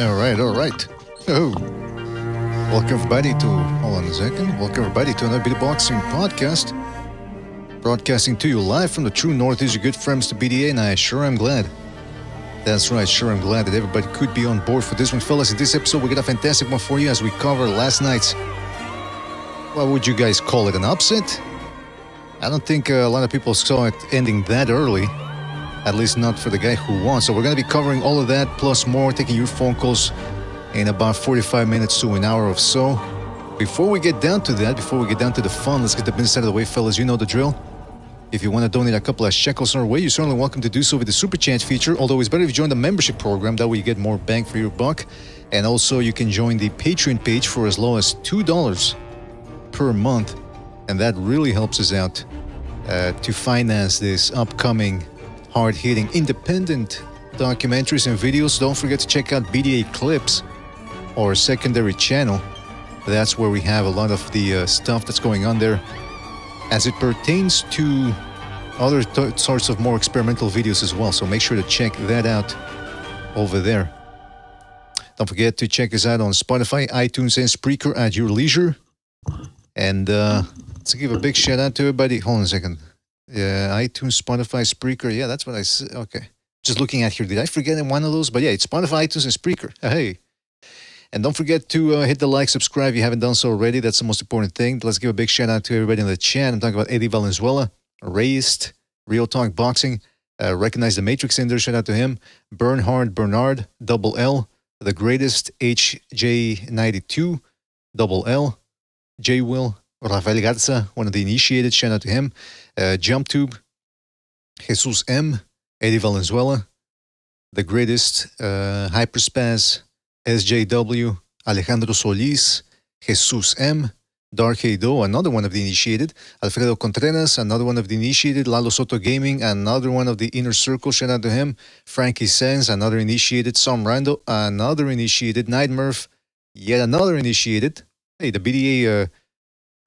All right, all right. Oh, welcome everybody to, hold on a second. Welcome everybody to another Beatboxing podcast. Broadcasting to you live from the true Northeast, your good friends, the BDA, and I sure am glad. That's right, sure I'm glad that everybody could be on board for this one. Fellas, in this episode, we got a fantastic one for you as we cover last night's, what would you guys call it, an upset? I don't think a lot of people saw it ending that early. At least not for the guy who won. So we're going to be covering all of that, plus more, taking your phone calls in about 45 minutes to an hour or so. Before we get down to that, before we get down to the fun, let's get the business out of the way, fellas. You know the drill. If you want to donate a couple of shekels our way, you're certainly welcome to do so with the Super Chat feature, although it's better if you join the membership program. That way you get more bang for your buck. And also you can join the Patreon page for as low as $2 per month. And that really helps us out to finance this upcoming hard-hitting independent documentaries and videos. Don't forget to check out BDA Clips, our secondary channel. That's where we have a lot of the stuff that's going on there as it pertains to other sorts of more experimental videos as well. So make sure to check that out over there. Don't forget to check us out on Spotify, iTunes, and Spreaker at your leisure. And let's give a big shout out to everybody. Hold on a second. iTunes, Spotify, Spreaker. Yeah, that's what I said. Okay. Just looking at here. Did I forget one of those? But yeah, it's Spotify, iTunes, and Spreaker. Hey. And don't forget to hit the like, subscribe if you haven't done so already. That's the most important thing. Let's give a big shout out to everybody in the chat. I'm talking about Eddie Valenzuela, Raised, Real Talk Boxing, Recognize the Matrix in there. Shout out to him. Bernard, Double L, The Greatest, HJ92, Double L, J Will, Rafael Garza, one of the initiated. Shout out to him. JumpTube, Jesus M, Eddie Valenzuela, The Greatest, Hyperspaz, SJW, Alejandro Solis, Jesus M, Dark Heido, another one of the initiated, Alfredo Contreras, another one of the initiated, Lalo Soto Gaming, another one of the Inner Circle, shout out to him, Frankie Sands, another initiated, Sam Rando, another initiated, Night Murph, yet another initiated. Hey, the BDA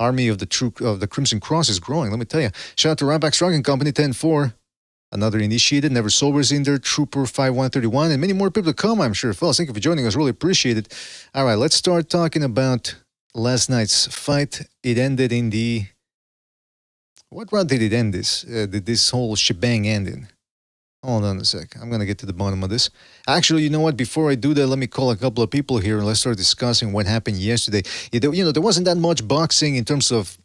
army of the Crimson Cross is growing, let me tell you. Shout out to Rampax Rock and Company 10-4. Another initiated, Never Sober's in there, Trooper 5131, and many more people to come, I'm sure. Fellas, thank you for joining us. Really appreciate it. All right, let's start talking about last night's fight. It ended in the... What round did it end this? Did this whole shebang end in? Hold on a sec. I'm going to get to the bottom of this. Actually, you know what? Before I do that, let me call a couple of people here and let's start discussing what happened yesterday. There wasn't that much boxing in terms of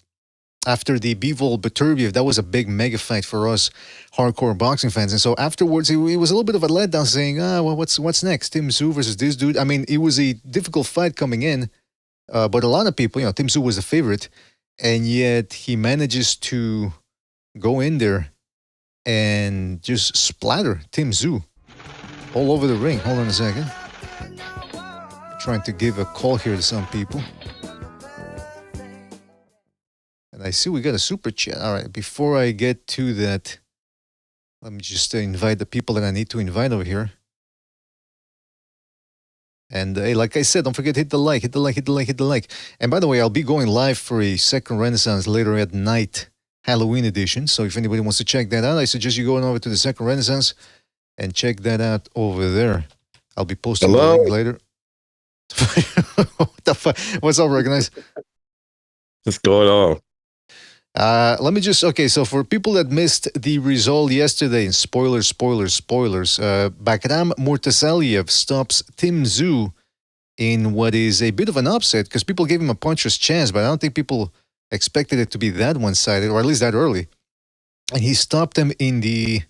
after the Bivol Beterbiev. That was a big mega fight for us hardcore boxing fans. And so afterwards, it was a little bit of a letdown saying, well, what's next? Tim Tszyu versus this dude. I mean, it was a difficult fight coming in, but a lot of people, Tim Tszyu was the favorite, and yet he manages to go in there and just splatter Tim Tszyu all over the ring. Hold on a second. Trying to give a call here to some people. And I see we got a super chat. All right, before I get to that, let me just invite the people that I need to invite over here. And hey, like I said, don't forget to hit the like. And by the way, I'll be going live for a second Renaissance later at night, Halloween edition. So if anybody wants to check that out, I suggest you go on over to the second Renaissance and check that out over there. I'll be posting the link later. What the fuck? What's up, Recognize? What's going on? Let me just, okay, so for people that missed the result yesterday, and spoilers, Bakram Murtazaliev stops Tim Tszyu in what is a bit of an upset because people gave him a puncher's chance, but I don't think people expected it to be that one-sided, or at least that early. And he stopped him in the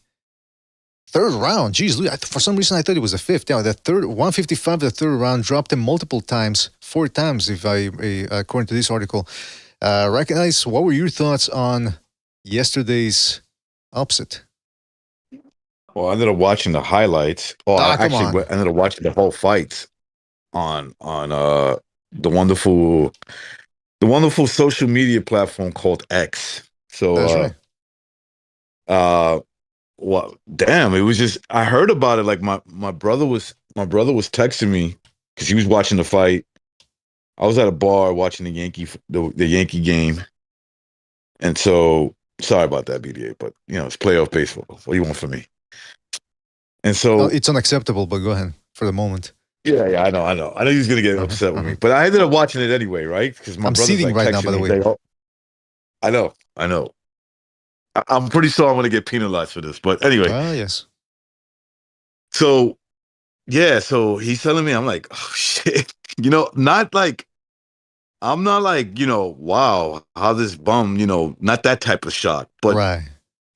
third round. Jeez, for some reason I thought it was the fifth. Yeah, the third, 155, the third round, dropped him multiple times, 4 times, according to this article. Recognize, what were your thoughts on yesterday's upset? Well, I ended up watching the highlights. I ended up watching the whole fight on the wonderful social media platform called X. So that's right. Well, damn, it was just, I heard about it, like my brother was texting me because he was watching the fight. I was at a bar watching the Yankee game. And so, sorry about that, BDA, but, it's playoff baseball. What do you want from me? And so... It's unacceptable, but go ahead for the moment. Yeah, I know he was gonna get Uh-huh, upset with uh-huh. me, but I ended up watching it anyway, right? Because my I'm brother's seething like right now, by texting the me, way. like, "Oh, I know, I know." I'm pretty sure I'm gonna get penalized for this, but anyway. Ah, yes. So yeah, so he's telling me, I'm like, oh shit, not like I'm not like, wow, how this bum, not that type of shock, but Right.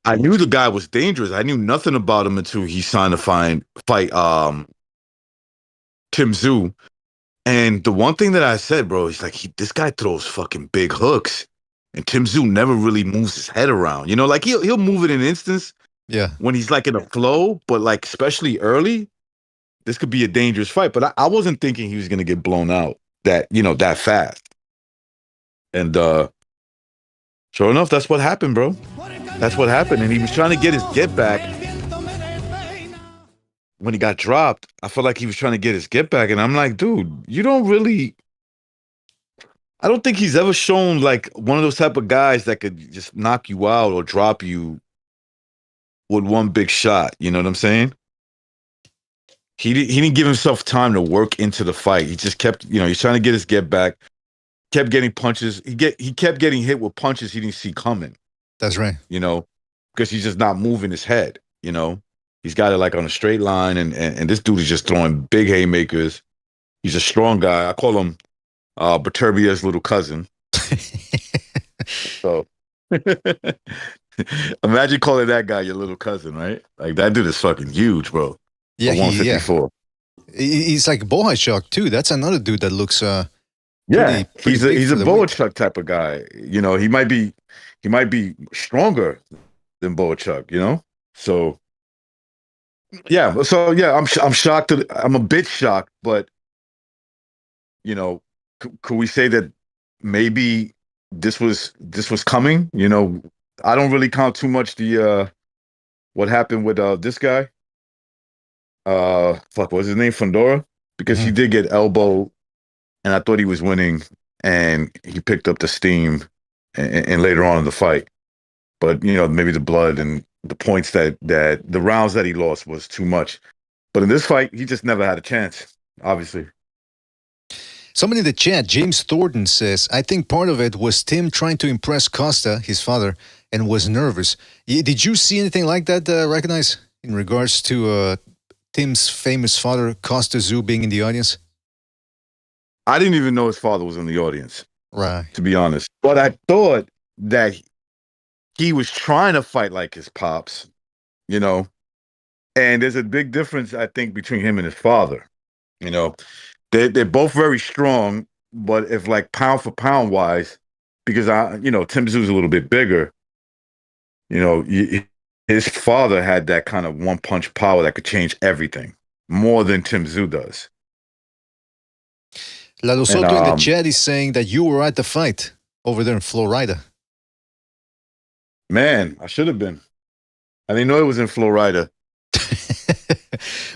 I knew the guy was dangerous. I knew nothing about him until he signed to fight Tim Tszyu. And the one thing that I said, bro, he's like, this guy throws fucking big hooks. And Tim Tszyu never really moves his head around. Like he'll move it in an instance Yeah. when he's like in a flow, but like especially early, this could be a dangerous fight. But I wasn't thinking he was gonna get blown out that fast. And sure enough, that's what happened, bro. That's what happened. And he was trying to get his get back when he got dropped. I felt like he was trying to get his get back. And I'm like, dude, you don't really. I don't think he's ever shown like one of those type of guys that could just knock you out or drop you with one big shot. You know what I'm saying? He didn't give himself time to work into the fight. He just kept, he's trying to get his get back, kept getting punches. He kept getting hit with punches he didn't see coming, That's right. Because he's just not moving his head. He's got it like on a straight line, and this dude is just throwing big haymakers. He's a strong guy. I call him Berterbia's little cousin. So imagine calling that guy your little cousin, right? Like that dude is fucking huge, bro. Yeah, For 154. He's like Bohachuk too. That's another dude that looks Yeah, pretty big he's for a the weight. Boachuk type of guy. He might be stronger than Boachuk. So I'm shocked. I'm a bit shocked, but could we say that maybe this was coming? I don't really count too much the what happened with this guy. Fuck, what was his name? Fundora? Because he Mhm. did get elbowed, and I thought he was winning, and he picked up the steam, and later on in the fight. But maybe the blood and the points that the rounds that he lost was too much. But in this fight, he just never had a chance. Obviously. Somebody in the chat, James Thornton says, I think part of it was Tim trying to impress Costa, his father, and was nervous. Did you see anything like that, recognize, in regards to Tim's famous father, Costa Tszyu, being in the audience? I didn't even know his father was in the audience, Right. to be honest. But I thought that he was trying to fight like his pops, you know. And there's a big difference, I think, between him and his father. You know, they're both very strong, but if like pound for pound wise, because Tim Tszયુ's a little bit bigger. His father had that kind of one punch power that could change everything more than Tim Tszyu does. Lalo And Soto in the chat is saying that you were at the fight over there in Florida. man, I should have been. I didn't know it was in Florida.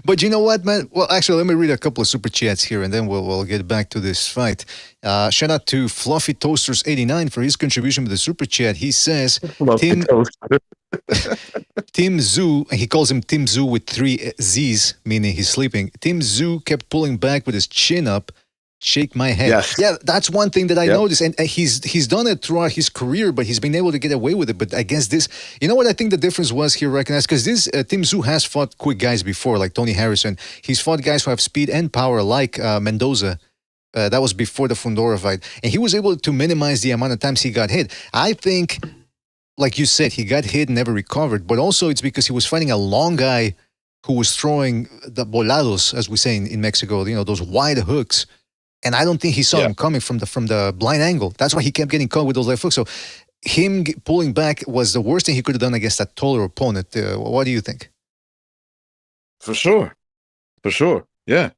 But you know what, man? Well, actually, let me read a couple of super chats here, and then we'll get back to this fight. Shout out to Fluffy Toasters 89 for his contribution with the super chat. He says, Tim Tszyu, he calls him Tim Tszyu with 3 Z's, meaning he's sleeping. Tim Tszyu kept pulling back with his chin up. Shake my head. Yes. Yeah, that's one thing that I noticed, and he's done it throughout his career, but he's been able to get away with it. But against this, you know what I think the difference was here, recognized, because this Tim Tszyu has fought quick guys before, like Tony Harrison. He's fought guys who have speed and power, like Mendoza. That was before the Fundora fight, and he was able to minimize the amount of times he got hit. I think, like you said, he got hit and never recovered, but also it's because he was fighting a long guy who was throwing the volados, as we say in Mexico, those wide hooks. And I don't think he saw him coming from the blind angle. That's why he kept getting caught with those left hooks. So him pulling back was the worst thing he could have done against that taller opponent. What do you think? For sure. Yeah.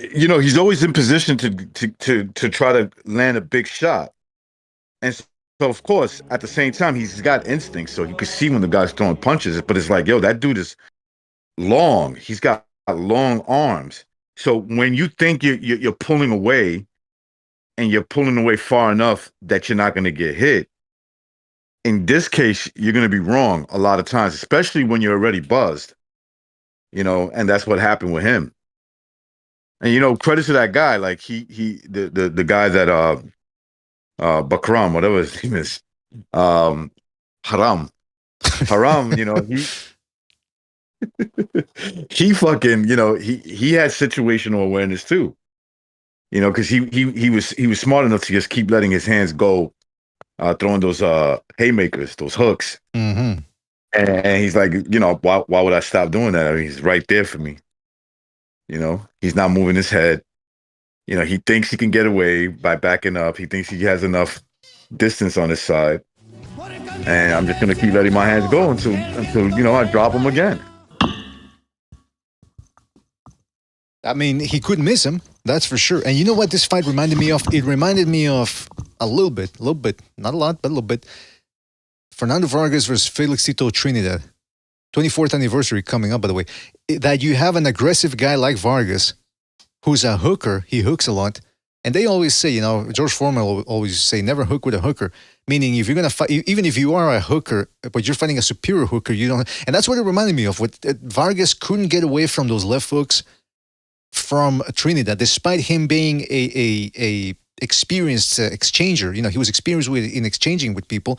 He's always in position to try to land a big shot. And so, of course, at the same time, he's got instincts. So you can see when the guy's throwing punches. But it's like, yo, that dude is long. He's got long arms. So when you think you're pulling away, and you're pulling away far enough that you're not going to get hit, in this case, you're going to be wrong a lot of times, especially when you're already buzzed. And that's what happened with him. And credit to that guy. Like the guy that Bakram, whatever his name is, um, Haram, Haram. He fucking he had situational awareness too. Because he was smart enough to just keep letting his hands go, throwing those haymakers, those hooks. Mm-hmm. And he's like, why would I stop doing that? I mean, he's right there for me. He's not moving his head. He thinks he can get away by backing up. He thinks he has enough distance on his side. And I'm just gonna keep letting my hands go until I drop him again. I mean, he couldn't miss him, that's for sure. And you know what this fight reminded me of? It reminded me of a little bit, not a lot, but a little bit. Fernando Vargas versus Felix Tito Trinidad. 24th anniversary coming up, by the way. That you have an aggressive guy like Vargas, who's a hooker, he hooks a lot. And they always say, George Foreman will always say, never hook with a hooker. Meaning, if you're going to fight, even if you are a hooker, but you're fighting a superior hooker, you don't. And that's what it reminded me of. Vargas couldn't get away from those left hooks from Trinidad, despite him being a experienced exchanger. He was experienced in exchanging with people.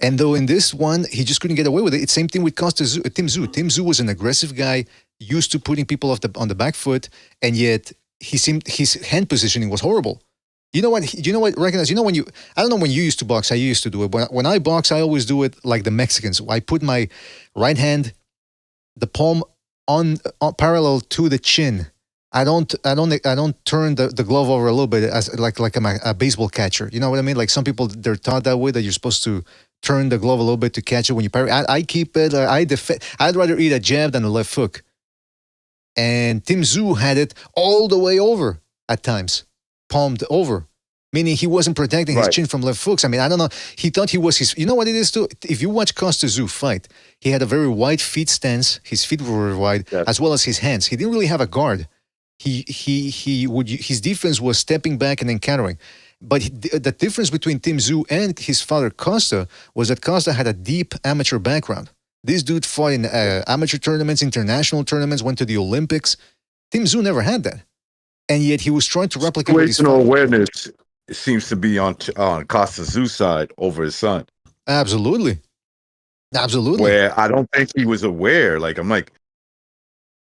And though in this one, he just couldn't get away with it. It's same thing with Tim Tszyu. Tim Tszyu was an aggressive guy, used to putting people on the back foot, and yet his hand positioning was horrible. You know what? Recognize. When I don't know when you used to box. I used to do it. But when I box, I always do it like the Mexicans. I put my right hand, the palm on parallel to the chin. I don't turn the glove over a little bit as like I'm a baseball catcher. You know what I mean? Like some people, they're taught that way, that you're supposed to turn the glove a little bit to catch it when you parry. I keep it. I'd rather eat a jab than a left hook. And Tim Tszyu had it all the way over at times, palmed over, meaning he wasn't protecting his chin from left hooks. I mean, I don't know. He thought he was his. You know what it is too? If you watch Costa Tszyu fight, he had a very wide feet stance. His feet were very wide, as well as his hands. He didn't really have a guard. His defense was stepping back and then countering. But the difference between Tim Tszyu and his father Costa was that Costa had a deep amateur background. This dude fought in amateur tournaments, international tournaments, went to the Olympics. Tim Tszyu never had that. And yet he was trying to replicate situational awareness seems to be on Costa Tszyu's side over his son. Absolutely. Where I don't think he was aware. Like, I'm like,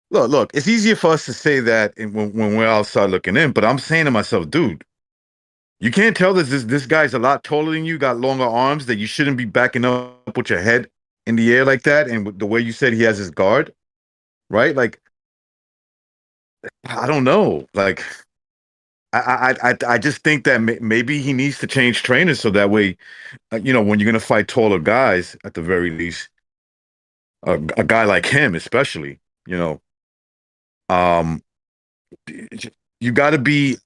look, it's easier for us to say that when we're outside looking in, but I'm saying to myself, dude, you can't tell this guy's a lot taller than you, got longer arms, that you shouldn't be backing up with your head in the air like that. And the way you said he has his guard, right? Like, I don't know. Like, I just think that maybe he needs to change trainers so that way, when you're going to fight taller guys, at the very least, a guy like him especially, you got to be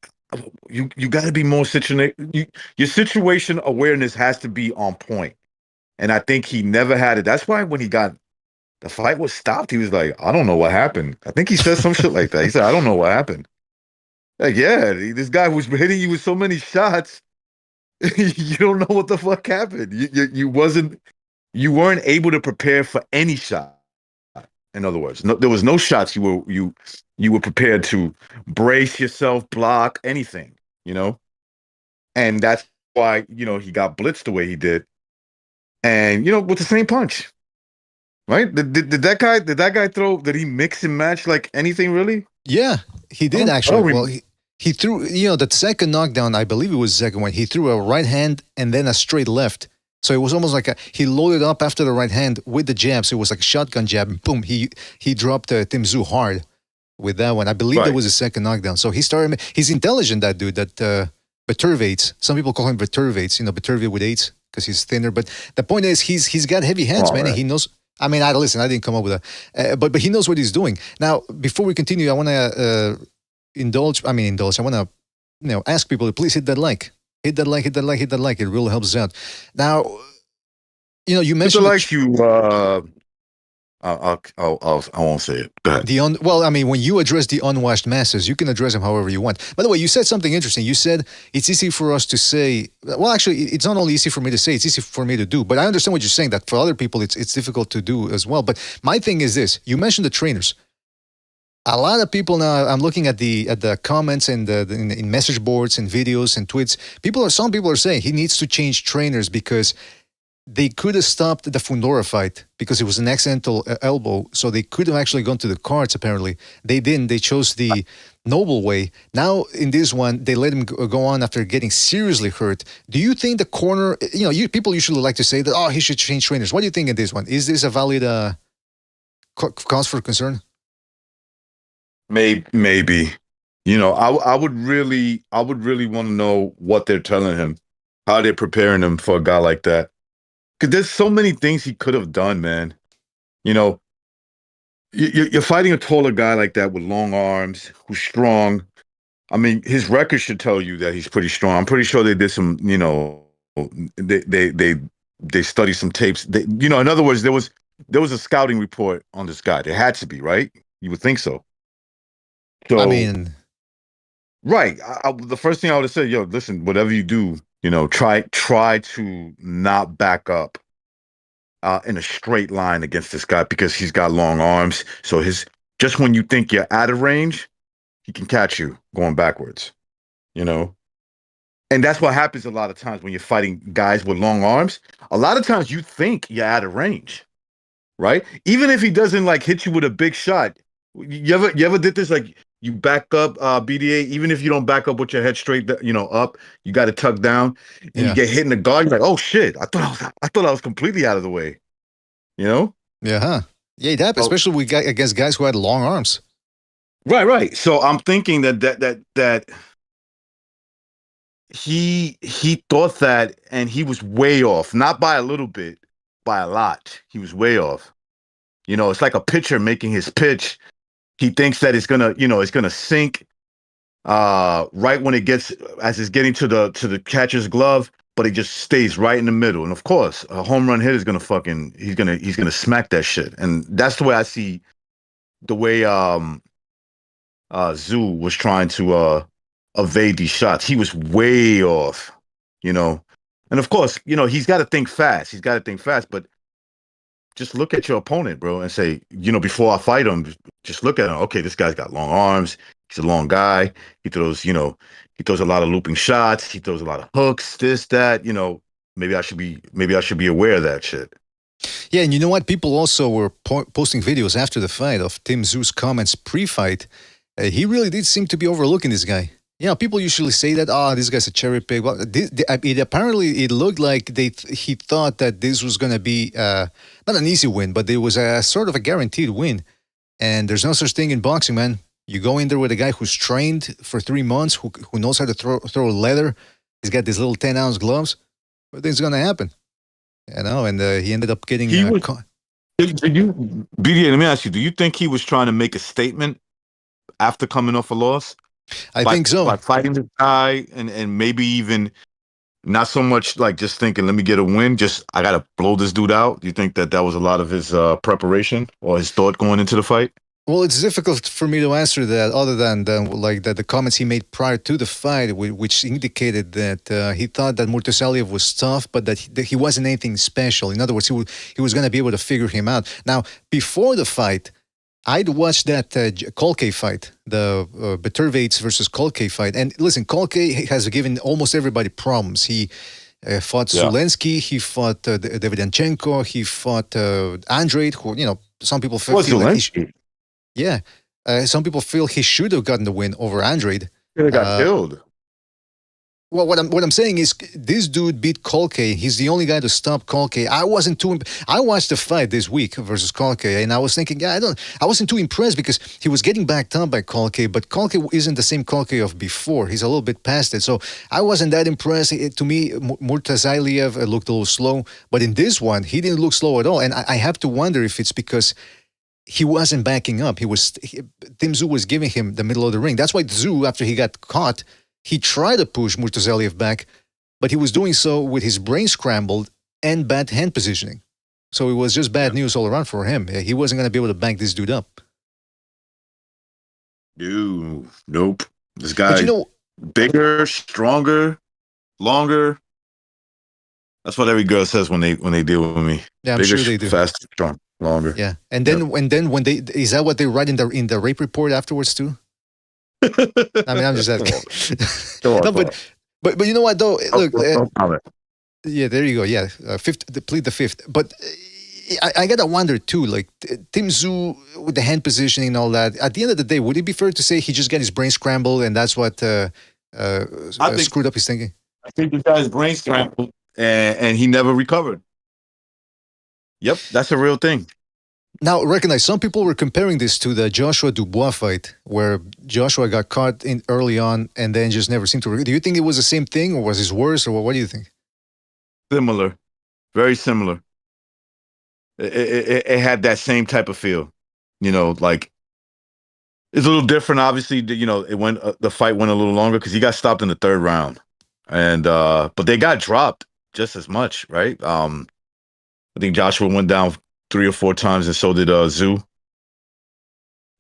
you got to be more situated. Your situation awareness has to be on point, and I think he never had it. That's why when the fight was stopped, he was like, I don't know what happened. I think he said some shit like that. He said, I don't know what happened. Like, yeah, this guy was hitting you with so many shots. You don't know what the fuck happened. You weren't able to prepare for any shot. In other words, there was no shots you were prepared to brace yourself, block, anything, and that's why he got blitzed the way he did, and with the same punch, right? Did that guy throw? Did he mix and match like anything really? Yeah, he did actually. Well, he threw, the second knockdown, I believe it was the second one. He threw a right hand and then a straight left. So it was almost like he loaded up after the right hand with the jab. So it was like a shotgun jab. And boom, he dropped Tim Tszyu hard with that one. I believe that was his second knockdown. So he's intelligent, that dude, that perturbates. Some people call him perturbates, perturbate with eights because he's thinner. But the point is he's got heavy hands, man. And he knows. I mean, I didn't come up with that. But he knows what he's doing. Now, before we continue, I want to indulge. I want to, ask people to please hit that like. Hit that like. It really helps us out. Now, you mentioned I won't say it. Go ahead. When you address the unwashed masses, you can address them however you want. By the way, you said something interesting. You said it's easy for us to say. Well, actually, it's not only easy for me to say; it's easy for me to do. But I understand what you're saying. That for other people, it's difficult to do as well. But my thing is this: you mentioned the trainers. A lot of people now. I'm looking at the comments and in message boards and videos and tweets. Some people are saying he needs to change trainers because they could have stopped the Fundora fight because it was an accidental elbow. So they could have actually gone to the cards. Apparently, they didn't. They chose the noble way. Now in this one, they let him go on after getting seriously hurt. Do you think the corner? People usually like to say that he should change trainers. What do you think in this one? Is this a valid cause for concern? Maybe. I would really want to know what they're telling him, how they're preparing him for a guy like that. Because there's so many things he could have done, man. You're fighting a taller guy like that with long arms, who's strong. I mean, his record should tell you that he's pretty strong. I'm pretty sure they did some, they studied some tapes. In other words, there was a scouting report on this guy. There had to be, right? You would think so. So, I mean, right. The first thing I would have said, listen, whatever you do, try to not back up in a straight line against this guy because he's got long arms. So just when you think you're out of range, he can catch you going backwards, And that's what happens a lot of times when you're fighting guys with long arms. A lot of times you think you're out of range, right? Even if he doesn't hit you with a big shot. You ever did this? You back up BDA, even if you don't back up with your head straight, up, you got to tuck down, and you get hit in the guard. You're like, oh shit! I thought I was completely out of the way. Yeah, huh? Yeah, it happened, especially against guys who had long arms. Right. So I'm thinking that he thought that, and he was way off. Not by a little bit, by a lot. He was way off. It's like a pitcher making his pitch. He thinks that it's gonna sink right when as it's getting to the catcher's glove, but it just stays right in the middle. And of course, a home run hit is gonna he's gonna smack that shit. And that's the way I see the way Tszyu was trying to evade these shots. He was way off, And of course, he's got to think fast. But just look at your opponent, bro, and say, before I fight him, just look at him. Okay, this guy's got long arms. He's a long guy. He throws a lot of looping shots. He throws a lot of hooks, this, that, maybe I should be aware of that shit. Yeah, and you know what? People also were posting videos after the fight of Tim Tszyu's comments pre-fight. He really did seem to be overlooking this guy. People usually say that, this guy's a cherry pick. Well, it looked like he thought that this was going to be not an easy win, but it was a sort of a guaranteed win. And there's no such thing in boxing, man. You go in there with a guy who's trained for 3 months, who knows how to throw leather. He's got these little 10-ounce gloves. What thing's going to happen? And he ended up getting... BDA, let me ask you, do you think he was trying to make a statement after coming off a loss? I think so. By fighting this guy and maybe even not so much just thinking, let me get a win, just I got to blow this dude out. Do you think that was a lot of his preparation or his thought going into the fight? Well, it's difficult for me to answer that other than the comments he made prior to the fight, which indicated that he thought that Murtazaliev was tough, but that he wasn't anything special. In other words, he was going to be able to figure him out. Now, before the fight, I'd watched that Kolke fight, the Betervates versus Kolke fight. And listen, Kolke has given almost everybody problems. He fought Zulensky, he fought Davidenchenko, he fought Andrade, who, some people feel like some people feel he should have gotten the win over Andrade. He got killed. Well, what I'm saying is this dude beat Kolke. He's the only guy to stop Kolke. I watched the fight this week versus Kolke, and I was thinking, I wasn't too impressed because he was getting backed up by Kolke, but Kolke isn't the same Kolke of before. He's a little bit past it, so I wasn't that impressed. To me, Murtazaliev looked a little slow, but in this one, he didn't look slow at all, and I have to wonder if it's because he wasn't backing up. Tim Tszyu was giving him the middle of the ring. That's why Tszyu, after he got caught, he tried to push Murtazaliev back, but he was doing so with his brain scrambled and bad hand positioning. So it was just bad news all around for him. He wasn't going to be able to back this dude up. Dude, nope. This guy, bigger, stronger, longer. That's what every girl says when they deal with me. Yeah, I'm bigger, sure they do. Fast, strong. longer. Yeah, and Yep. then when they is that what they write in the rape report afterwards too? I mean, I'm just Come on, asking. come on, No, come on. but you know what though? No, Look, no comment. yeah, there you go. Yeah, fifth, plead the fifth. But I gotta wonder too. Like Tim Tszyu with the hand positioning and all that. At the end of the day, would it be fair to say he just got his brain scrambled and that's what I think screwed up his thinking? I think the guy's brain scrambled and he never recovered. Yep, that's a real thing. Now, recognize some people were comparing this to the Joshua Dubois fight, where Joshua got caught in early on and then just never seemed to. Do you think it was the same thing, or was it worse, or what do you think? Similar, very similar. It had that same type of feel, like it's a little different. Obviously, it went the fight went a little longer because he got stopped in the third round, and but they got dropped just as much, right? I think Joshua went down 3 or 4 times, and so did Tszyu.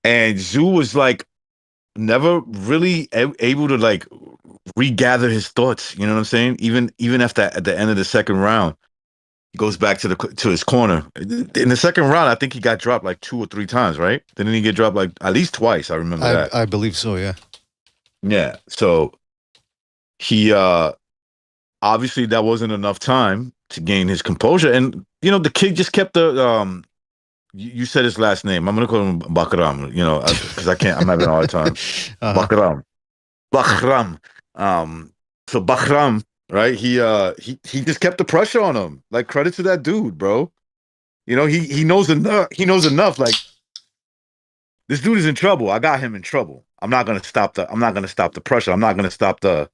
And Tszyu was like never really able to like regather his thoughts. You know what I'm saying? Even after at the end of the second round, he goes back to his corner. In the second round, I think he got dropped like 2 or 3 times, right? Didn't he get dropped like at least twice? I remember that. I believe so. Yeah. Yeah. So he obviously that wasn't enough time to gain his composure, and the kid just kept the You said his last name. I'm gonna call him Bakram. Because I can't. I'm having a hard time. Bakram. Bakram. So Bakram, right? He just kept the pressure on him. Like credit to that dude, bro. He knows enough. He knows enough. Like this dude is in trouble. I got him in trouble. I'm not gonna stop the pressure. I'm not gonna stop the,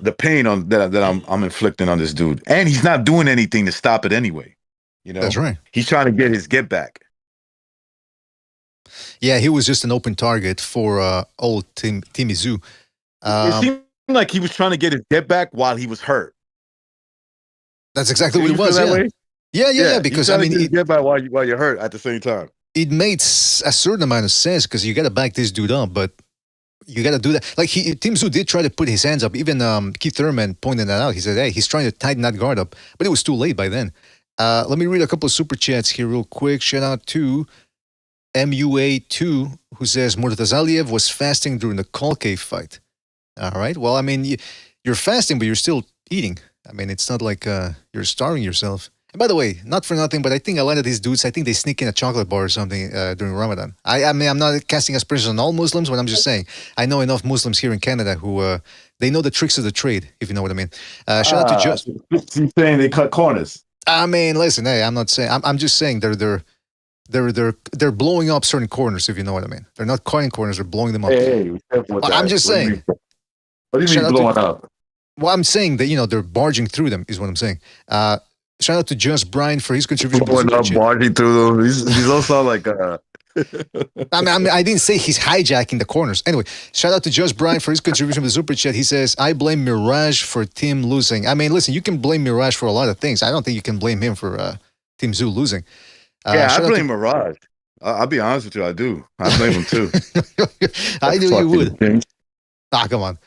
the pain that I'm inflicting on this dude. And he's not doing anything to stop it anyway. That's right. He's trying to get his get back. Yeah, he was just an open target for old Tim Tszyu. It seemed like he was trying to get his get back while he was hurt. That's exactly what it was. Yeah. Because I mean, get back while you're hurt at the same time. It made a certain amount of sense because you got to back this dude up, but you got to do that. Like Tim Tszyu did try to put his hands up. Even Keith Thurman pointed that out. He said, "Hey, he's trying to tighten that guard up," but it was too late by then. Let me read a couple of super chats here real quick. Shout out to MUA2 who says Murtazaliev was fasting during the Kolke fight. All right. Well, I mean, you're fasting, but you're still eating. I mean, it's not like you're starving yourself. And by the way, not for nothing, but I think a lot of these dudes, I think they sneak in a chocolate bar or something during Ramadan. I mean, I'm not casting aspersions on all Muslims, but I'm just saying, I know enough Muslims here in Canada who, they know the tricks of the trade, if you know what I mean. Shout out to Just. He's saying they cut corners. I mean, listen, hey, I'm not saying, I'm just saying they're blowing up certain corners, if you know what I mean. They're not cutting corners, they're blowing them up. Hey, I'm just saying. What do you mean blowing up? Well, I'm saying that, they're barging through them, is what I'm saying. Shout out to Just Brian for his contribution. Blowing up, barging through them. He's also like I mean, I didn't say he's hijacking the corners. Anyway, shout out to Just Brian for his contribution to the super chat. He says, I blame Mirage for Tim losing. I mean, listen, you can blame Mirage for a lot of things. I don't think you can blame him for Tim Tszyu losing. I blame Mirage. I'll be honest with you, I do. I blame him too. I knew you would. Come on.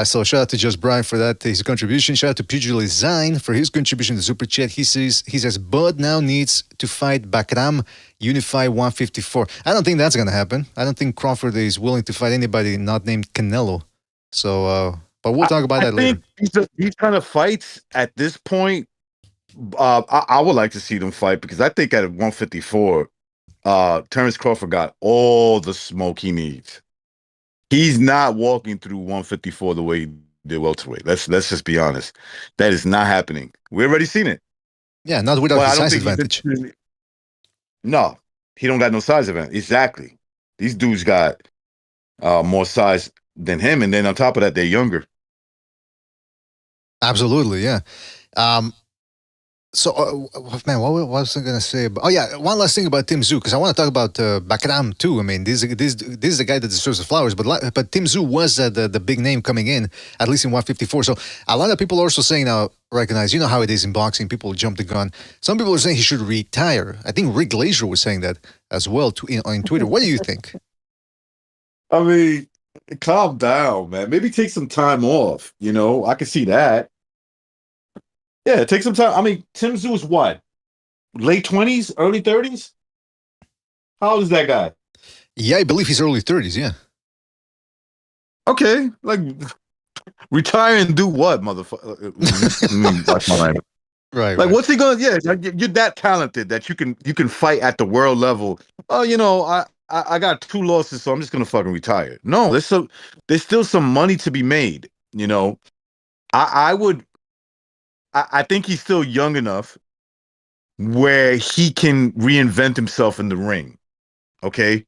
So shout out to Just Brian for that, his contribution. Shout out to Pugilist Zine for his contribution to Super Chat. He says, Bud now needs to fight Bakram, unify 154. I don't think that's going to happen. I don't think Crawford is willing to fight anybody not named Canelo. So, but we'll talk about that later. These kind of fights at this point, I would like to see them fight because I think at 154, Terrence Crawford got all the smoke he needs. He's not walking through 154 the way he did welterweight. Let's just be honest. That is not happening. We already seen it. Yeah, not without his size advantage. No, he don't got no size advantage. Exactly. These dudes got more size than him, and then on top of that, they're younger. Absolutely, yeah. So, man, what was I going to say? Oh, yeah, one last thing about Tim Tszyu, because I want to talk about Bakram, too. I mean, this is the guy that deserves the flowers, but Tim Tszyu was the big name coming in, at least in 154. So, a lot of people are also saying now, recognize, you know how it is in boxing, people jump the gun. Some people are saying he should retire. I think Rick Glazier was saying that as well on Twitter. What do you think? I mean, calm down, man. Maybe take some time off, I can see that. Yeah, take some time. I mean, Tim Tszyu is what? Late 20s, early 30s? How old is that guy? Yeah, I believe he's early 30s. Yeah. Okay, like retire and do what, motherfucker? Let me watch my language. Right. Like, Right. what's he gonna? Yeah, like, you're that talented that you can fight at the world level. Oh, I got 2 losses, so I'm just gonna fucking retire. No, there's still some money to be made. I would. I think he's still young enough where he can reinvent himself in the ring. Okay.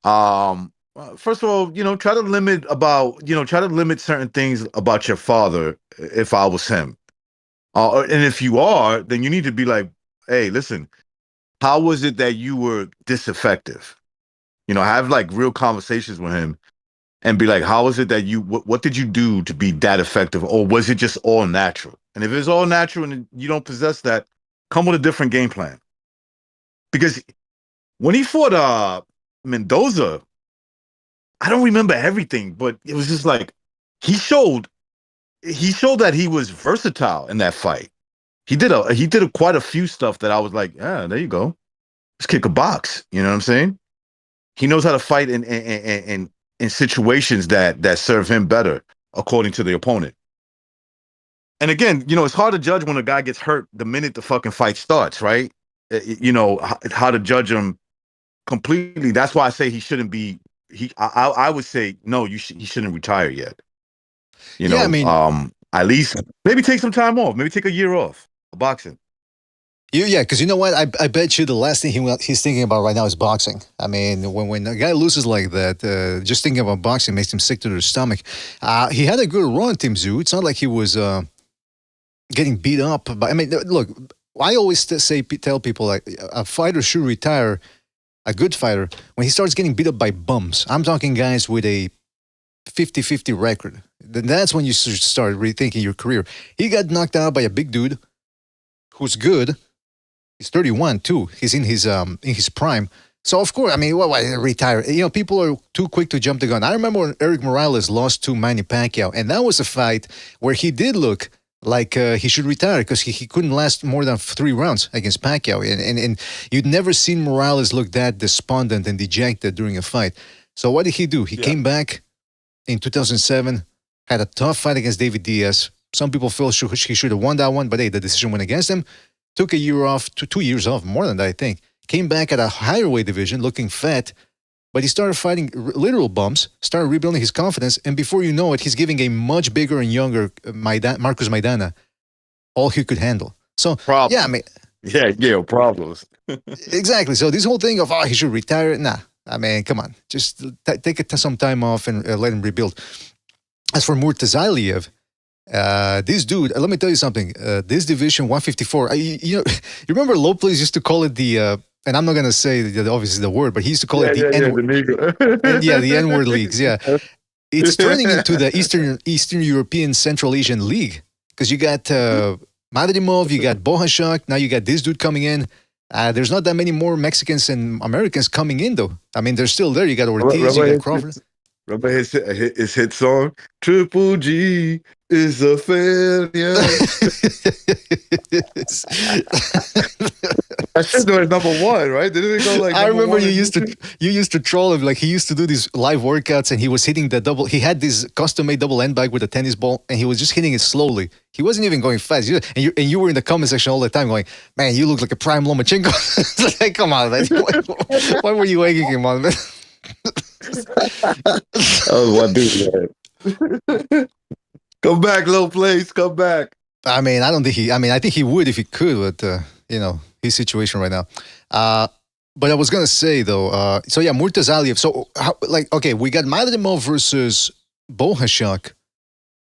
First of all, try to limit certain things about your father. If I was him, and if you are, then you need to be like, hey, listen, how was it that you were this effective? Have like real conversations with him and be like, how is it that what did you do to be that effective? Or was it just all natural? And if it's all natural and you don't possess that, come with a different game plan. Because when he fought Mendoza, I don't remember everything, but it was just like he showed that he was versatile in that fight. He did quite a few stuff that I was like, yeah, there you go. Let's kick a box. You know what I'm saying? He knows how to fight in situations that serve him better, according to the opponent. And again, it's hard to judge when a guy gets hurt the minute the fucking fight starts, right? How to judge him completely. That's why I say he shouldn't be. I would say no. He shouldn't retire yet. Yeah, I mean, At least maybe take some time off. Maybe take a year off of boxing. yeah, because you know what? I bet you the last thing he's thinking about right now is boxing. I mean, when a guy loses like that, just thinking about boxing makes him sick to the stomach. He had a good run, Tim Tszyu. It's not like he was getting beat up. But I mean, look, I always tell people like a fighter should retire, a good fighter, when he starts getting beat up by bums. I'm talking guys with a 50-50 record. Then that's when you should start rethinking your career. He got knocked out by a big dude who's good. He's 31 too. He's in his prime. So of course, I mean, why retire? People are too quick to jump the gun. I remember when Eric Morales lost to Manny Pacquiao, and that was a fight where he did look like he should retire because he couldn't last more than 3 rounds against Pacquiao. And you'd never seen Morales look that despondent and dejected during a fight. So what did he do? He came back in 2007, had a tough fight against David Diaz. Some people feel he should have won that one, but hey, the decision went against him. Took a year off, 2 years off, more than that, I think. Came back at a higher weight division, looking fat, but he started fighting literal bumps, started rebuilding his confidence, and before you know it, he's giving a much bigger and younger Marcus Maidana all he could handle. So, Problems. yeah, I mean... Yeah, problems. Exactly. So this whole thing of, he should retire, nah. I mean, come on. Just take some time off and let him rebuild. As for Murtazaliev, this dude, let me tell you something. This division 154, you remember Lopez used to call it the, and I'm not going to say obviously the word, but he used to call it the N-word. The N-word leagues, yeah. It's turning into the Eastern European Central Asian League because you got Madrimov, you got Bohashak, now you got this dude coming in. There's not that many more Mexicans and Americans coming in, though. I mean, they're still there. You got Ortiz, you got Crawford. Remember his hit song, Triple G is a failure. That shit was #1, right? Didn't it go like? I remember you used to troll him. Like he used to do these live workouts, and he was hitting the double. He had this custom-made double end bag with a tennis ball, and he was just hitting it slowly. He wasn't even going fast. And you were in the comment section all the time, going, "Man, you look like a prime Lomachenko." Like, come on, man. Why were you egging him on, man? That was one dude, man. Come back, low place. Come back. I mean, I don't think I think he would if he could, but his situation right now. But I was gonna say though, so yeah, Murtazaliev. So okay, we got Madrimov versus Bohashak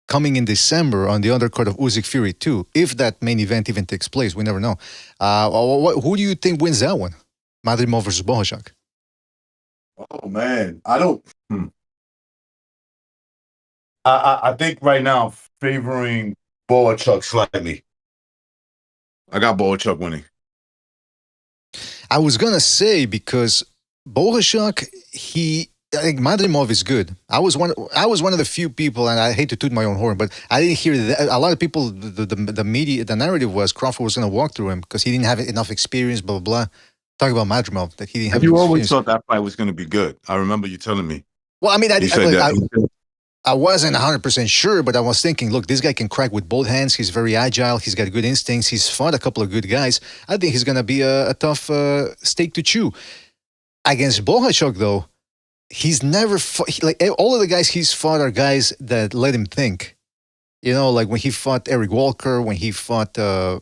coming in December on the undercard of Usyk Fury 2. If that main event even takes place, we never know. Who do you think wins that one? Madrimov versus Bohashak. Oh man, I don't. I think right now favoring Bohachuk slightly. I got Bohachuk winning. I was gonna say because Bohashuk, he I think Madrimov is good. I was one of the few people, and I hate to toot my own horn, but I didn't hear that. A lot of people, the media, the narrative was Crawford was going to walk through him because he didn't have enough experience. Blah blah blah. Talking about Madrimov, that he didn't have And you enough always experience. thought that fight was going to be good. I remember you telling me. Well, I mean, You said that. I wasn't 100% sure, but I was thinking, look, this guy can crack with both hands. He's very agile. He's got good instincts. He's fought a couple of good guys. I think he's going to be a tough steak to chew. Against Bohachuk, though, he's never fought, like all of the guys he's fought are guys that let him think. You know, like when he fought Eric Walker, when he fought the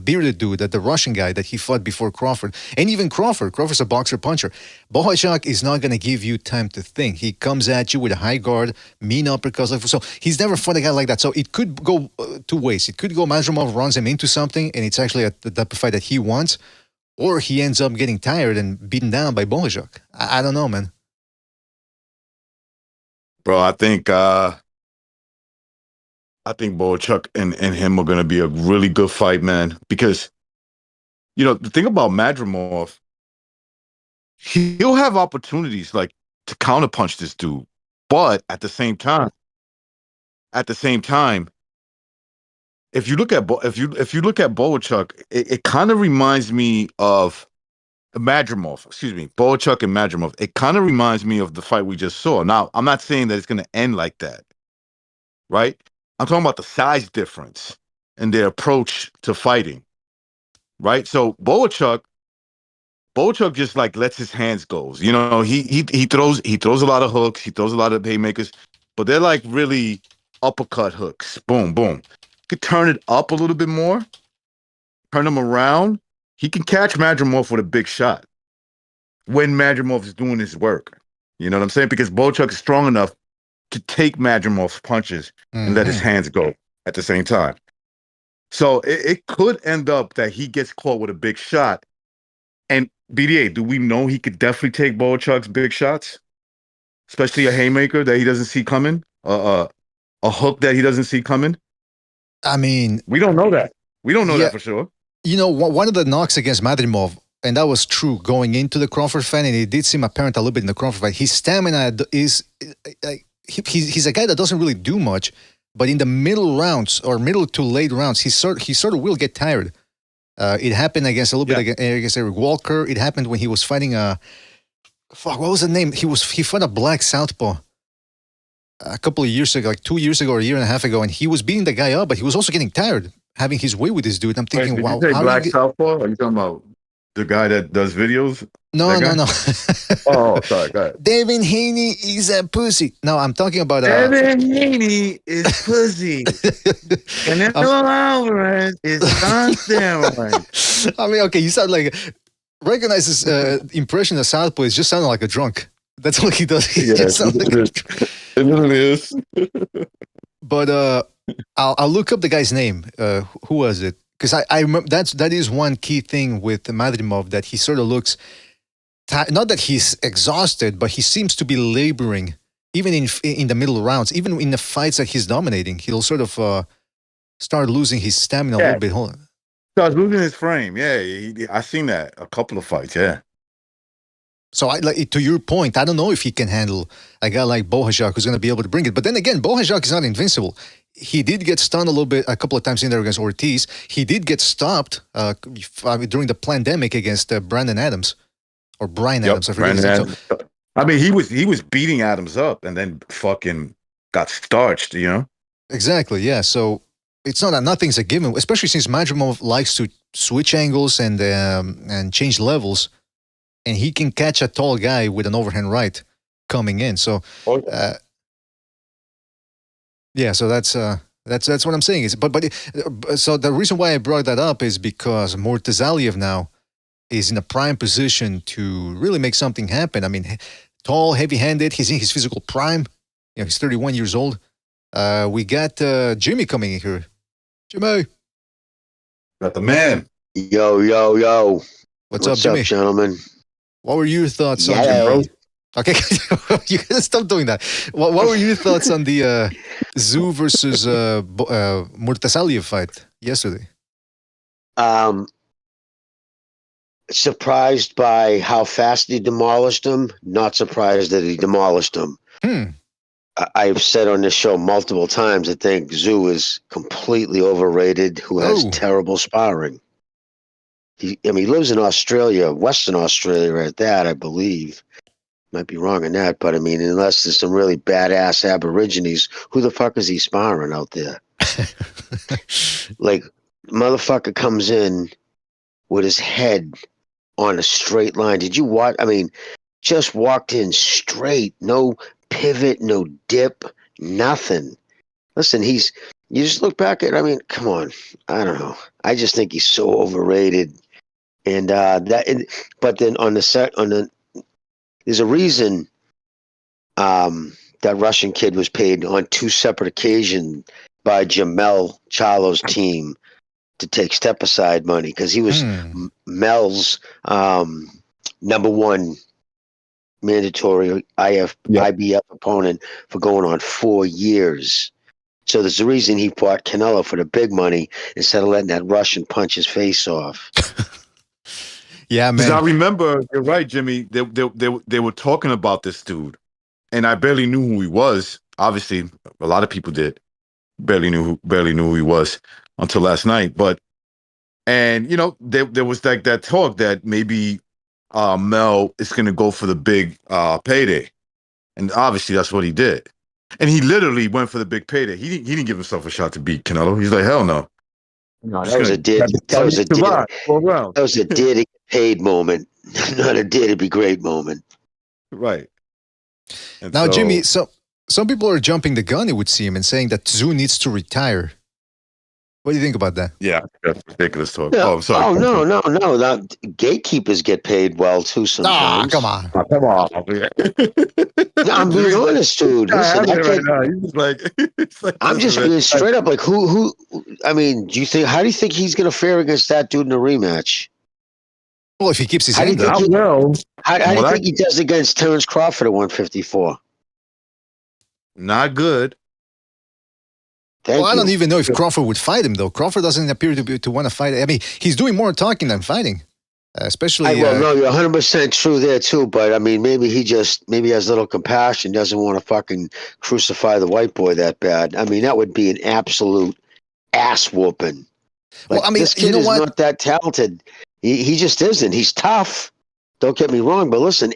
bearded dude, the Russian guy that he fought before Crawford, and even Crawford. Crawford's a boxer puncher. Bohachuk is not going to give you time to think. He comes at you with a high guard, mean uppercuts. So he's never fought a guy like that. So it could go two ways. It could go Mazurmov runs him into something, and it's actually the type of fight that he wants, or he ends up getting tired and beaten down by Bohachuk. I don't know, man. Bro, I think Bohachuk and him are going to be a really good fight, man. Because, you know, the thing about Madrimov, he'll have opportunities like to counterpunch this dude. But at the same time, if you look at if you look at Bohachuk, it kind of reminds me of Madrimov. Excuse me, Bohachuk and Madrimov. It kind of reminds me of the fight we just saw. Now, I'm not saying that it's going to end like that, right? I'm talking about the size difference and their approach to fighting, right? So Bohachuk just like lets his hands go. You know, he throws a lot of hooks, he throws a lot of haymakers, but they're like really uppercut hooks. Boom, boom. Could turn it up a little bit more, turn him around. He can catch Madrimov with a big shot when Madrimov is doing his work. You know what I'm saying? Because Bohachuk is strong enough to take Madrimov's punches and let his hands go at the same time. So it could end up that he gets caught with a big shot. And BDA, do we know he could definitely take Bohachuk's big shots? Especially a haymaker that he doesn't see coming? A hook that he doesn't see coming? I mean, we don't know that. We don't know that for sure. You know, one of the knocks against Madrimov, and that was true going into the Crawford fight, and it did seem apparent a little bit in the Crawford fight, his stamina is... he's a guy that doesn't really do much, but in the middle rounds or middle to late rounds, he sort of will get tired. It happened against against Eric Walker. It happened when he was fighting what was the name? He fought a black southpaw a couple of years ago, like 2 years ago or a year and a half ago, and he was beating the guy up, but he was also getting tired, having his way with this dude. I'm thinking, Wait, wow, did you say black southpaw? Are you talking about the guy that does videos? No. Oh, sorry. Go ahead. Devin Haney is a pussy. No, I'm talking about... Devin Haney is pussy. Canelo Alvarez is on steroids. I mean, okay, you sound like... Recognize his impression of Southpaw is just sounding like a drunk. That's what he does. It literally is. But I'll look up the guy's name. Who was it? Because I remember that is one key thing with Madrimov, that he sort of looks... Not that he's exhausted, but he seems to be laboring, even in the middle rounds, even in the fights that he's dominating. He'll sort of start losing his stamina a little bit. Hold on. Starts losing his frame. Yeah, I seen that a couple of fights. Yeah. So to your point, I don't know if he can handle a guy like Bohachuk who's going to be able to bring it. But then again, Bohachuk is not invincible. He did get stunned a couple of times in there against Ortiz. He did get stopped during the pandemic against Brandon Adams. Or Brian Adams, I forget his name. I mean, he was beating Adams up and then fucking got starched, you know? Exactly, yeah. So it's not that nothing's a given, especially since Madrimov likes to switch angles and change levels, and he can catch a tall guy with an overhand right coming in. So, yeah. So that's what I'm saying. So the reason why I brought that up is because Murtazaliev now is in a prime position to really make something happen. I mean, tall, heavy-handed. He's in his physical prime. You know, he's 31 years old. We got Jimmy coming in here. Jimmy. Got the man. Yo. What's up, Jimmy? Gentlemen? What were your thoughts on Jimmy? Okay, you gotta stop doing that. What were your thoughts on the Tszyu versus Murtazaliev fight yesterday? Surprised by how fast he demolished him. Not surprised that he demolished him. I've said on this show multiple times, I think Tszyu is completely overrated, who has terrible sparring. He lives in Australia, Western Australia at that, I believe. Might be wrong on that, but unless there's some really badass Aborigines, who the fuck is he sparring out there? Like, motherfucker comes in with his head on a straight line. Did you watch? Just walked in straight, no pivot, no dip, nothing. Listen, you just look back at, come on. I don't know. I just think he's so overrated. And but then there's a reason that Russian kid was paid on 2 separate occasions by Jamel Charlo's team to take step-aside money, because he was Mel's number 1 mandatory IBF opponent for going on 4 years. So there's a reason he fought Canelo for the big money instead of letting that Russian punch his face off. Yeah, man. Because I remember, you're right, Jimmy. They were talking about this dude, and I barely knew who he was. Obviously, a lot of people did. Barely knew who he was until last night. And there was like that talk that maybe Mel is going to go for the big payday, and obviously that's what he did. And he literally went for the big payday. He didn't give himself a shot to beat Canelo. He's like, hell no. No, that was a did it paid moment, not a did it be great moment. Right. And now, Jimmy, so some people are jumping the gun, it would seem, and saying that Tszyu needs to retire. What do you think about that? Yeah, that's ridiculous talk. No. Oh, I'm sorry. Oh, no. Gatekeepers get paid well too sometimes. Come on. Come on. No, I'm being honest, dude. Listen, I'm just being straight up. Like, who? How do you think he's going to fare against that dude in a rematch? Well, if he keeps his head up. How do you I think he does against Terence Crawford at 154? Not good. I don't even know if Crawford would fight him, though. Crawford doesn't appear to want to fight. He's doing more talking than fighting, especially. No, you're 100% true there too. But maybe he has a little compassion. Doesn't want to fucking crucify the white boy that bad. That would be an absolute ass whooping. This kid is not that talented. He just isn't. He's tough. Don't get me wrong, but listen,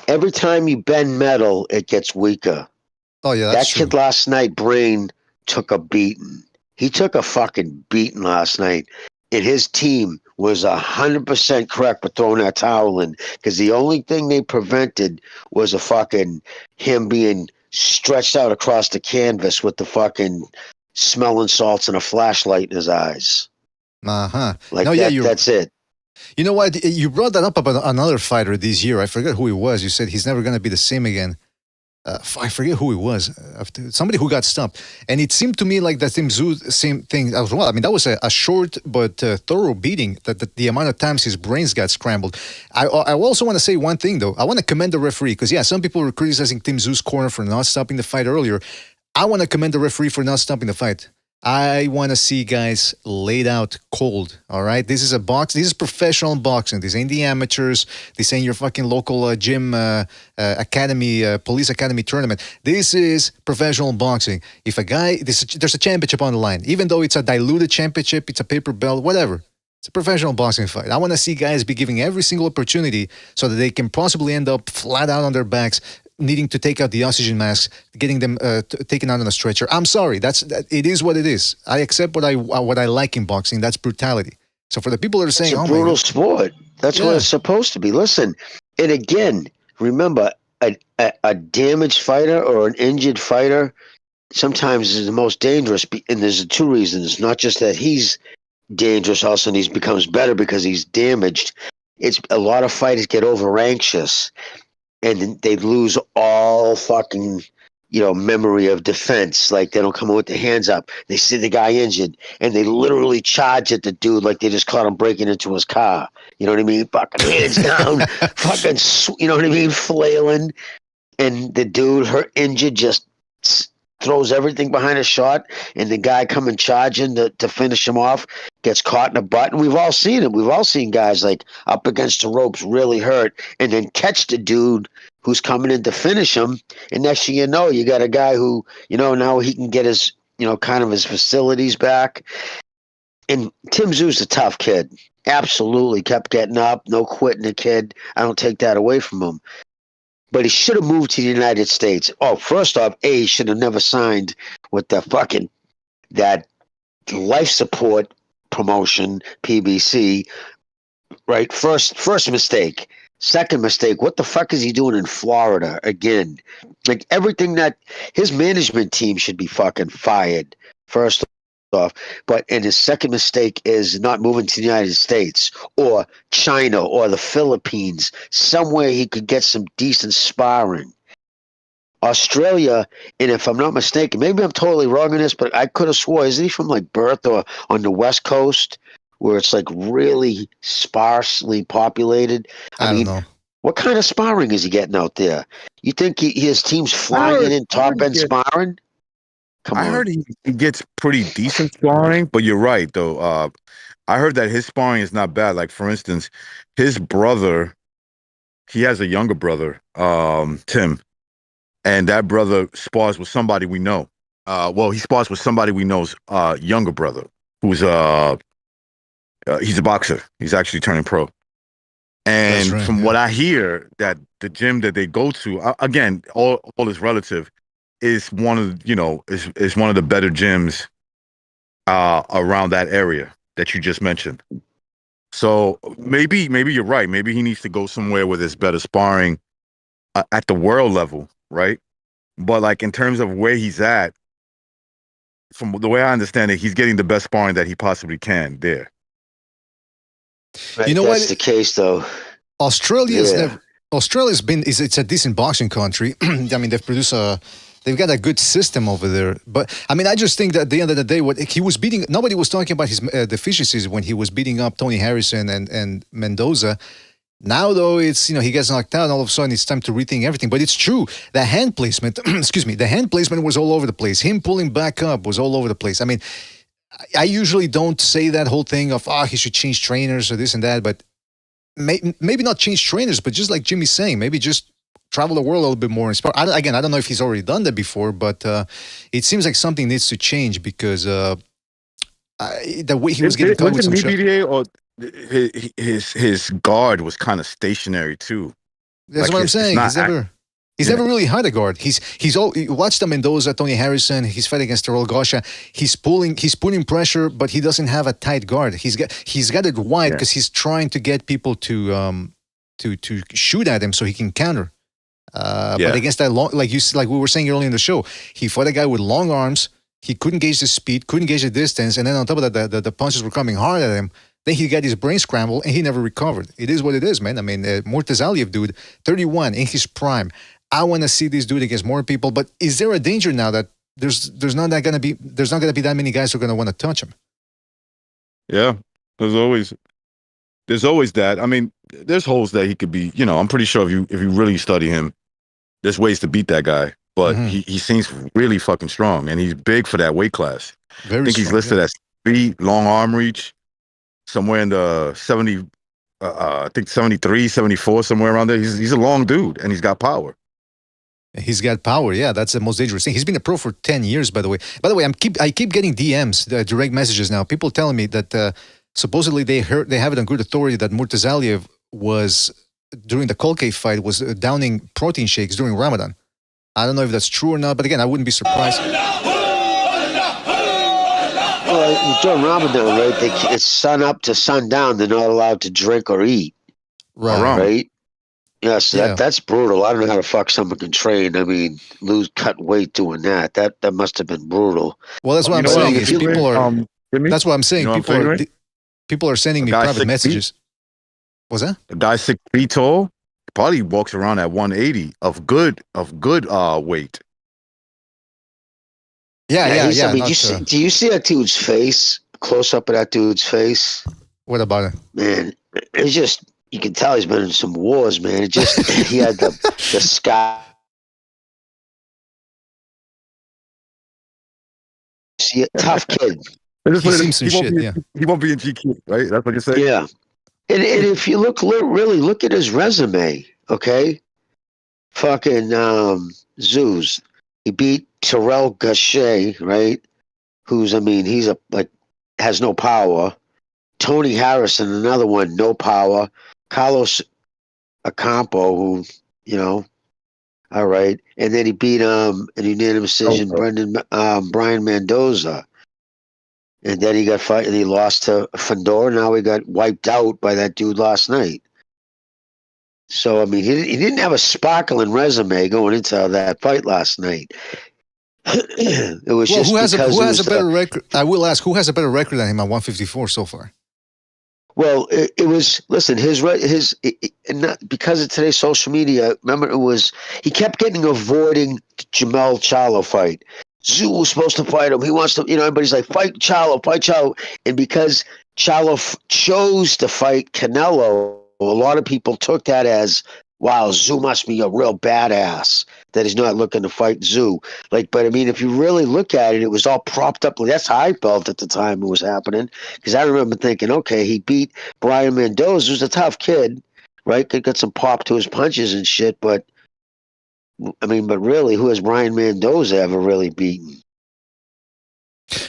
every time you bend metal, it gets weaker. Oh, yeah, that's true. Kid last night, Brain, took a beating. He took a fucking beating last night. And his team was 100% correct for throwing that towel in, because the only thing they prevented was him being stretched out across the canvas with the fucking smelling salts and a flashlight in his eyes. Uh-huh. That's it. You know what? You brought that up about another fighter this year. I forget who he was. You said he's never going to be the same again. I forget who it was. Somebody who got stumped, and it seemed to me like that same thing as well. That was a short but thorough beating. That the amount of times his brains got scrambled. I also want to say one thing though. I want to commend the referee, because some people were criticizing Tim Tszyu's corner for not stopping the fight earlier. I want to commend the referee for not stopping the fight. I want to see guys laid out cold, all right? This is This is professional boxing. This ain't the amateurs. This ain't your fucking local gym academy, police academy tournament. This is professional boxing. If a guy, there's a championship on the line. Even though it's a diluted championship, it's a paper belt, whatever. It's a professional boxing fight. I want to see guys be giving every single opportunity so that they can possibly end up flat out on their backs, needing to take out the oxygen masks, getting them taken out on a stretcher. I'm sorry. It is what it is. I accept what I like in boxing. That's brutality. So for the people that are saying, it's a brutal sport. That's what it's supposed to be. Listen, and again, remember, a damaged fighter or an injured fighter sometimes is the most dangerous. And there's 2 reasons. Not just that he's dangerous, also, and he becomes better because he's damaged. It's a lot of fighters get over anxious, and they lose all fucking, memory of defense. Like, they don't come in with their hands up. They see the guy injured, and they literally charge at the dude like they just caught him breaking into his car. You know what I mean? Fucking hands down, fucking, flailing. And the dude, injured, just throws everything behind a shot, and the guy coming charging to finish him off gets caught in a butt. And we've all seen it. We've all seen guys like up against the ropes really hurt and then catch the dude who's coming in to finish him. And next thing you know, you got a guy who, now he can get his, kind of his facilities back. And Tim Tszyu's a tough kid. Absolutely kept getting up, no quitting the kid. I don't take that away from him. But he should have moved to the United States. Oh, first off, he should have never signed with that life support promotion, PBC. Right? First mistake. Second mistake, what the fuck is he doing in Florida again? Like everything that his management team should be fucking fired. First off, and his second mistake is not moving to the United States or China or the Philippines, somewhere he could get some decent sparring. Australia, and if I'm not mistaken, maybe I'm totally wrong on this, but I could have swore, isn't he from like Perth or on the West Coast where it's like really sparsely populated? I don't know. What kind of sparring is he getting out there? You think his team's flying in top end sparring? I heard he gets pretty decent sparring, but you're right, though. I heard that his sparring is not bad. Like, for instance, his brother, he has a younger brother, Tim, and that brother spars with somebody we know. He spars with somebody we know's younger brother, who's he's a boxer. He's actually turning pro. And right, from what I hear, that the gym that they go to, again, all is relative, is one of is one of the better gyms around that area that you just mentioned. So maybe you're right. Maybe he needs to go somewhere where there's better sparring at the world level, right? But like in terms of where he's at, from the way I understand it, he's getting the best sparring that he possibly can there. Right, you know that's what? The case, though. Australia's been it's a decent boxing country. I mean, they've got a good system over there. But I mean, I just think that at the end of the day, what he was beating, nobody was talking about his deficiencies when he was beating up Tony Harrison and Mendoza. Now, though, it's, he gets knocked out, and all of a sudden it's time to rethink everything. But it's true. The hand placement, the hand placement was all over the place. Him pulling back up was all over the place. I mean, I usually don't say that whole thing of, he should change trainers or this and that, but maybe not change trainers, but just like Jimmy's saying, maybe just travel the world a little bit more. I don't know if he's already done that before, but it seems like something needs to change because the way he was getting caught with some BBA, or his guard was kind of stationary too. That's what I'm saying. He's never really had a guard. You watch the Mendoza, Tony Harrison. He's fighting against Terrell Gosha. He's putting pressure, but he doesn't have a tight guard. He's got it wide because he's trying to get people to shoot at him so he can counter. But against that long, like we were saying earlier in the show, he fought a guy with long arms. He couldn't gauge the speed, couldn't gauge the distance, and then on top of that, the punches were coming hard at him. Then he got his brain scrambled, and he never recovered. It is what it is, man. I mean, Murtazaliev, dude, 31 in his prime. I want to see this dude against more people. But is there a danger now that there's not going to be that many guys who are going to want to touch him? Yeah, there's always that. I mean, there's holes that he could be. I'm pretty sure if you really study him, there's ways to beat that guy. But he seems really fucking strong, and he's big for that weight class. I think he's listed as 3 long arm reach, somewhere in the 70, I think 73, 74, somewhere around there. He's a long dude, and he's got power. He's got power, yeah. That's the most dangerous thing. He's been a pro for 10 years, by the way. By the way, I keep getting DMs, direct messages now. People telling me that supposedly they have it on good authority that Murtazaliev was, during the Kolke fight, was downing protein shakes during Ramadan. I don't know if that's true or not, but again, I wouldn't be surprised. Well, during Ramadan, right, it's sun up to sundown. They're not allowed to drink or eat. Right? Yes, that's brutal. I don't know how the fuck someone can train. I mean, cut weight doing that. That must have been brutal. Well, that's what I'm saying. That's what I'm saying. People are sending me private messages. What's that? A guy 6 feet tall probably walks around at 180 of good weight. Yeah. Do you see that dude's face? Close up of that dude's face. What about it? Man, it's just, you can tell he's been in some wars, man. It just, he had the scar See, tough kid. He seems some shit, yeah. He won't be in GQ, right? That's what you're saying? Yeah. And if you really look at his resume, okay? Fucking Zeus. He beat Terrell Gachet, right? He's has no power. Tony Harrison, another one, no power. Carlos Acampo, who, all right. And then he beat an unanimous decision, Brian Mendoza. And then he got fight and he lost to Fedor. Now he got wiped out by that dude last night. So I mean, he didn't have a sparkling resume going into that fight last night. It was just who has a better record? I will ask, who has a better record than him at 154 so far? Well, it was, listen, not because of today's social media. Remember, he kept avoiding Jamel Charlo fight. Tszyu was supposed to fight him. He wants to, everybody's like, fight Charlo. And because Charlo chose to fight Canelo, a lot of people took that as, wow, Tszyu must be a real badass that he's not looking to fight Tszyu. But I mean, if you really look at it, it was all propped up. That's how I felt at the time it was happening. Because I remember thinking, okay, he beat Brian Mendoza, who's a tough kid, right? Could get some pop to his punches and shit, but but really, who has Brian Mendoza ever really beaten?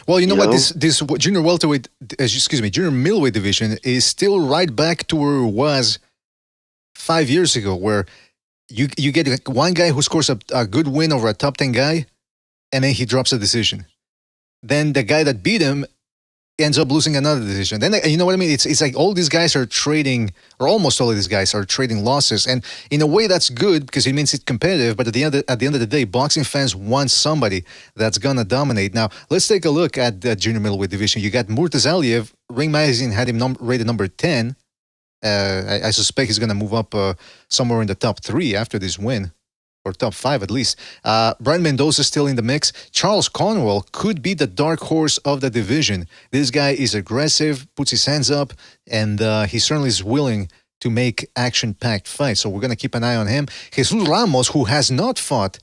Well, you know what? This junior welterweight, junior middleweight division is still right back to where it was 5 years ago, where you get one guy who scores a good win over a top 10 guy, and then he drops a decision. Then the guy that beat him ends up losing another decision. Then, you know what I mean? It's like all these guys are trading, or almost all of these guys are trading losses. And in a way, that's good because it means it's competitive. But at the end of the day, boxing fans want somebody that's going to dominate. Now, let's take a look at the junior middleweight division. You got Murtazaliev. Ring Magazine had him rated number 10. I suspect he's going to move up somewhere in the top 3 after this win, or top 5 at least. Brian Mendoza is still in the mix. Charles Conwell could be the dark horse of the division. This guy is aggressive, puts his hands up, and he certainly is willing to make action-packed fights. So we're going to keep an eye on him. Jesus Ramos, who has not fought,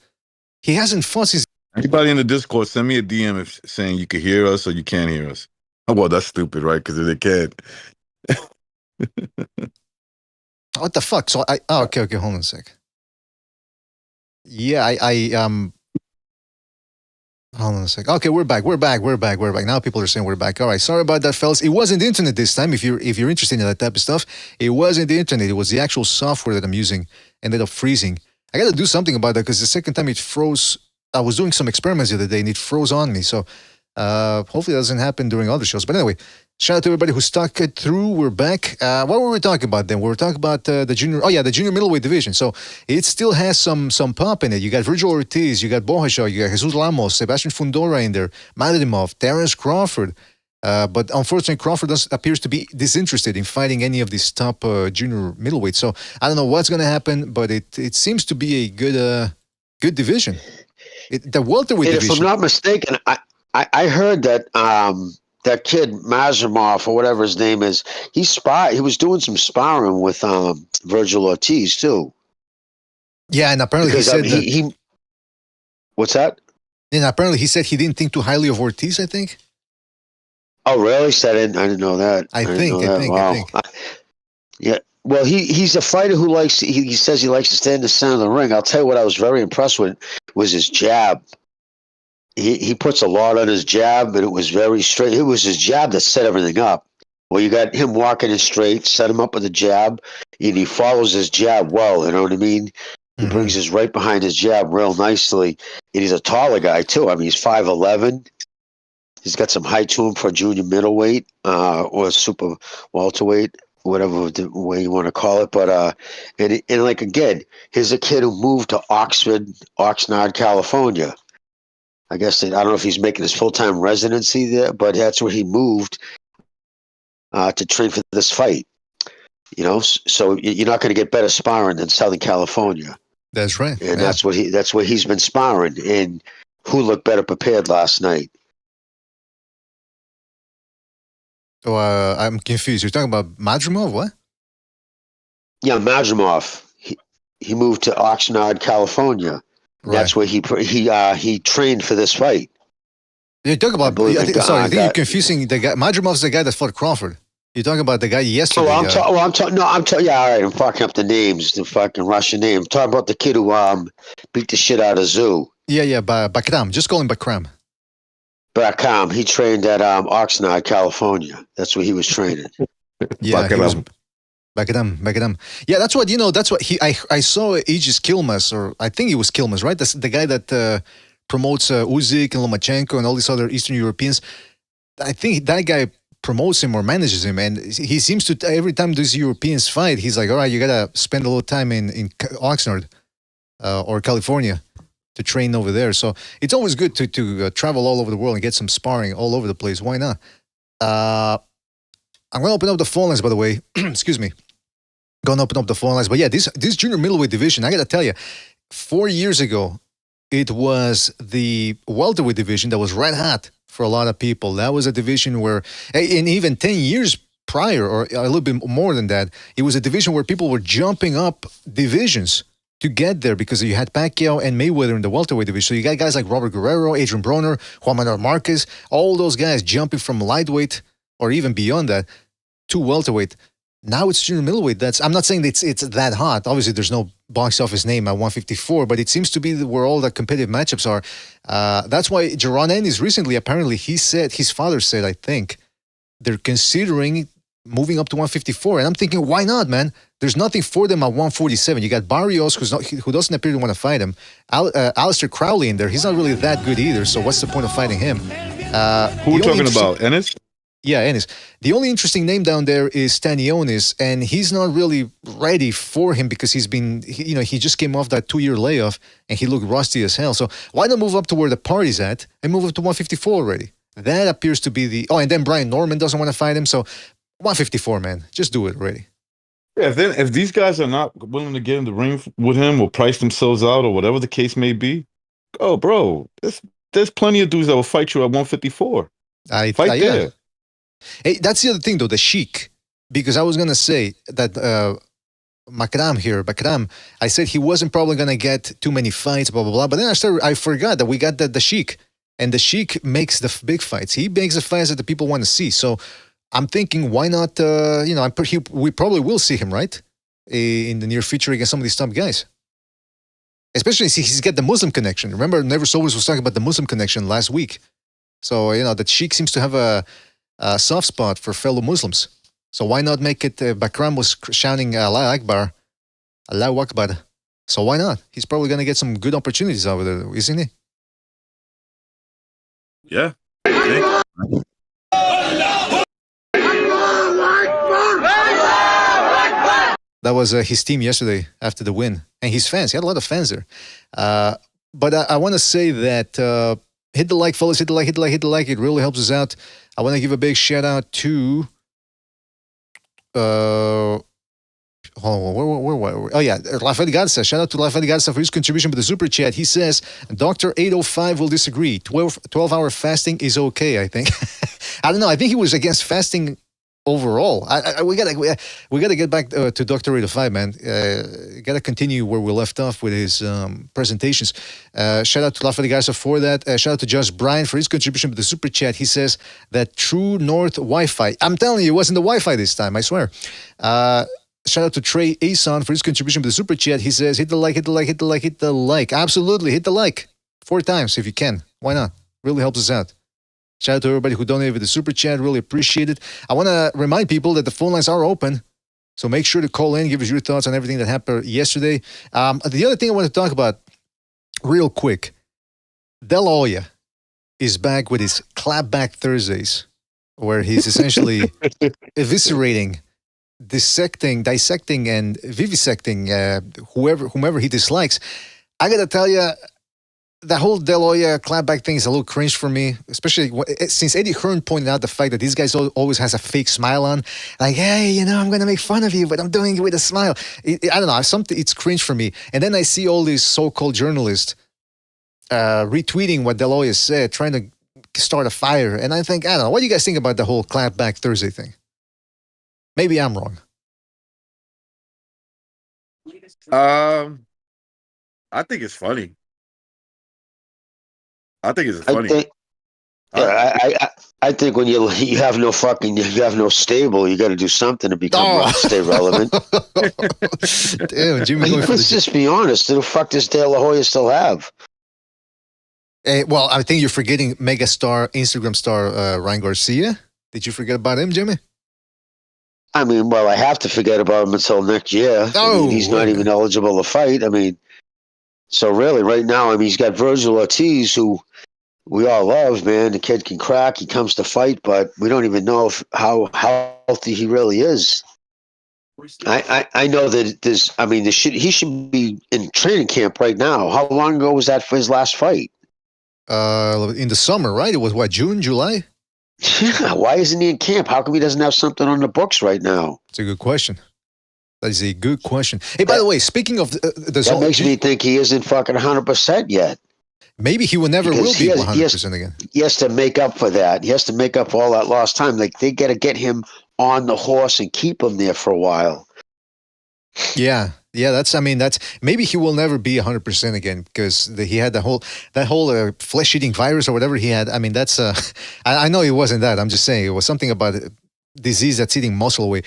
he hasn't fought since... Anybody in the Discord, send me a DM saying you can hear us or you can't hear us. Oh, well, that's stupid, right? Because they can't. What the fuck? So okay, hold on a sec. Yeah, hold on a sec. Okay, we're back. Now people are saying we're back. All right, sorry about that, fellas. It wasn't the internet this time. If you're interested in that type of stuff, it wasn't the internet. It was the actual software that I'm using ended up freezing. I got to do something about that because the second time it froze. I was doing some experiments the other day and it froze on me. So hopefully that doesn't happen during other shows. But anyway, shout out to everybody who stuck it through. We're back. What were we talking about then? We were talking about the junior. Oh yeah, the junior middleweight division. So it still has some pop in it. You got Virgil Ortiz, you got Borja, you got Jesus Ramos, Sebastian Fundora in there, Madrimov, Terence Crawford. But unfortunately, Crawford appears to be disinterested in fighting any of these top junior middleweights. So I don't know what's going to happen, but it seems to be a good division. The welterweight division. If I'm not mistaken, I heard that that kid Mazurmov or whatever his name is, he was doing some sparring with Virgil Ortiz too. Yeah, and apparently he said he what's that? And apparently he said he didn't think too highly of Ortiz, I think. Oh, really? I didn't know that. I think. Yeah. Well, he's a fighter who likes. He says he likes to stand in the center of the ring. I'll tell you what I was very impressed with was his jab. He puts a lot on his jab, and it was very straight. It was his jab that set everything up. Well, you got him walking in straight, set him up with a jab, and he follows his jab well. You know what I mean? He brings his right behind his jab real nicely, and he's a taller guy too. I mean, he's 5'11". He's got some height to him for junior middleweight or super welterweight, whatever the way you want to call it. But and like again, here's a kid who moved to Oxnard, California. I guess I don't know if he's making his full-time residency there, but that's where he moved to train for this fight. You know, so you're not going to get better sparring than Southern California. That's right, and that's where he's been sparring. And who looked better prepared last night? Oh, I'm confused. You're talking about Madrimov, what? Yeah, Madrimov. He moved to Oxnard, California. Right. That's where he trained for this fight. You talk about. believe Sorry, I think you're confusing the guy. Madrimov's the guy that fought Crawford. You're talking about the guy yesterday. I'm talking. No, I'm talking. Yeah, all right. I'm fucking up the names, the fucking Russian name. I'm talking about the kid who beat the shit out of Tszyu. Yeah, Bakram. Just call him Bakram. Bakram. He trained at Oxnard, California. That's where he was training. Yeah, he was. Bakram. Yeah, that's what That's what I saw Aegis Kilmas, or I think it was Kilmas, right? That's the guy that promotes Usyk and Lomachenko and all these other Eastern Europeans. I think that guy promotes him or manages him, and he seems to every time these Europeans fight, he's like, all right, you gotta spend a little time in Oxnard or California to train over there. So it's always good to travel all over the world and get some sparring all over the place. Why not? I'm gonna open up the phone lines, by the way. Excuse me. Gonna open up the phone lines, but yeah, this junior middleweight division, I gotta tell you, 4 years ago, it was the welterweight division that was red hot for a lot of people. That was a division where, and even 10 years prior, or a little bit more than that, it was a division where people were jumping up divisions to get there because you had Pacquiao and Mayweather in the welterweight division. So you got guys like Robert Guerrero, Adrian Broner, Juan Manuel Marquez, all those guys jumping from lightweight or even beyond that to welterweight. Now it's junior middleweight. I'm not saying it's that hot. Obviously, there's no box office name at 154, but it seems to be where all the competitive matchups are. That's why Jaron Ennis recently, apparently, his father said, I think, they're considering moving up to 154. And I'm thinking, why not, man? There's nothing for them at 147. You got Barrios, who doesn't appear to want to fight him. Alistair Crowley in there. He's not really that good either, so what's the point of fighting him? Who are we talking about? Ennis? Yeah, Ennis. The only interesting name down there is Stanionis, and he's not really ready for him because he just came off that 2-year layoff and he looked rusty as hell. So why not move up to where the party's at and move up to 154 already? That appears to be and then Brian Norman doesn't want to fight him, so 154, man. Just do it already. Yeah, if these guys are not willing to get in the ring with him or price themselves out or whatever the case may be, bro, there's plenty of dudes that will fight you at 154. Fight there. Yeah. Hey, that's the other thing, though, the Sheik. Because I was going to say that Bakram, I said he wasn't probably going to get too many fights, blah, blah, blah. But then I forgot that we got the Sheik. And the Sheik makes the big fights. He makes the fights that the people want to see. So I'm thinking, why not, we probably will see him, right? In the near future against some of these top guys. Especially since he's got the Muslim connection. Remember, Never Sobers was talking about the Muslim connection last week. So, the Sheik seems to have a soft spot for fellow Muslims. So why not make it, Bakram was shouting Allahu Akbar. So why not? He's probably going to get some good opportunities over there, isn't he? Yeah. That was his team yesterday after the win. And his fans, he had a lot of fans there. But I want to say that hit the like, fellas, hit the like. It really helps us out. I want to give a big shout out to where Rafael Garza. Shout out to Rafael Garza for his contribution with the super chat. He says, Dr. 805 will disagree. 12-hour fasting is okay, I think. I don't know. I think he was against fasting overall. We gotta get back to Dr. 805, man. Gotta continue where we left off with his presentations. Shout out to Rafael Garza for that. Shout out to Josh Bryan for his contribution with the super chat. He says that True North Wi-Fi. I'm telling you, it wasn't the Wi-Fi this time, I swear. Shout out to Trey Ason for his contribution with the super chat. He says, hit the like. Absolutely, hit the like 4 times if you can. Why not? Really helps us out. Shout out to everybody who donated with the super chat. Really appreciate it. I want to remind people that the phone lines are open. So make sure to call in, give us your thoughts on everything that happened yesterday. The other thing I want to talk about real quick. De La Hoya is back with his Clapback Thursdays, where he's essentially eviscerating, dissecting, and vivisecting whomever he dislikes. I got to tell you, the whole De La Hoya clapback thing is a little cringe for me, especially since Eddie Hearn pointed out the fact that this guy always has a fake smile on. Like, hey, I'm going to make fun of you, but I'm doing it with a smile. I don't know. It's cringe for me. And then I see all these so-called journalists retweeting what De La Hoya said, trying to start a fire. And I think, I don't know. What do you guys think about the whole clapback Thursday thing? Maybe I'm wrong. I think it's funny. I think it's funny. I think when you have no stable, you got to do something to become stay relevant. Damn, Jimmy. Let's just be honest. Who the fuck does De La Hoya still have? Well, I think you're forgetting megastar, Instagram star Ryan Garcia. Did you forget about him, Jimmy? I mean, well, I have to forget about him until next year. He's not even eligible to fight. I mean, so really, right now, he's got Virgil Ortiz, who we all love, man. The kid can crack. He comes to fight, but we don't even know how healthy he really is. I know that he should be in training camp right now. How long ago was that for his last fight? In the summer, right? It was what, June, July? Yeah. Why isn't he in camp? How come he doesn't have something on the books right now? It's a good question. That is a good question. Hey, by the way, speaking of the zone, that makes me think he isn't fucking 100% yet. Maybe he will never be 100% again. He has to make up for that. He has to make up for all that lost time. Like, they got to get him on the horse and keep him there for a while. Yeah, that's maybe he will never be 100% again because he had that whole flesh-eating virus or whatever he had. I mean, that's I know it wasn't that. I'm just saying it was something about a disease that's eating muscle away.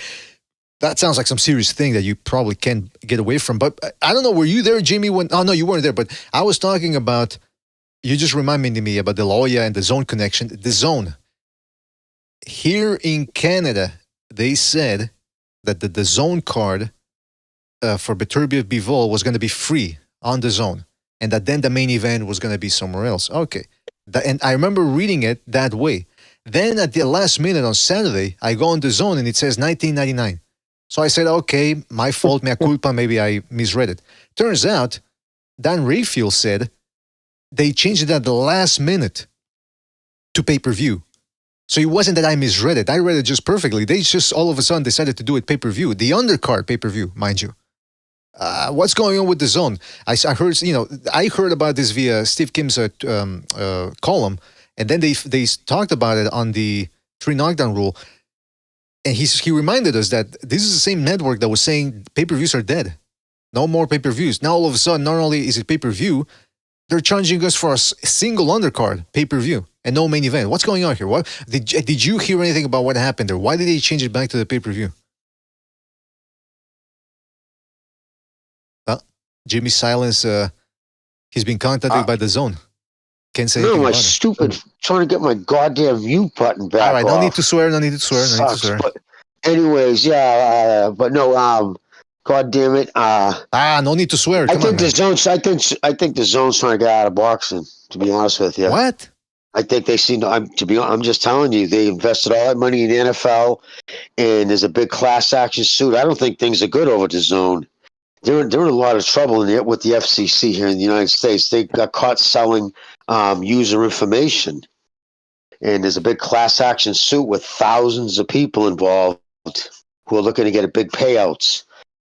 That sounds like some serious thing that you probably can't get away from. But I don't know, were you there, Jimmy? Oh no, you weren't there. But I was talking about. You just reminded me about the La Hoya and the DAZN connection. The DAZN here in Canada, they said that the DAZN card. For Beterbiev Bivol was going to be free on the DAZN, and that then the main event was going to be somewhere else. Okay. And I remember reading it that way. Then at the last minute on Saturday, I go on the DAZN and it says $19.99. So I said, okay, my fault, mea culpa, maybe I misread it. Turns out, Dan Rayfield said they changed it at the last minute to pay-per-view. So it wasn't that I misread it. I read it just perfectly. They just all of a sudden decided to do it pay-per-view. The undercard pay-per-view, mind you. What's going on with the DAZN? I heard, I heard about this via Steve Kim's column, and then they talked about it on the 3 knockdown rule, and he reminded us that this is the same network that was saying pay-per-views are dead, no more pay-per-views. Now all of a sudden, not only is it pay-per-view, they're charging us for a single undercard pay-per-view and no main event. What's going on here? What did you hear anything about what happened there? Why did they change it back to the pay-per-view? Jimmy's silence. He's been contacted by the DAZN. Can't say anything about stupid trying to get my goddamn mute button back. All right, no need to swear. No need to swear. No need to swear. But anyways, but no. God damn it. No need to swear. I think the DAZN's trying to get out of boxing. To be honest with you. What? I think they seem to. I'm just telling you, they invested all that money in the NFL, and there's a big class action suit. I don't think things are good over the DAZN. They're in a lot of trouble with the FCC here in the United States. They got caught selling user information, and there's a big class action suit with thousands of people involved who are looking to get big payouts.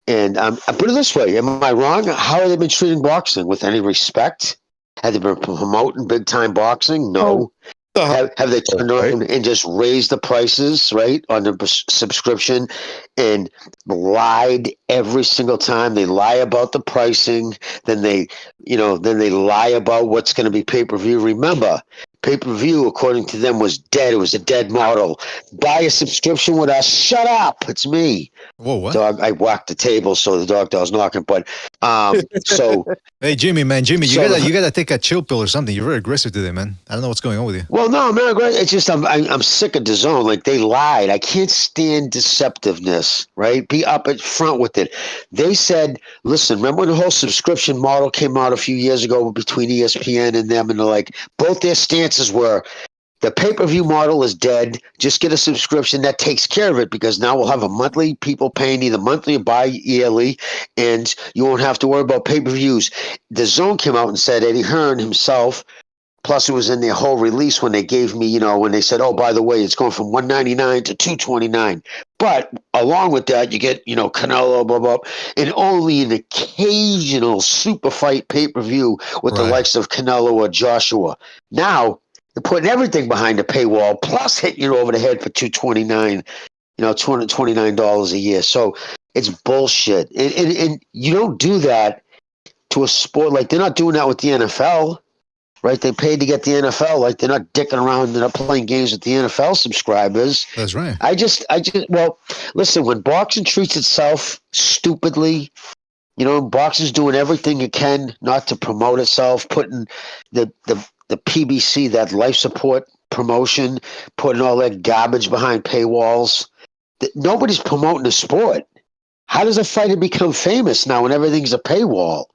And I put it this way: am I wrong? How have they been treating boxing? With any respect? Have they been promoting big time boxing? No. Have they turned around and just raised the prices, right, on the subscription and lied every single time? They lie about the pricing, then they lie about what's going to be pay-per-view. Remember, pay-per-view, according to them, was dead. It was a dead model. Buy a subscription with us. Shut up. It's me. Whoa, what? Dog, I whacked the table, so the dog was knocking. But so hey, Jimmy, you gotta take a chill pill or something. You're very aggressive today, man. I don't know what's going on with you. Well, no, I'm not aggressive. It's just I'm sick of the DAZN. Like, they lied. I can't stand deceptiveness. Right? Be up at front with it. They said, listen, remember when the whole subscription model came out a few years ago between ESPN and them, and they're like, both their stances were, the pay-per-view model is dead. Just get a subscription that takes care of it, because now we'll have a monthly, people paying either monthly or bi-yearly, and you won't have to worry about pay-per-views. The DAZN came out and said, Eddie Hearn himself, plus it was in their whole release when they gave me, when they said, oh, by the way, it's going from $199 to $229. But along with that, you get, Canelo, blah, blah, and only an occasional super fight pay-per-view with the likes of Canelo or Joshua. Now, they're putting everything behind the paywall, plus hitting you over the head for $229, $229 a year. So it's bullshit. And you don't do that to a sport. Like, they're not doing that with the NFL. right? They paid to get the NFL. Like, they're not dicking around. They're not playing games with the NFL subscribers. That's right. Well, listen, when boxing treats itself stupidly, boxing's doing everything it can not to promote itself, putting the PBC, that life support promotion, putting all that garbage behind paywalls. Nobody's promoting the sport. How does a fighter become famous now when everything's a paywall?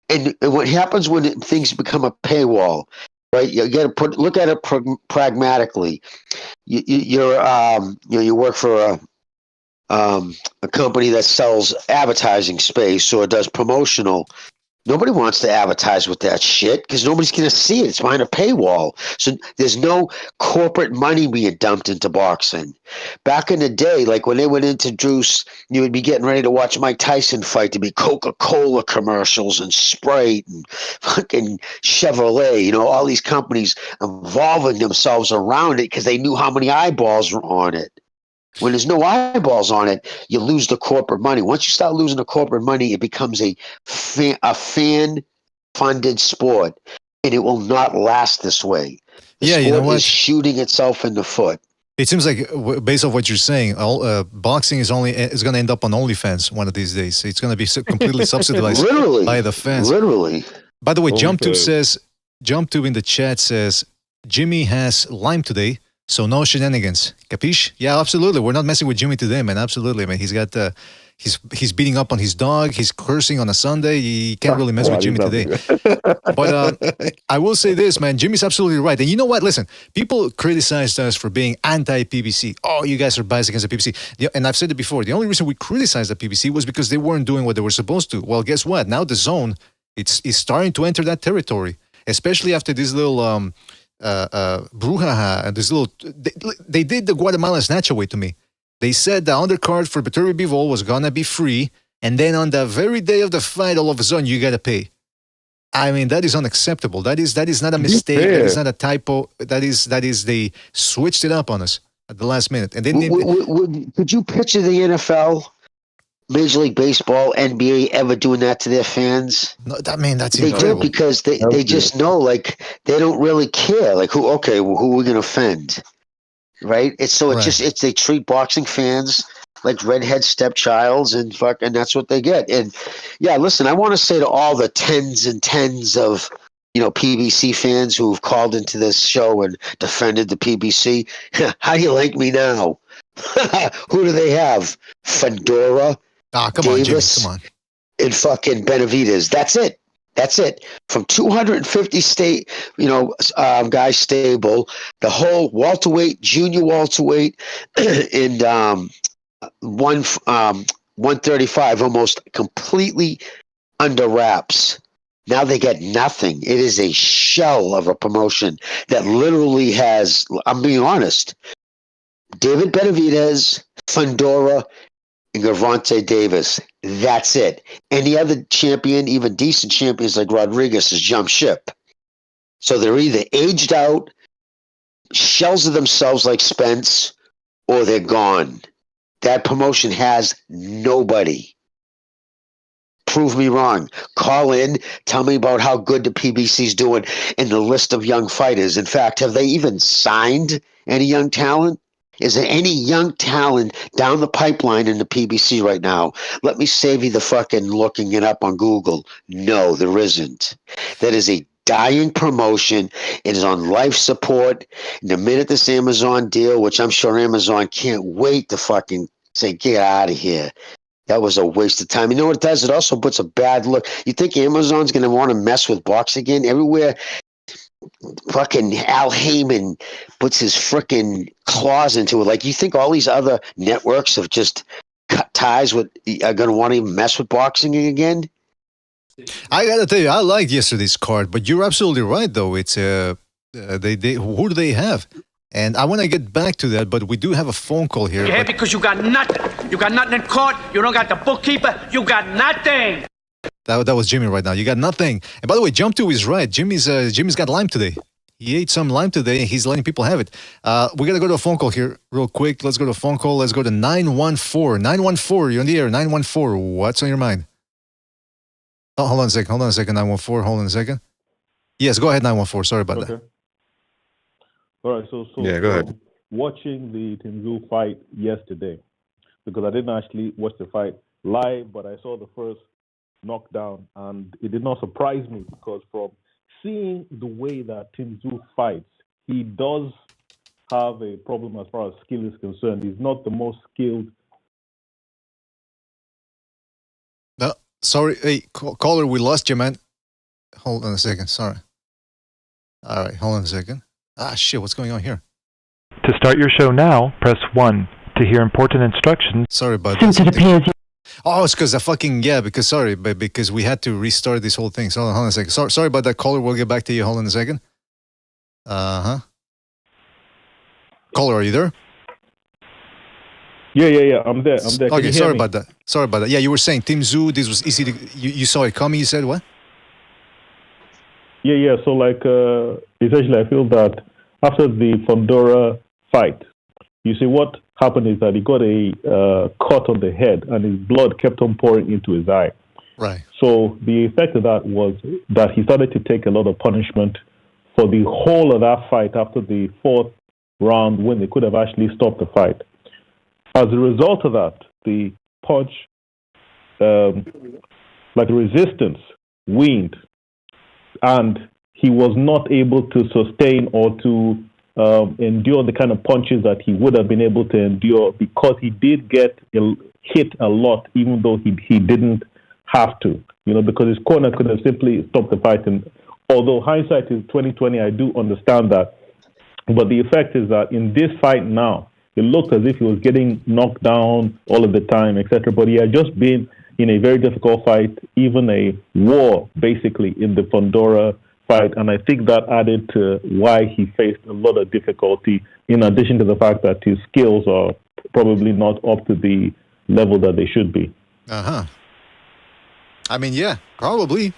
And what happens when things become a paywall, right? You got to look at it pragmatically. You work for a company that sells advertising space or does promotional. Nobody wants to advertise with that shit because nobody's going to see it. It's behind a paywall. So there's no corporate money being dumped into boxing. Back in the day, like when they would introduce, you would be getting ready to watch Mike Tyson fight, to be Coca-Cola commercials and Sprite and fucking Chevrolet, all these companies involving themselves around it because they knew how many eyeballs were on it. When there's no eyeballs on it, you lose the corporate money. Once you start losing the corporate money, it becomes a fan-funded sport, and it will not last this way. The sport you know what? is shooting itself in the foot. It seems like, based on what you're saying, boxing is going to end up on OnlyFans one of these days. It's going to be completely subsidized by the fans. Literally. By the way, JumpTube in the chat says, Jimmy has Lyme today. So no shenanigans. Capiche? Yeah, absolutely. We're not messing with Jimmy today, man. Absolutely, man. He's got he's beating up on his dog. He's cursing on a Sunday. You can't really mess with Jimmy today. But I will say this, man. Jimmy's absolutely right. And you know what? Listen, people criticized us for being anti-PBC. Oh, you guys are biased against the PBC. And I've said it before. The only reason we criticized the PBC was because they weren't doing what they were supposed to. Well, guess what? Now the zone, it's starting to enter that territory, especially after this little brouhaha and this little they did the Guatemalan snatch away to me. They said the undercard for Beterbiev Bivol was gonna be free, and then on the very day of the fight, all of a sudden you gotta pay. I mean, that is unacceptable. That is not a mistake. That is not a typo. That is they switched it up on us at the last minute. And then could you picture the NFL, Major League Baseball, NBA ever doing that to their fans? No, that's they incredible. do, because they just know, like, they don't really care. Like, who are we going to offend? Right? They treat boxing fans like redhead stepchilds, and that's what they get. And yeah, listen, I want to say to all the tens and tens of PBC fans who've called into this show and defended the PBC, how do you like me now? Who do they have? Fedora, come Davis, on, Jimmy, come on. And fucking Benavidez. That's it. From 250 guys stable, the whole welterweight, junior welterweight, and 135 almost completely under wraps. Now they get nothing. It is a shell of a promotion that literally has, I'm being honest, David Benavidez, Fedora, and Gervonta Davis. That's it. Any other champion, even decent champions like Rodriguez, has jumped ship. So they're either aged out, shells of themselves like Spence, or they're gone. That promotion has nobody. Prove me wrong. Call in. Tell me about how good the PBC's doing in the list of young fighters. In fact, have they even signed any young talent? Is there any young talent down the pipeline in the PBC right now? Let me save you the fucking looking it up on Google. No, there isn't. That is a dying promotion. It is on life support. And the minute this Amazon deal, which I'm sure Amazon can't wait to fucking say, get out of here. That was a waste of time. You know what it does? It also puts a bad look. You think Amazon's going to want to mess with boxing again? Everywhere fucking Al Heyman puts his freaking claws into it. Like, you think all these other networks have just cut ties with, are going to want to even mess with boxing again? I got to tell you, I liked yesterday's card, but you're absolutely right, though. It's who do they have? And I want to get back to that, but we do have a phone call here. You're here because you got nothing. You got nothing in court. You don't got the bookkeeper. You got nothing. That was Jimmy right now. You got nothing. And by the way, JumpTube is right. Jimmy's got Lyme today. He ate some Lyme today, and he's letting people have it. We're going to go to a phone call here real quick. Let's go to a phone call. Let's go to 914. 914, you're on the air. 914, what's on your mind? Oh, hold on a second. 914, hold on a second. Yes, go ahead, 914. Sorry about that. All right, so Yeah, go ahead. Watching the Tszyu fight yesterday, because I didn't actually watch the fight live, but I saw the first knockdown, and it did not surprise me because from seeing the way that Tszyu fights, he does have a problem as far as skill is concerned. He's not the most skilled. No, sorry. Hey, caller, we lost you, man. Hold on a second. Sorry. All right, hold on a second. Ah, shit, what's going on here? To start your show now, press 1. To hear important instructions. Sorry about that. Oh, it's because because we had to restart this whole thing. So hold on a second. Sorry about that, caller. We'll get back to you. Hold on a second. Caller, are you there? Yeah. I'm there. Okay, sorry about that. Yeah, you were saying Tszyu, this was easy to... You saw it coming, you said what? Yeah. So, essentially, I feel that after the Fondora fight, you see what happened is that he got a cut on the head and his blood kept on pouring into his eye. Right. So the effect of that was that he started to take a lot of punishment for the whole of that fight after the fourth round when they could have actually stopped the fight. As a result of that, the punch, the resistance, waned, and he was not able to sustain or to endure the kind of punches that he would have been able to endure because he did get hit a lot, even though he didn't have to, because his corner could have simply stopped the fight. And although hindsight is 2020, I do understand that. But the effect is that in this fight now, it looked as if he was getting knocked down all of the time, etc. But he had just been in a very difficult fight, even a war, basically, in the Fondora fight. And I think that added to why he faced a lot of difficulty, in addition to the fact that his skills are probably not up to the level that they should be. I mean, yeah, probably.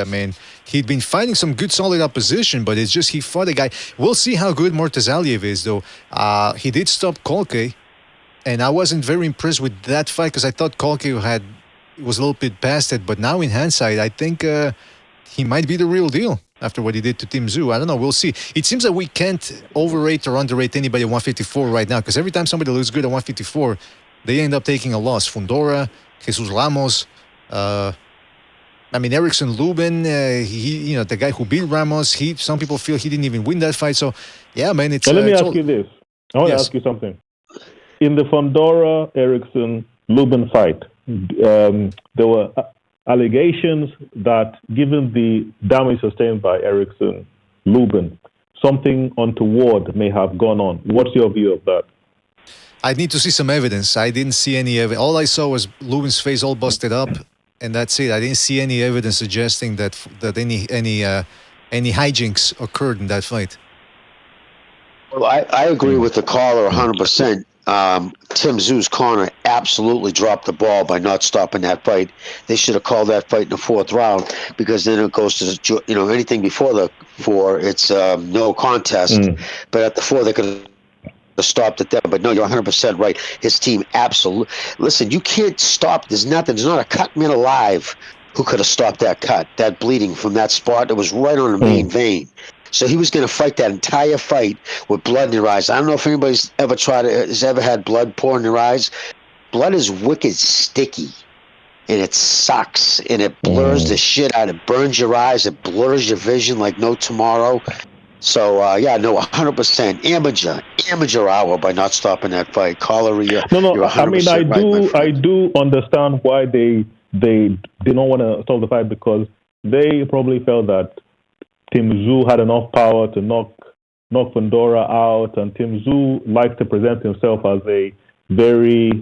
I mean, he'd been fighting some good, solid opposition, but it's just he fought a guy. We'll see how good Murtazaliev is, though. He did stop Kolke, and I wasn't very impressed with that fight because I thought Kolke was a little bit past it. But now, in hindsight, I think he might be the real deal after what he did to Tszyu. I don't know. We'll see. It seems that we can't overrate or underrate anybody at 154 right now because every time somebody looks good at 154, they end up taking a loss. Fundora, Jesus Ramos. Erickson Lubin, the guy who beat Ramos, some people feel he didn't even win that fight. So, yeah, man, it's... So let me ask you this. I want to ask you something. In the Fondora Erickson Lubin fight, there were allegations that given the damage sustained by Erickson Lubin, something untoward may have gone on. What's your view of that? I need to see some evidence. I didn't see any evidence. All I saw was Lubin's face all busted up. And that's it. I didn't see any evidence suggesting that any hijinks occurred in that fight. Well, I agree with the caller 100%. Tszyu's corner absolutely dropped the ball by not stopping that fight. They should have called that fight in the fourth round because then it goes to anything before the four, it's no contest. But at the four, they could have stopped it there. But no, you're 100% right. His team absolutely. Listen, you can't stop. There's not a cut man alive who could have stopped that cut, that bleeding from that spot. It was right on the main vein. So he was going to fight that entire fight with blood in their eyes. I don't know if anybody's has ever had blood pour in their eyes. Blood is wicked sticky, and it sucks, and it blurs the shit out. It burns your eyes. It blurs your vision like no tomorrow. So, 100% amateur hour by not stopping that fight. Caller, you're 100% I do understand why they did not want to stop the fight because they probably felt that Tszyu had enough power to knock Fondora out, and Tszyu likes to present himself as a very,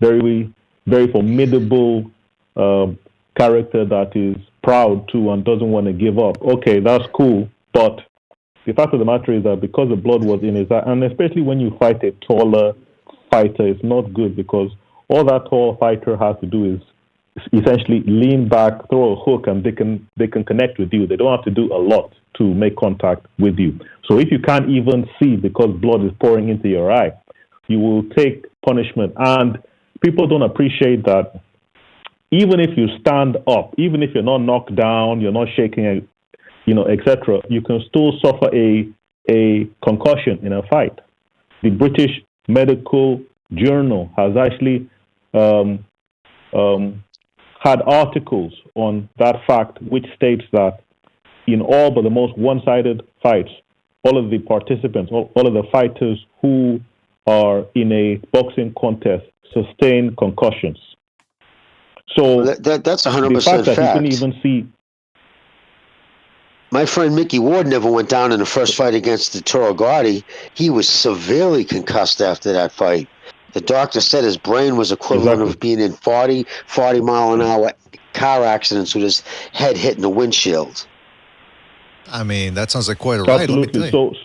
very, very formidable character that is proud too and doesn't want to give up. Okay, that's cool, but the fact of the matter is that because the blood was in his eye, and especially when you fight a taller fighter, it's not good because all that tall fighter has to do is essentially lean back, throw a hook, and they can connect with you. They don't have to do a lot to make contact with you. So if you can't even see because blood is pouring into your eye, you will take punishment. And people don't appreciate that even if you stand up, even if you're not knocked down, you're not shaking, etc., you can still suffer a concussion in a fight. The British Medical Journal has actually had articles on that fact, which states that in all but the most one-sided fights, all of the participants, all of the fighters who are in a boxing contest sustain concussions. So that's 100% the fact that fact. you couldn't even see. My friend Mickey Ward never went down in the first fight against Toro Gotti. He was severely concussed after that fight. The doctor said his brain was equivalent of being in 40 mile an hour car accidents with his head hitting the windshield. I mean, that sounds like quite a ride. Absolutely. So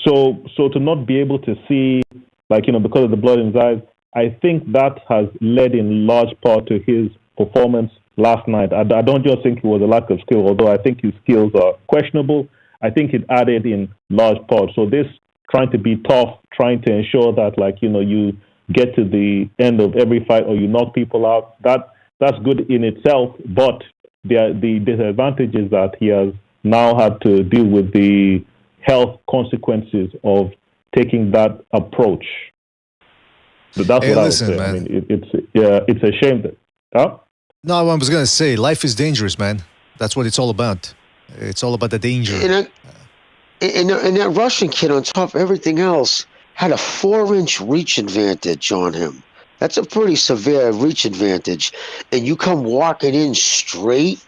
to not be able to see, because of the blood in his eyes, I think that has led in large part to his performance last night. I don't just think it was a lack of skill, although I think his skills are questionable. I think it added in large part. So this trying to be tough, trying to ensure that you get to the end of every fight or you knock people out, that's good in itself. But the disadvantage is that he has now had to deal with the health consequences of taking that approach. So that's what I would say. Man. I mean, it's a shame that. Huh? No, I was going to say, life is dangerous, man. That's what it's all about. It's all about the danger. And that Russian kid, on top of everything else, had a 4-inch reach advantage on him. That's a pretty severe reach advantage. And you come walking in straight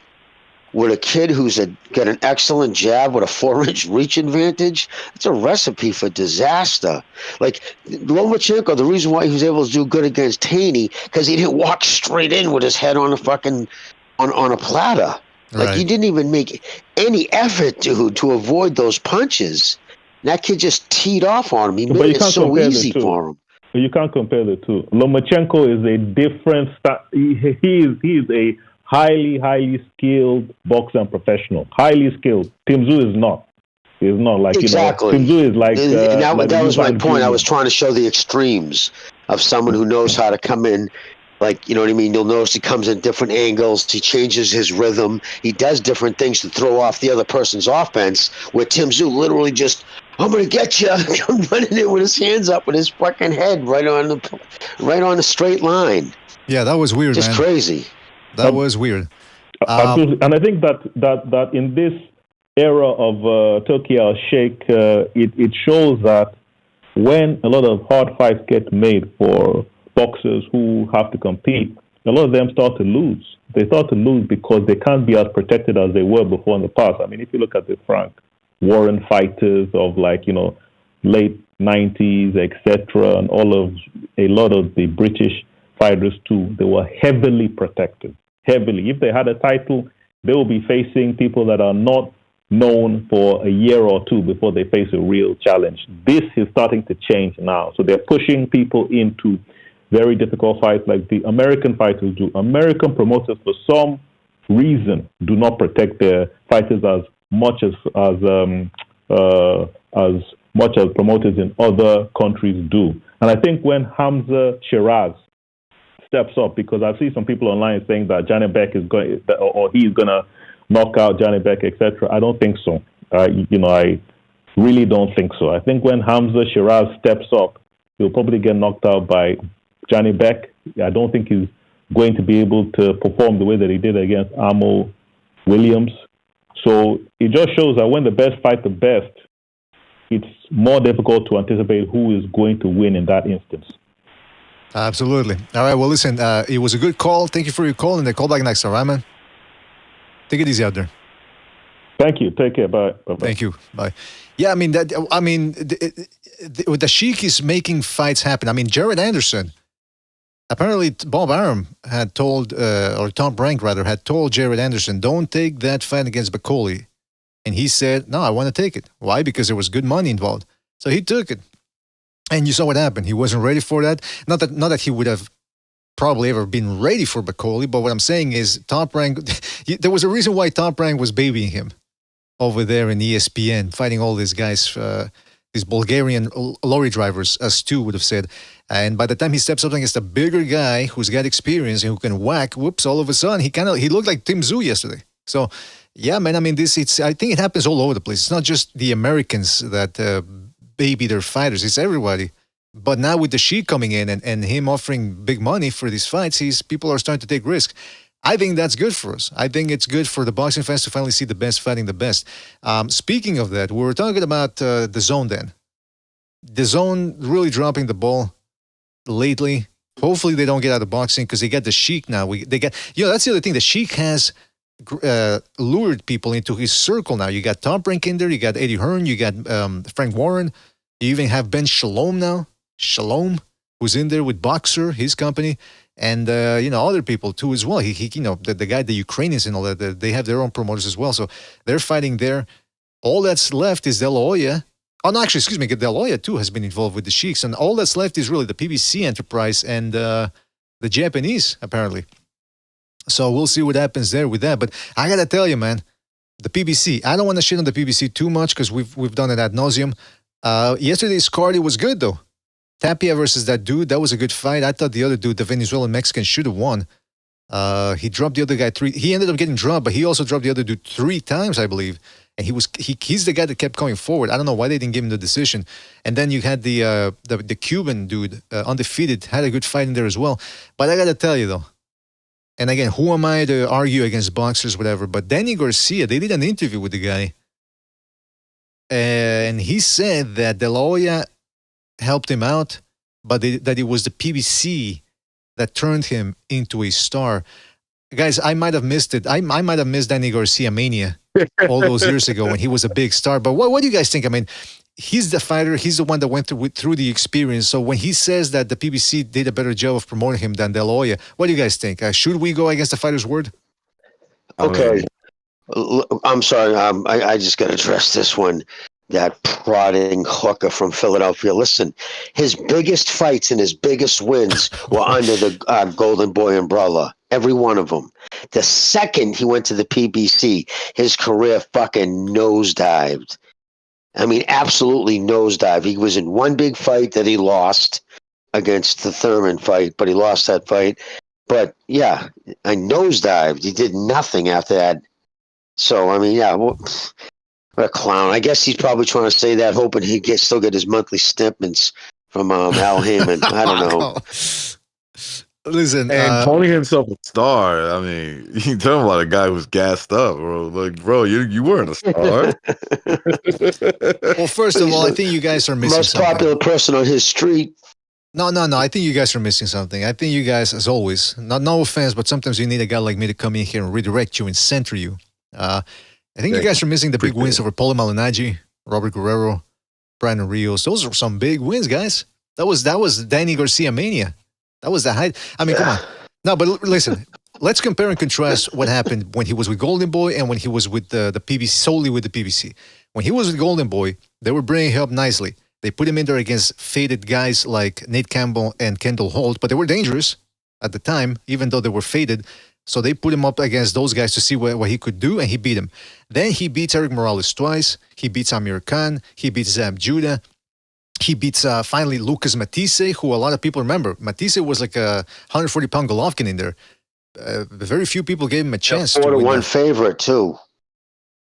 with a kid who's got an excellent jab with a 4-inch reach advantage. It's a recipe for disaster. Like Lomachenko, the reason why he was able to do good against Haney, because he didn't walk straight in with his head on a fucking on a platter. Like he didn't even make any effort to avoid those punches. That kid just teed off on him. He made it so easy for him. But you can't compare the two. Lomachenko is a different. He is a highly skilled boxer and professional. Highly skilled. Tszyu is not. He's not like exactly. Tszyu is like. That was my point. I was trying to show the extremes of someone who knows how to come in. Like, you know what I mean? You'll notice he comes in different angles. He changes his rhythm. He does different things to throw off the other person's offense. Where Tszyu literally just, I'm going to get you. I'm running in with his hands up with his fucking head right on the straight line. Yeah, that was weird, just man. Crazy. That was weird. Absolutely. And I think that in this era of Turkey al-Sheikh, it shows that when a lot of hard fights get made for boxers who have to compete, a lot of them start to lose. They start to lose because they can't be as protected as they were before in the past. I mean, if you look at the Frank Warren fighters of late 90s, etc., and a lot of the British fighters too, they were heavily protected. Heavily. If they had a title, they will be facing people that are not known for a year or two before they face a real challenge. This is starting to change now. So they're pushing people into very difficult fights like the American fighters do. American promoters, for some reason, do not protect their fighters as much as promoters in other countries do. And I think when Hamza Shiraz steps up, because I see some people online saying that Johnny Beck is going, or he's going to knock out Johnny Beck, etc. I don't think so. I really don't think so. I think when Hamza Shiraz steps up, he'll probably get knocked out by Johnny Beck. I don't think he's going to be able to perform the way that he did against Amo Williams. So it just shows that when the best fight the best, it's more difficult to anticipate who is going to win in that instance. Absolutely. All right, well, listen, it was a good call. Thank you for your call, and the call back next time, right, man? Take it easy out there. Thank you. Take care. Bye. Bye-bye. Thank you. Bye. Yeah, the Sheik is making fights happen. I mean, Jared Anderson, apparently Bob Arum had told, or Tom Brank rather, had told Jared Anderson, don't take that fight against Bakoli. And he said, no, I want to take it. Why? Because there was good money involved. So he took it. And you saw what happened. He wasn't ready for that. Not that he would have probably ever been ready for Bakoli, but what I'm saying is Top Rank, there was a reason why Top Rank was babying him over there in ESPN, fighting all these guys, these Bulgarian lorry drivers, as Tszyu would have said. And by the time he steps up against a bigger guy who's got experience and who can whack, whoops, all of a sudden, he looked like Tszyu yesterday. So, Yeah, man. I mean, I think it happens all over the place. It's not just the Americans that baby their fighters. It's everybody. But now with the Sheik coming in and him offering big money for these fights, people are starting to take risks. I think that's good for us. I think it's good for the boxing fans to finally see the best fighting the best. Speaking of that, we were talking about DAZN then. DAZN really dropping the ball lately. Hopefully they don't get out of boxing because they got the Sheik now. That's the other thing. The Sheik has lured people into his circle now. You got Top Rank in there. You got Eddie Hearn. You got Frank Warren. You even have Ben Shalom now. Shalom, who's in there with Boxer, his company, and other people too as well. The guy, the Ukrainians and all that. They have their own promoters as well. So they're fighting there. All that's left is De La Hoya. Oh no, actually, excuse me. De La Hoya too has been involved with the Sheiks, and all that's left is really the PBC enterprise and the Japanese apparently. So we'll see what happens there with that. But I gotta tell you, man, the PBC. I don't want to shit on the PBC too much because we've done it ad nauseum. Yesterday's card was good though. Tapia versus that dude, that was a good fight. I thought the other dude, the Venezuelan Mexican, should have won. He dropped the other guy 3. He ended up getting dropped, but he also dropped the other dude 3 times, I believe. And he's the guy that kept going forward. I don't know why they didn't give him the decision. And then you had the Cuban dude, undefeated, had a good fight in there as well. But I gotta tell you though, and again, who am I to argue against boxers, whatever? But Danny Garcia, they did an interview with the guy, and he said that De La Hoya helped him out, but that it was the PBC that turned him into a star. Guys, I might have missed it. I might have missed Danny Garcia mania all those years ago when he was a big star. But what do you guys think? I mean, he's the fighter. He's the one that went through the experience. So when he says that the PBC did a better job of promoting him than De La Hoya, what do you guys think? Should we go against the fighter's word? Okay. I'm sorry. I just got to address this one. That prodding hooker from Philadelphia. Listen, his biggest fights and his biggest wins were under the Golden Boy umbrella. Every one of them. The second he went to the PBC, his career fucking nosedived. I mean, absolutely nosedived. He was in one big fight that he lost against the Thurman fight, but he lost that fight. But yeah, I nosedived. He did nothing after that. So, I mean, yeah, what a clown. I guess he's probably trying to say that, hoping he'd still get his monthly stipends from Al Heyman. I don't know. Listen, and calling himself a star. I mean, you talking about a guy who's gassed up, bro. Like, bro, you weren't a star. Well, first of all, I think you guys are missing most something. popular person on his street. No. I think you guys are missing something. I think you guys, as always, no offense, but sometimes you need a guy like me to come in here and redirect you and center you. I think you guys are missing the big wins over Paulo Malignaggi, Robert Guerrero, Brandon Rios. Those are some big wins, guys. That was Danny Garcia mania. That was the height. I mean, come on. No, but listen, let's compare and contrast what happened when he was with Golden Boy and when he was with the PBC, solely with the PBC. When he was with Golden Boy, they were bringing him up nicely. They put him in there against faded guys like Nate Campbell and Kendall Holt, but they were dangerous at the time, even though they were faded. So they put him up against those guys to see what he could do, and he beat him. Then he beats Eric Morales twice. He beats Amir Khan. He beats Zab Judah. He beats finally Lucas Matisse, who a lot of people remember. Matisse was like a 140-pound Golovkin in there. Very few people gave him a chance. 4-1 favorite too.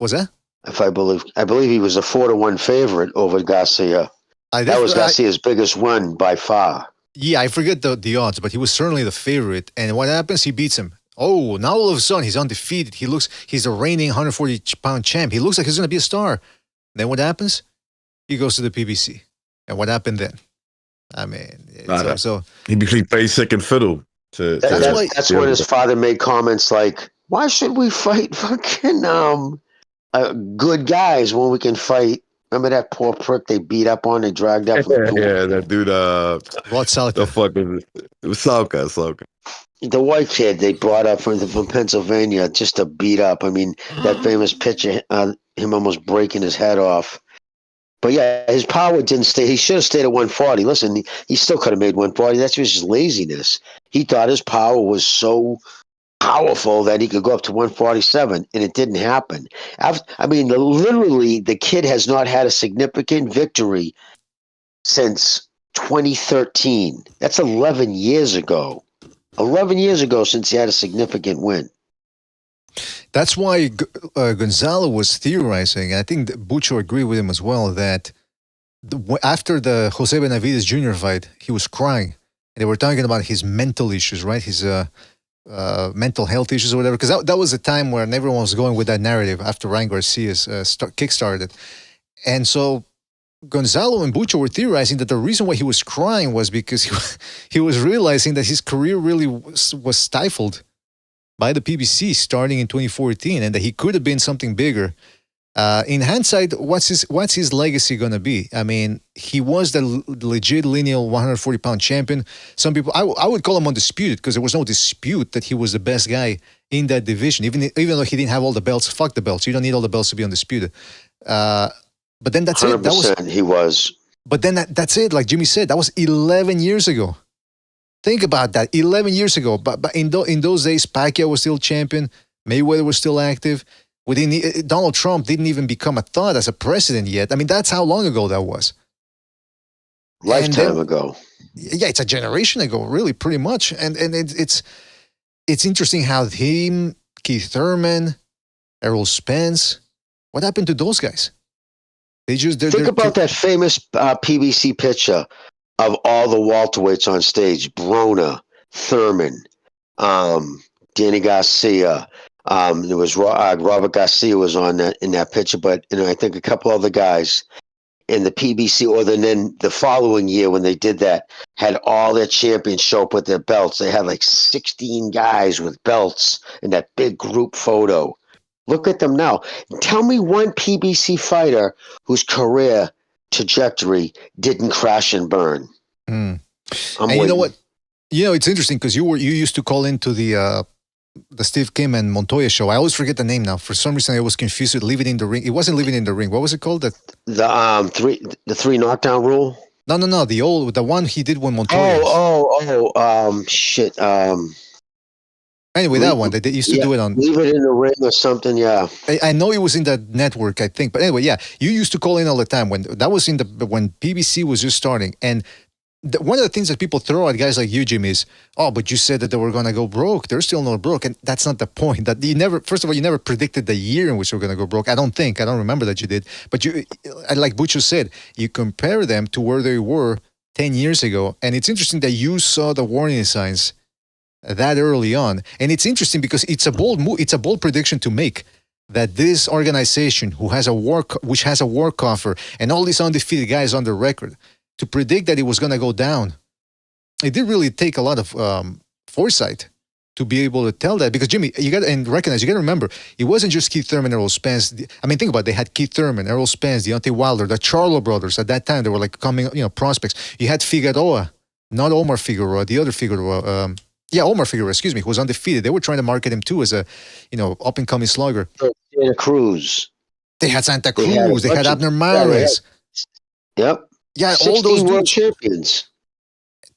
Was that? If I believe he was a 4-1 favorite over Garcia. That was Garcia's biggest win by far. Yeah, I forget the odds, but he was certainly the favorite. And what happens? He beats him. Oh, now all of a sudden he's undefeated. He's a reigning 140-pound champ. He looks like he's going to be a star. Then what happens? He goes to the PBC. And what happened then? I mean, so he plays second fiddle. That's when his father made comments like, "Why should we fight fucking good guys when we can fight?" Remember that poor prick they beat up on, they dragged up? Yeah, that dude. What Salka? The fucking Salka. The white kid they brought up from Pennsylvania just to beat up. I mean, that famous picture, him almost breaking his head off. But yeah, his power didn't stay. He should have stayed at 140. Listen, he still could have made 140. That's just laziness. He thought his power was so powerful that he could go up to 147, and it didn't happen. Literally, the kid has not had a significant victory since 2013. That's 11 years ago. 11 years ago since he had a significant win. That's why Gonzalo was theorizing. I think that Bucho agreed with him as well that after the Jose Benavides Jr. fight, he was crying. And they were talking about his mental issues, right? His mental health issues or whatever. Because that was a time when everyone was going with that narrative after Ryan Garcia's kickstarted. And so Gonzalo and Bucho were theorizing that the reason why he was crying was because he was realizing that his career really was stifled by the PBC starting in 2014, and that he could have been something bigger. In hindsight, what's his legacy going to be? I mean, he was the legit lineal 140-pound champion. Some people, I would call him undisputed because there was no dispute that he was the best guy in that division. Even though he didn't have all the belts, fuck the belts. You don't need all the belts to be undisputed. But then that's 100% it. That was, he was. But then that's it. Like Jimmy said, that was 11 years ago. Think about that. 11 years ago. But in those days, Pacquiao was still champion. Mayweather was still active. Donald Trump didn't even become a thought as a president yet. I mean, that's how long ago that was. Lifetime ago. Yeah, it's a generation ago, really, pretty much. And it's interesting how him, Keith Thurman, Errol Spence, what happened to those guys? Think about that famous PBC picture of all the welterweights on stage: Broner, Thurman, Danny Garcia. There was Robert Garcia was on that in that picture, but I think a couple other guys in the PBC. Or then the following year when they did that, had all their champions show up with their belts. They had like 16 guys with belts in that big group photo. Look at them now. Tell me one PBC fighter whose career trajectory didn't crash and burn. And you know what? It's interesting because you used to call into the Steve Kim and Montoya show. I always forget the name now. For some reason, I was confused with Leaving in the Ring. It wasn't Leaving in the Ring. What was it called? The three knockdown rule. No. The one he did with Montoya. Shit. Anyway, that one they used to do it on. Leave It in the Ring or something. Yeah. I know it was in that network, I think. But anyway, yeah, you used to call in all the time when PBC was just starting. And one of the things that people throw at guys like you, Jim, is, but you said that they were going to go broke. They're still not broke. And that's not the point. That first of all, you never predicted the year in which they're going to go broke. I don't remember that you did. But like Bucho said, you compare them to where they were 10 years ago. And it's interesting that you saw the warning signs that early on. And it's interesting because it's a bold prediction to make, that this organization which has a war coffer and all these undefeated guys on the record, to predict that it was going to go down, it did really take a lot of foresight to be able to tell that. Because Jimmy, you got to remember, it wasn't just Keith Thurman, Errol Spence. I mean, think about it. They had Keith Thurman, Errol Spence, Deontay Wilder, the Charlo brothers. At that time, they were like coming, prospects. You had Figueroa, not Omar Figueroa, the other Figueroa. Omar Figueroa, excuse me, who was undefeated. They were trying to market him too as a, up and coming slugger. Santa Cruz. They had Santa Cruz. They had Abner Mares. Yep. Yeah, all those world champions.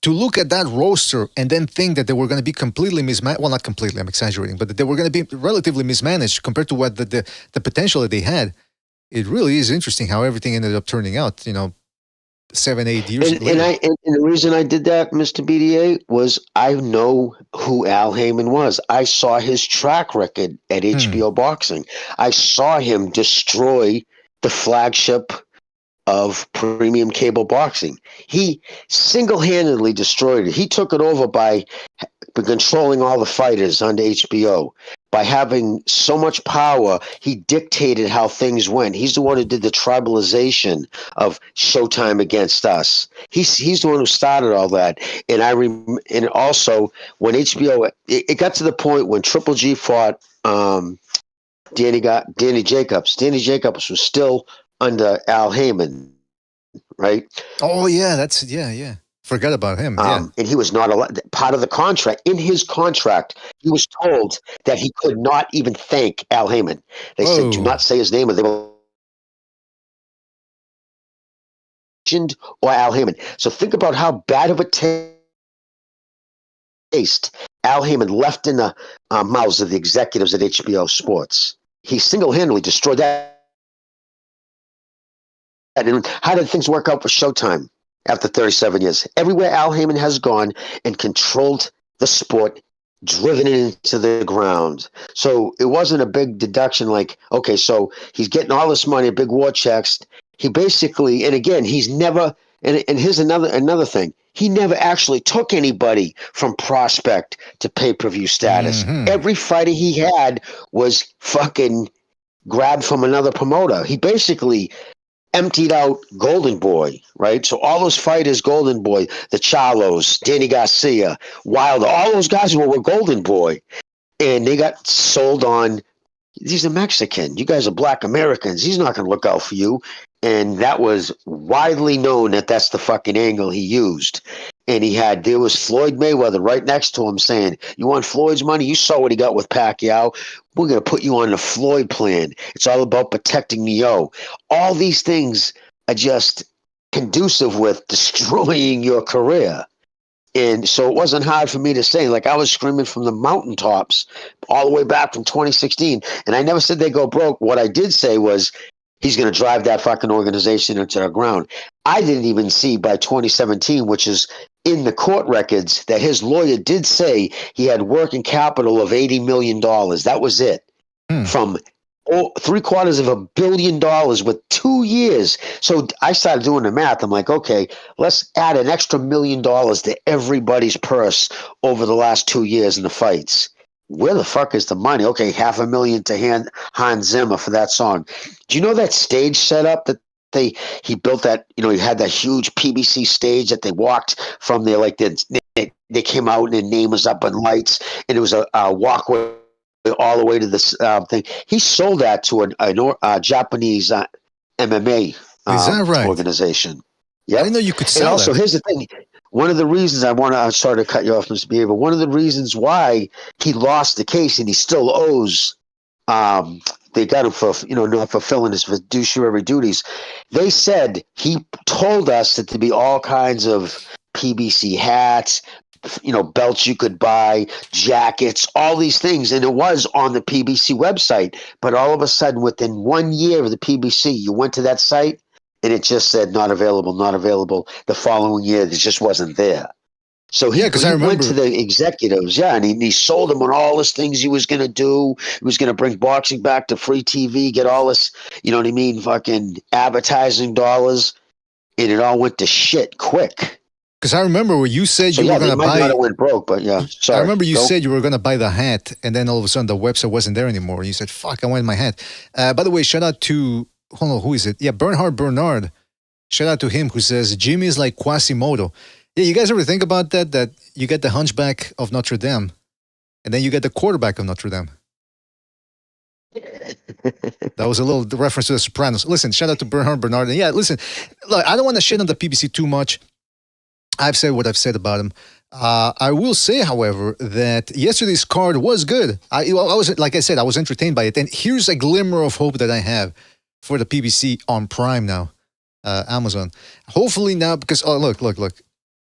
To look at that roster and then think that they were going to be completely mismanaged. Well, not completely, I'm exaggerating, but that they were going to be relatively mismanaged compared to what the potential that they had. It really is interesting how everything ended up turning out, 7-8 years later. And the reason I did that, Mr. BDA, was I know who Al Heyman was. I saw his track record at HBO Boxing. I saw him destroy the flagship of premium cable boxing. He single-handedly destroyed it. He took it over by controlling all the fighters on HBO. By having so much power, he dictated how things went. He's the one who did the tribalization of Showtime against us. He's the one who started all that. And and also when HBO, it got to the point when Triple G fought Danny Jacobs. Danny Jacobs was still under Al Heyman, right? Oh yeah, yeah. Forgot about him. And he was not allowed. Part of the contract, in his contract, he was told that he could not even thank Al Heyman. They said, "Do not say his name," or they will or Al Heyman. So think about how bad of a taste Al Heyman left in the mouths of the executives at HBO Sports. He single-handedly destroyed that. And how did things work out for Showtime after 37 years? Everywhere Al Heyman has gone and controlled the sport, driven into the ground. So it wasn't a big deduction like, okay, so he's getting all this money, big war checks. He basically, and again, he's never, and here's another thing. He never actually took anybody from prospect to pay-per-view status. Mhm. Every fighter he had was fucking grabbed from another promoter. He basically emptied out Golden Boy, right? So all those fighters, Golden Boy, the Charlos, Danny Garcia, Wilder, all those guys were Golden Boy. And they got sold on, he's a Mexican. You guys are black Americans. He's not going to look out for you. And that was widely known that that's the fucking angle he used. And there was Floyd Mayweather right next to him saying, you want Floyd's money? You saw what he got with Pacquiao. We're going to put you on the Floyd plan. It's all about protecting the O. All these things are just conducive with destroying your career. And so it wasn't hard for me to say, like I was screaming from the mountaintops all the way back from 2016. And I never said they go broke. What I did say was he's going to drive that fucking organization into the ground. I didn't even see by 2017, which is in the court records, that his lawyer did say he had working capital of $80 million. That was it. From $750 million with 2 years. So I started doing the math. I'm like, okay, let's add an extra $1 million to everybody's purse over the last 2 years in the fights. Where the fuck is the money? Okay, $500,000 to Hans Zimmer for that song. Do you know that stage setup that he built? That, you know, he had that huge PBC stage that they walked from there, like they came out and their name was up in lights, and it was a walkway all the way to this thing. He sold that to a Japanese MMA Is that right? organization. Yeah, I didn't know you could sell and also, that. here's the thing. One of the reasons I'm sorry to cut you off, Mr. Beaver. One of the reasons why he lost the case and he still owes, they got him for, you know, not fulfilling his fiduciary duties. They said he told us that there'd be all kinds of PBC hats, you know, belts you could buy, jackets, all these things. And it was on the PBC website. But all of a sudden, within 1 year of the PBC, you went to that site and it just said not available, not available. The following year, it just wasn't there. So he went to the executives, and he sold them on all these things he was going to do. He was going to bring boxing back to free TV, get all this, you know what I mean, fucking advertising dollars, and it all went to shit quick. Because I remember where you said you were going to buy. Not have went broke, but yeah. Sorry. I remember you said you were going to buy the hat, and then all of a sudden the website wasn't there anymore. And you said, "Fuck, I want my hat." By the way, shout out to who is it? Yeah, Bernard. Shout out to him who says Jimmy is like Quasimodo. Yeah, you guys ever think about that? That you get the hunchback of Notre Dame, and then you get the quarterback of Notre Dame. That was a little reference to The Sopranos. Listen, shout out to Bernard. And yeah, listen, look, I don't want to shit on the PBC too much. I've said what I've said about him. I will say, however, that yesterday's card was good. I was, like I said, I was entertained by it. And here's a glimmer of hope that I have for the PBC on Prime now, Amazon. Hopefully now, because, look.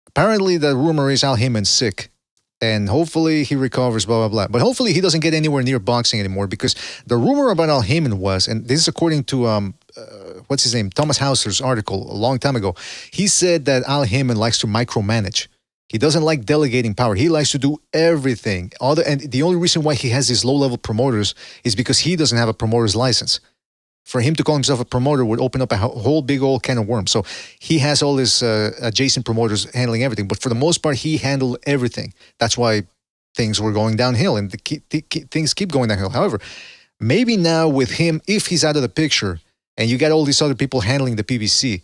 Apparently the rumor is Al Heyman's sick. And hopefully he recovers, blah, blah, blah. But hopefully he doesn't get anywhere near boxing anymore, because the rumor about Al Heyman was, and this is according to, what's his name, Thomas Hauser's article a long time ago. He said that Al Heyman likes to micromanage. He doesn't like delegating power. He likes to do everything. And the only reason why he has these low-level promoters is because he doesn't have a promoter's license. For him to call himself a promoter would open up a whole big old can of worms. So he has all his adjacent promoters handling everything. But for the most part, he handled everything. That's why things were going downhill, and things keep going downhill. However, maybe now with him, if he's out of the picture and you got all these other people handling the PBC,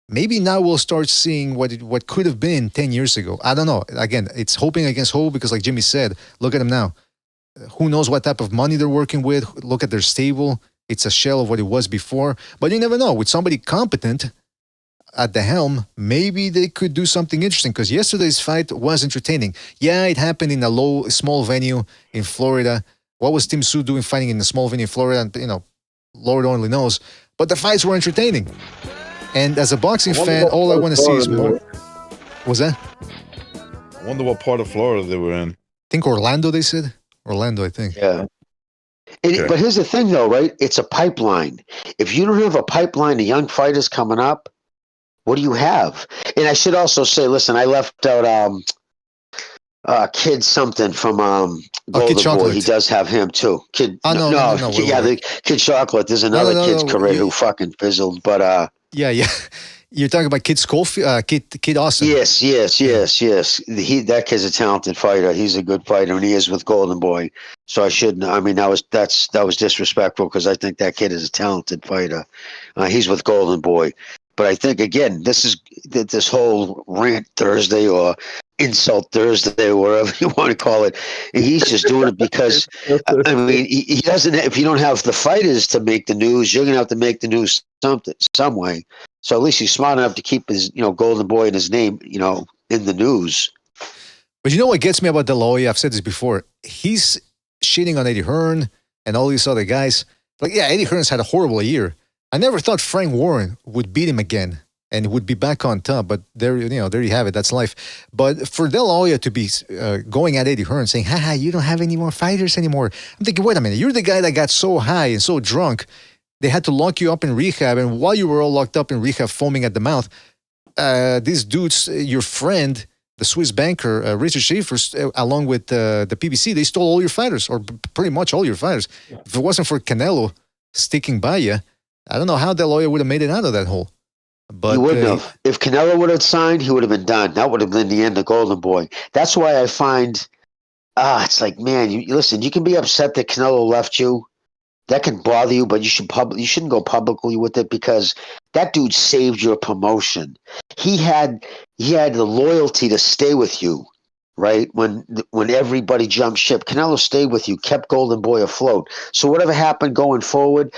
maybe now we'll start seeing what could have been 10 years ago. I don't know. Again, it's hoping against hope, because like Jimmy said, look at him now. Who knows what type of money they're working with? Look at their stable. It's a shell of what it was before. But you never know. With somebody competent at the helm, maybe they could do something interesting, because yesterday's fight was entertaining. Yeah, it happened in a small venue in Florida. What was Tszyu doing fighting in a small venue in Florida? And, you know, Lord only knows. But the fights were entertaining. And as a boxing fan, all I want to see is more. Was that? I wonder what part of Florida they were in. I think Orlando, they said. Orlando, I think. Yeah. But here's the thing, though, right? It's a pipeline. If you don't have a pipeline of young fighters coming up, what do you have? And I should also say, listen, I left out Kid something from Oh, Kid Golden Boy. Chocolate. He does have him too. Kid. Oh, no. The Kid Chocolate. There's another kid's career who fucking fizzled. But yeah. You're talking about Kid Schofield, Kid Austin. Yes. That kid's a talented fighter. He's a good fighter, and he is with Golden Boy. So I shouldn't. I mean, that was disrespectful because I think that kid is a talented fighter. He's with Golden Boy. But I think again, this whole rant Thursday or insult Thursday or whatever you want to call it. He's just doing it because I mean he doesn't. If you don't have the fighters to make the news, you're gonna have to make the news some way. So at least he's smart enough to keep his Golden Boy and his name in the news. But you know what gets me about De La Hoya? I've said this before. He's shitting on Eddie Hearn and all these other guys. Like, yeah, Eddie Hearn's had a horrible year. I never thought Frank Warren would beat him again and would be back on top. But there you have it. That's life. But for De La Hoya to be going at Eddie Hearn saying, haha, you don't have any more fighters anymore. I'm thinking, wait a minute. You're the guy that got so high and so drunk, they had to lock you up in rehab. And while you were all locked up in rehab, foaming at the mouth, these dudes, your friend, the Swiss banker, Richard Schaefer, along with the PBC, they stole all your fighters, or pretty much all your fighters. If it wasn't for Canelo sticking by you, I don't know how De La Hoya would have made it out of that hole. But he wouldn't have. If Canelo would have signed, he would have been done. That would have been the end of Golden Boy. That's why I find, it's like, man, you listen, you can be upset that Canelo left you. That can bother you, but you shouldn't go publicly with it because that dude saved your promotion. He had the loyalty to stay with you, right? When everybody jumped ship, Canelo stayed with you, kept Golden Boy afloat. So whatever happened going forward,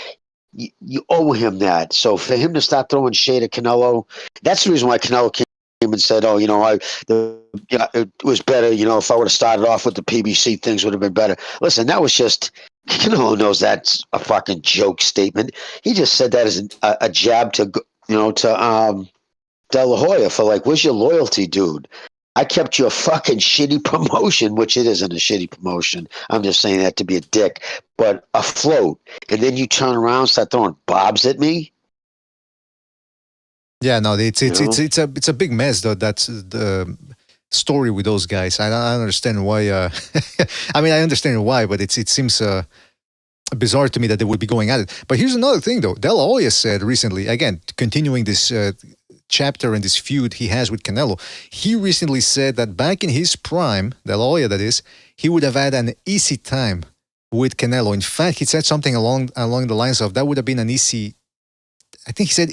you owe him that. So for him to start throwing shade at Canelo, that's the reason why Canelo came and said, "Oh, it was better. If I would have started off with the PBC, things would have been better." Listen, that was just. Canelo knows that's a fucking joke statement. He just said that as a jab to De La Hoya for like, where's your loyalty, dude? I kept your fucking shitty promotion, which it isn't a shitty promotion. I'm just saying that to be a dick, but afloat. And then you turn around and start throwing bobs at me. Yeah, no, it's a big mess though. That's the story with those guys. I don't understand why. I mean, I understand why, but it seems bizarre to me that they would be going at it. But here's another thing, though. De La Hoya said recently, again, continuing this chapter and this feud he has with Canelo, he recently said that back in his prime, De La Hoya that is, he would have had an easy time with Canelo. In fact, he said something along the lines of that would have been an easy. I think he said.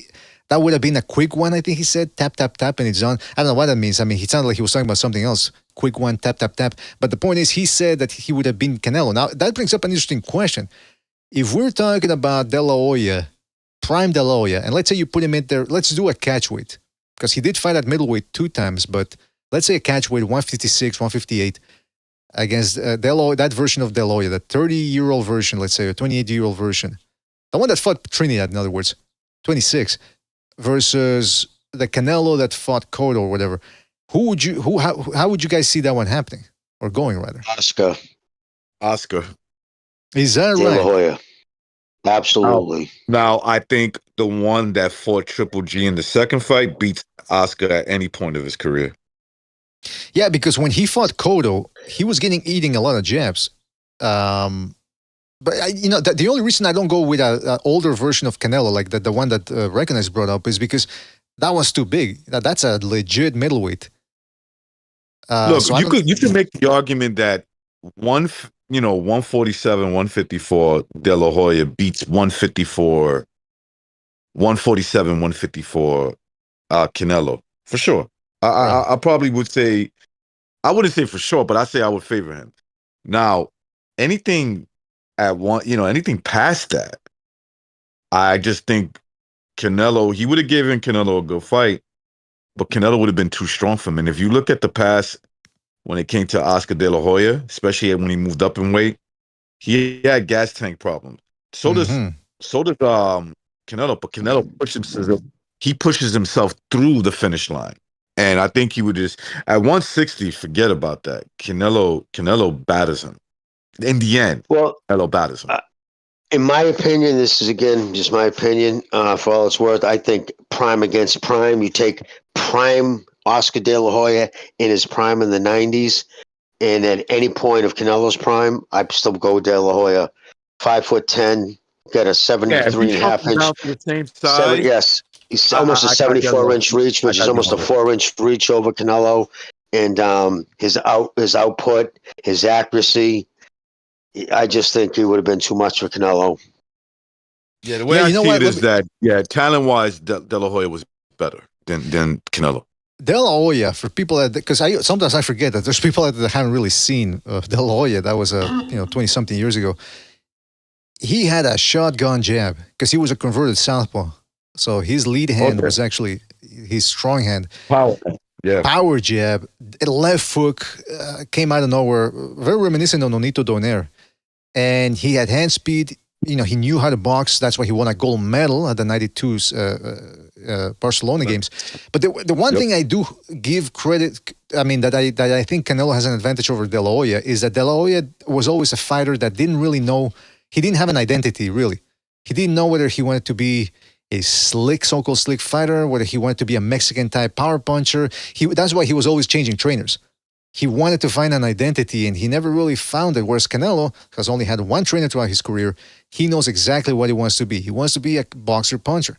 That would have been a quick one, I think he said. Tap, tap, tap, and it's on. I don't know what that means. I mean, he sounded like he was talking about something else. Quick one, tap, tap, tap. But the point is, he said that he would have been Canelo. Now, that brings up an interesting question. If we're talking about De La Hoya, prime De La Hoya, and let's say you put him in there, let's do a catchweight. Because he did fight at middleweight 2 times, but let's say a catchweight, 156, 158, against De La Hoya, that version of De La Hoya, the 30-year-old version, let's say, or 28-year-old version. The one that fought Trinidad, in other words, 26. Versus the Canelo that fought Cotto or whatever. How would you guys see that one happening or going rather? Oscar. Is that De right? La Hoya. Absolutely. Now, I think the one that fought Triple G in the second fight beats Oscar at any point of his career. Yeah, because when he fought Cotto, he was eating a lot of jabs. But the only reason I don't go with an older version of Canelo, like the one that Recognize brought up, is because that was too big. That's a legit middleweight. Look, so you could make the argument that 147, 154 De La Hoya beats 154, 147, 154 Canelo for sure. I probably would say, I wouldn't say for sure, but I say I would favor him. Now, anything anything past that, I just think Canelo, he would have given Canelo a good fight, but Canelo would have been too strong for him. And if you look at the past, when it came to Oscar De La Hoya, especially when he moved up in weight, he had gas tank problems. So does Canelo, but Canelo pushes himself through the finish line. And I think he would just, at 160, forget about that. Canelo batters him. In the end, Canelo batters him. In my opinion, this is, again, just my opinion, for all it's worth, I think prime against prime, you take prime Oscar De La Hoya in his prime in the 90s, And at any point of Canelo's prime, I'd still go with De La Hoya. 5'10", got a 73.5 inch. To the same size. Yes, he's almost a I got 74-inch reach, which I is got almost a De La Hoya. 4-inch reach over Canelo. And his output, his accuracy, I just think he would have been too much for Canelo. Yeah, the way I see it is that talent-wise, De La Hoya was better than Canelo. De La Hoya, for people that, because sometimes I forget that there's people that haven't really seen De La Hoya. That was 20-something years ago. He had a shotgun jab because he was a converted southpaw. So his lead hand was actually his strong hand. Power jab, left hook, came out of nowhere, very reminiscent of Nonito Donaire. And he had hand speed. He knew how to box. That's why he won a gold medal at the 92's Barcelona games. But the one thing I do give credit, that I think Canelo has an advantage over De La Hoya is that De La Hoya was always a fighter that didn't really know. He didn't have an identity, really. He didn't know whether he wanted to be a so-called slick fighter, whether he wanted to be a Mexican-type power puncher. That's why he was always changing trainers. He wanted to find an identity, and he never really found it, whereas Canelo has only had one trainer throughout his career. He knows exactly what he wants to be. He wants to be a boxer-puncher.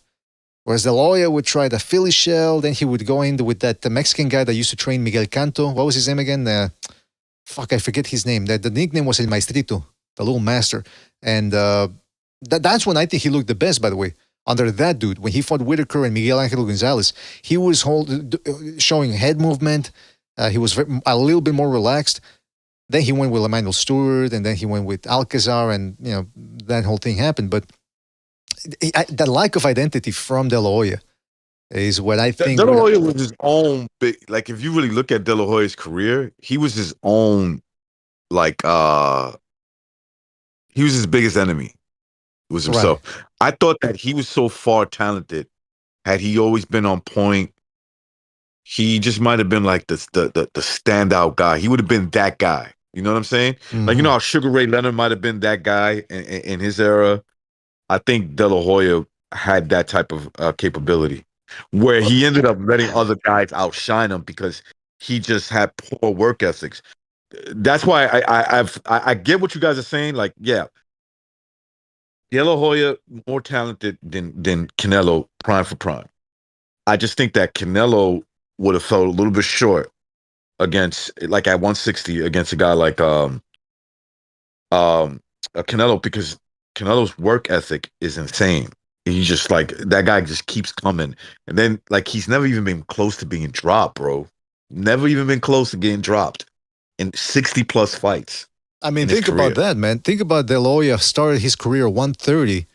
Whereas De La Hoya would try the Philly shell, then he would go in with that Mexican guy that used to train Miguel Canto. What was his name again? I forget his name. The nickname was El Maestrito, the little master. And that's when I think he looked the best, by the way. Under that dude, when he fought Whitaker and Miguel Angel Gonzalez, he was showing head movement. He was a little bit more relaxed. Then he went with Emmanuel Stewart, and then he went with Alcazar, and that whole thing happened. But the lack of identity from De La Hoya is what I think. De La Hoya was his own big. Like, if you really look at De La Hoya's career, he was his own. He was his biggest enemy. It was himself. Right. I thought that he was so far talented. Had he always been on point, he just might have been like the standout guy. He would have been that guy. You know what I'm saying? Mm-hmm. Like, how Sugar Ray Leonard might have been that guy in his era. I think De La Hoya had that type of capability where he ended up letting other guys outshine him because he just had poor work ethics. That's why I get what you guys are saying. Like, yeah, De La Hoya more talented than Canelo, prime for prime. I just think that Canelo would have felt a little bit short against, like, at 160 against a guy like Canelo, because Canelo's work ethic is insane. He's just like, that guy just keeps coming. And then, like, he's never even been close to being dropped, bro. Never even been close to getting dropped in 60-plus fights. I mean, think about that, man. Think about De La Hoya started his career at 130.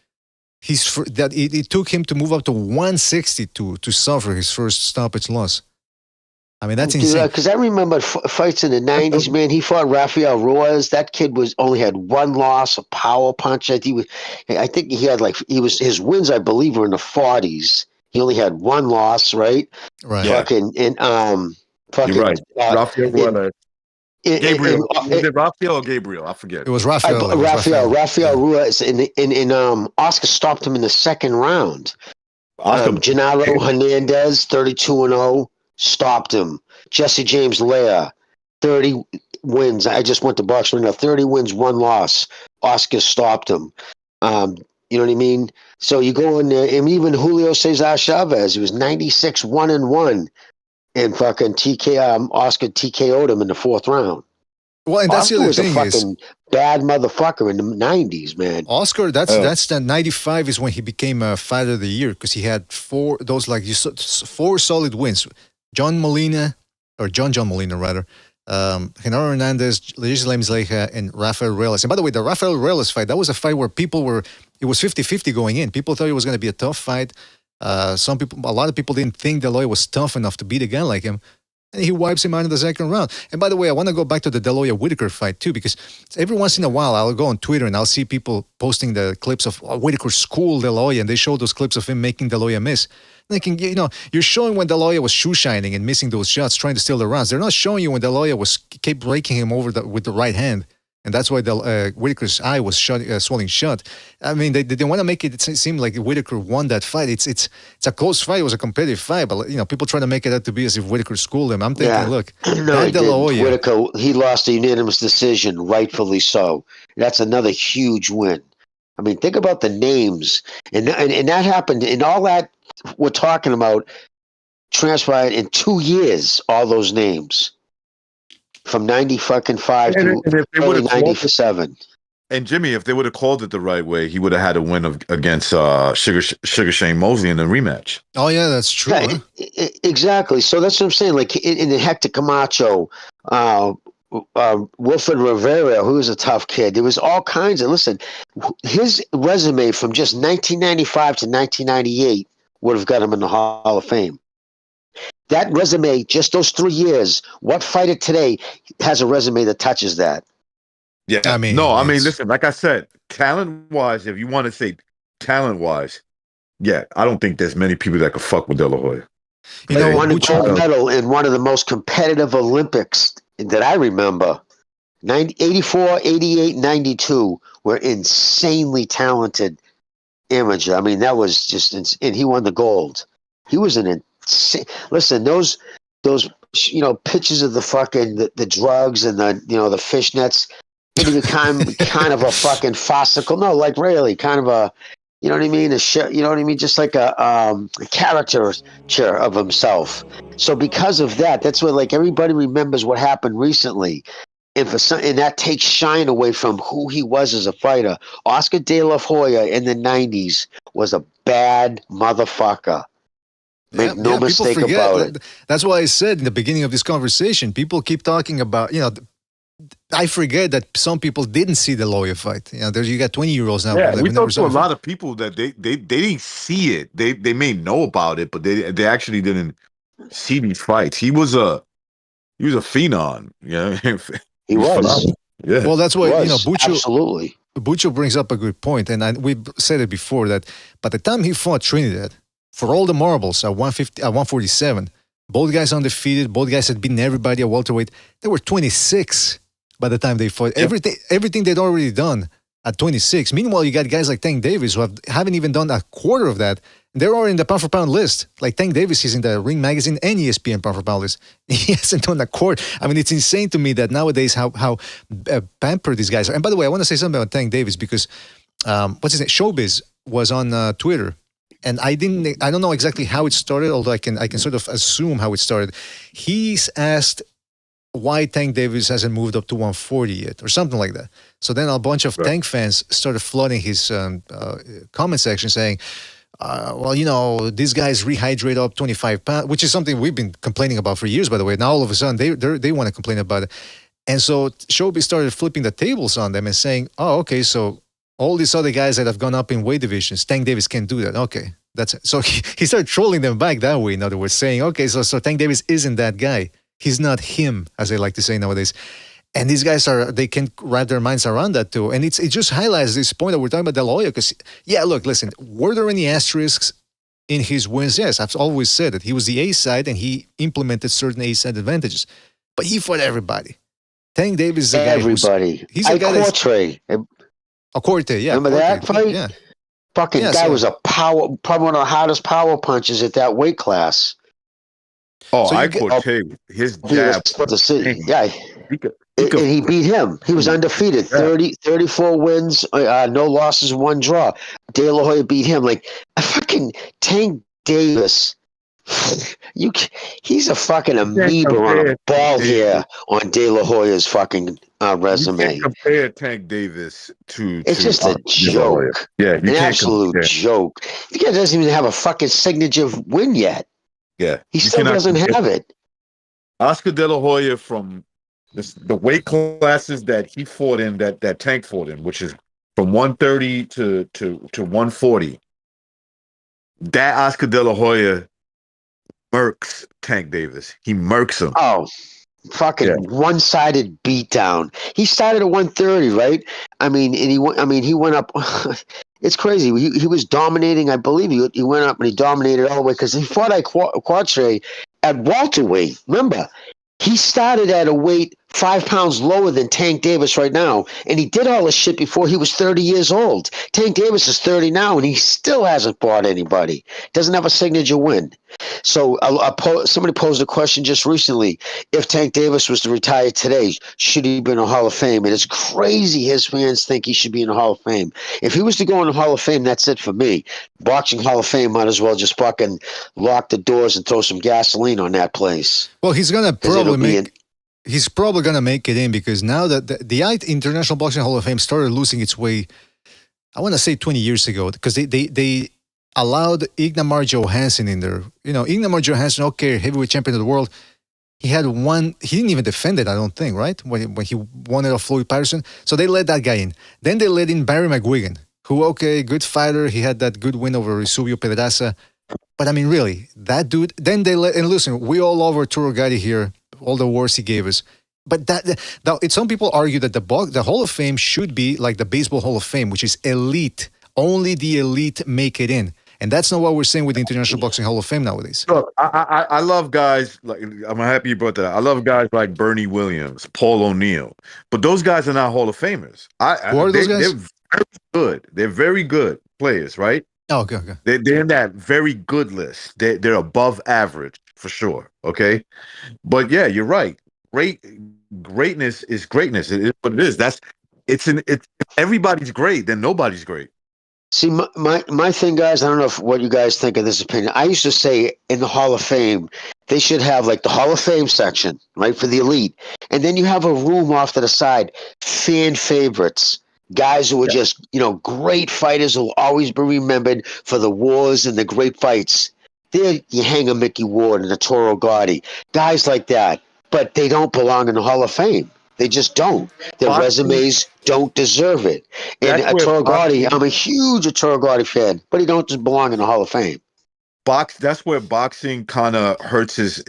It took him to move up to 160 to suffer his first stoppage loss. I mean, that's insane. Because I remember fights in the 90s, man. He fought Rafael Ruiz. That kid only had one loss, a power punch. I think he had his wins, I believe, were in the 40s. He only had one loss, right? Right. Fucking You're right. Rafael Ruiz. Gabriel. Was it Rafael or Gabriel? I forget. It was Rafael. Rafael Ruiz. And Oscar stopped him in the second round. Genaro Hernandez, 32-0. Stopped him. Jesse James Lair, 30 wins. I just went to boxing now. 30 wins, 1 loss. Oscar stopped him. You know what I mean? So you go in there, and even Julio Cesar Chavez, he was 96, 1-1, and fucking Oscar TKO'd him in the 4th round. Well, and that's the other thing, was a fucking bad motherfucker in the 90s, man. Oscar, that's the 95 is when he became a Fighter of the Year, because he had 4 solid wins. John Molina, rather, Genaro Hernandez, Legisla Mizleja, and Rafael Ruiz. And by the way, the Rafael Ruiz fight, that was a fight where it was 50-50 going in. People thought it was going to be a tough fight. A lot of people didn't think De La Hoya was tough enough to beat a guy like him. And he wipes him out in the second round. And by the way, I want to go back to the De La Hoya-Whitaker fight too, because every once in a while I'll go on Twitter and I'll see people posting the clips of Whitaker schooled De La Hoya, and they show those clips of him making De La Hoya miss. Thinking, you're showing when De La Hoya was shoe shining and missing those shots, trying to steal the rounds. They're not showing you when De La Hoya kept breaking him over with the right hand and that's why the Whitaker's eye was swelling shut. I mean, they didn't want to make it seem like Whitaker won that fight. It's a close fight. It was a competitive fight, but people try to make it out to be as if Whitaker schooled him. I'm thinking, look, no, he didn't. Whitaker, he lost a unanimous decision, rightfully so. That's another huge win. I mean, think about the names, and that happened, and all that we're talking about transpired in 2 years. All those names. From 95 to early 97. And Jimmy, if they would have called it the right way, he would have had a win against Sugar Shane Mosley in the rematch. Oh, yeah, that's true. Yeah, huh? Exactly. So that's what I'm saying. Like in the Hector Camacho, Wilfred Rivera, who was a tough kid. There was all kinds of, listen, his resume from just 1995 to 1998 would have got him in the Hall of Fame. That resume, just those 3 years, what fighter today has a resume that touches that? Yeah, I mean, listen, like I said, talent-wise, if you want to say talent-wise, yeah, I don't think there's many people that could fuck with De La Hoya. He won a gold medal in one of the most competitive Olympics that I remember. 84, 88, 92 were insanely talented amateur. I mean, that was just insane. And he won the gold. He was an insane. Listen, those pictures of the fucking the drugs and the the fishnets. It became kind of a fucking farcical. No, like really, kind of a, you know what I mean? Just like a caricature of himself. So because of that, that's what like everybody remembers what happened recently. And that takes shine away from who he was as a fighter. Oscar De La Hoya in the 90s was a bad motherfucker. Make no mistake about it. That's why I said in the beginning of this conversation, people keep talking about, I forget that some people didn't see the lawyer fight. You got 20-year-olds now. Yeah, we talked to a lot of people that they didn't see it. They may know about it, but they actually didn't see these fights. He was a phenom. He was. Yeah. Well, that's why Bucho, absolutely. Bucho brings up a good point, and we said it before that by the time he fought Trinidad, for all the marbles at 147, both guys undefeated, both guys had beaten everybody at welterweight. They were 26 by the time they fought. Yep. Everything they'd already done at 26. Meanwhile, you got guys like Tank Davis who haven't even done a quarter of that. They're already in the pound for pound list. Like Tank Davis is in the Ring Magazine and ESPN pound for pound list. He hasn't done a quarter. I mean, it's insane to me that nowadays how pampered these guys are. And by the way, I want to say something about Tank Davis because what's his name? Showbiz was on Twitter. And I don't know exactly how it started, although I can sort of assume how it started. He's asked why Tank Davis hasn't moved up to 140 yet, or something like that. So then a bunch of Tank fans started flooding his comment section saying, these guys rehydrate up 25 pounds, which is something we've been complaining about for years, by the way. Now all of a sudden they want to complain about it. And so Showbiz started flipping the tables on them and saying, oh, okay, so all these other guys that have gone up in weight divisions, Tank Davis can't do that. Okay, that's it. So he started trolling them back that way. In other words, saying, okay, so Tank Davis isn't that guy. He's not him, as they like to say nowadays. And these guys they can wrap their minds around that too. And it just highlights this point that we're talking about De La Hoya. Because, listen, were there any asterisks in his wins? Yes, I've always said that he was the A side and he implemented certain A side advantages. But he fought everybody. Tank Davis is a guy everybody. He's a guy Corte. Corte, yeah. Remember that fight? Yeah. Fucking guy was probably one of the hardest power punches at that weight class. Oh, Corte, his jab. Yeah. And he beat him. He was undefeated. 34 wins, no losses, 1 draw. De La Hoya beat him. Like, fucking Tank Davis. He's a fucking amoeba on a ball here on De La Hoya's fucking resume. You can't compare Tank Davis to it's just a joke. Yeah, an absolute joke. The guy doesn't even have a fucking signature win yet. Yeah, he still doesn't have it. Oscar De La Hoya from the weight classes that he fought in, that Tank fought in, which is from 130 to 140. That Oscar De La Hoya murks Tank Davis. He murks him. Oh, fucking one-sided beatdown. He started at 130, right? I mean, and he went up. It's crazy. He was dominating. I believe he went up and he dominated all the way because he fought Quatre at welterweight. Remember, he started at a weight 5 pounds lower than Tank Davis right now. And he did all this shit before he was 30 years old. Tank Davis is 30 now, and he still hasn't fought anybody. Doesn't have a signature win. So somebody posed a question just recently. If Tank Davis was to retire today, should he be in the Hall of Fame? And it's crazy his fans think he should be in the Hall of Fame. If he was to go in the Hall of Fame, that's it for me. Boxing Hall of Fame might as well just fucking lock the doors and throw some gasoline on that place. Well, he's going to probably make... He's probably going to make it in because now that the International Boxing Hall of Fame started losing its way, I want to say 20 years ago, because they allowed Ingemar Johansson in there. You know, Ingemar Johansson, okay, heavyweight champion of the world. He had one, he didn't even defend it, I don't think, right? When he won it off Floyd Patterson. So they let that guy in. Then they let in Barry McGuigan, who, okay, good fighter. He had that good win over Eusebio Pedraza. But I mean, really, that dude, then they let, and listen, we all love Arturo Gatti here, all the wars he gave us. But some people argue that the Hall of Fame should be like the Baseball Hall of Fame, which is elite. Only the elite make it in. And that's not what we're saying with the International Boxing Hall of Fame nowadays. Look, I love guys like, I'm happy you brought that up. I love guys like Bernie Williams, Paul O'Neill. But those guys are not Hall of Famers. Who are those guys? They're very good. They're very good players, right? Oh, okay. They're in that very good list. They're above average for sure. Okay, but yeah, you're right. Greatness is greatness. It is what it is. It's if everybody's great, then nobody's great. See, my thing, guys, I don't know what you guys think of this opinion. I used to say in the Hall of Fame, they should have like the Hall of Fame section, right, for the elite. And then you have a room off to the side, fan favorites. Guys who are just, great fighters who will always be remembered for the wars and the great fights. There you hang a Mickey Ward and a Toro Gotti. Guys like that. But they don't belong in the Hall of Fame. They just don't. Their resumes don't deserve it. And Toro Gotti, I'm a huge Toro Gotti fan, but he don't just belong in the Hall of Fame. That's where boxing kind of hurts his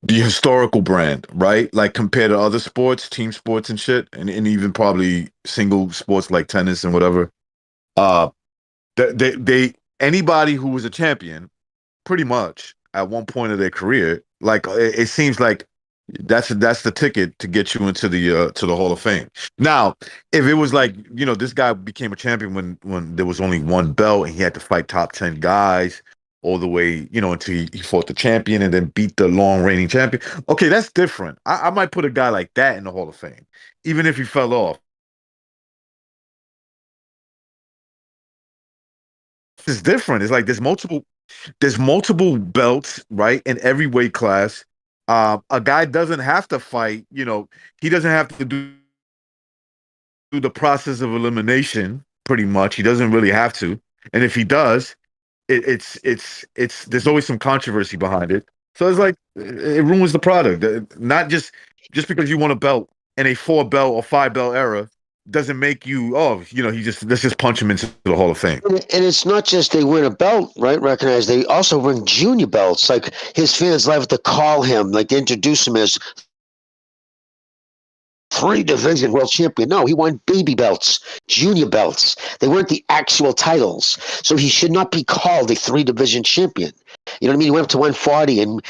the historical brand, right? Like compared to other sports, team sports and shit, and even probably single sports like tennis and whatever. They anybody who was a champion, pretty much at one point of their career, like it seems like that's the ticket to get you into the Hall of Fame. Now, if it was like this guy became a champion when there was only one belt and he had to fight top 10 guys all the way, until he fought the champion and then beat the long reigning champion. Okay, that's different. I might put a guy like that in the Hall of Fame, even if he fell off. It's different. It's like there's multiple belts, right, in every weight class. A guy doesn't have to fight. He doesn't have to do the process of elimination. Pretty much, he doesn't really have to. And if he does, it's there's always some controversy behind it. So it's like it ruins the product. Not just because you want a belt in a 4-belt or 5-belt era doesn't make you let's just punch him into the Hall of Fame. And it's not just they win a belt, right? Recognize they also win junior belts. Like his fans love to call him, like to introduce him as 3-division world champion. No, he won baby belts, junior belts. They weren't the actual titles. So he should not be called a 3-division champion. You know what I mean? He went up to 140 and,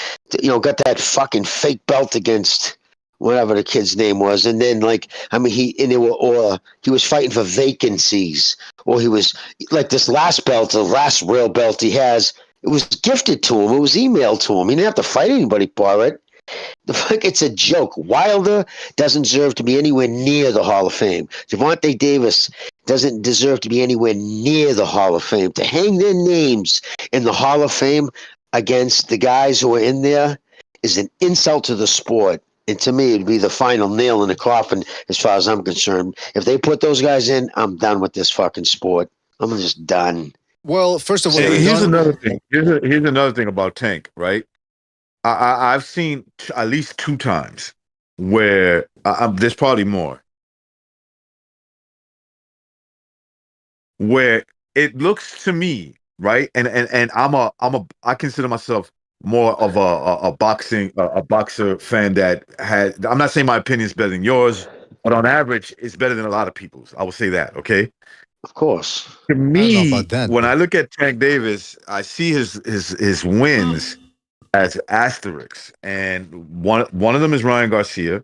got that fucking fake belt against whatever the kid's name was. And then he was fighting for vacancies, or he was like this last belt, the last real belt he has. It was gifted to him. It was emailed to him. He didn't have to fight anybody for it. It's a joke. Wilder doesn't deserve to be anywhere near the Hall of Fame. Gervonta Davis doesn't deserve to be anywhere near the Hall of Fame. To hang their names in the Hall of Fame against the guys who are in there is an insult to the sport. And to me, it'd be the final nail in the coffin as far as I'm concerned. If they put those guys in, I'm done with this fucking sport. I'm just done. Well, first of all, here's another thing. Here's another thing about Tank, right? I've seen at least 2 times where there's probably more, where it looks to me, right, and I consider myself more of a boxer fan that has. I'm not saying my opinion is better than yours, but on average, it's better than a lot of people's. I will say that, okay? Of course. To me, when I look at Tank Davis, I see his wins. as asterisks, and one of them is Ryan Garcia,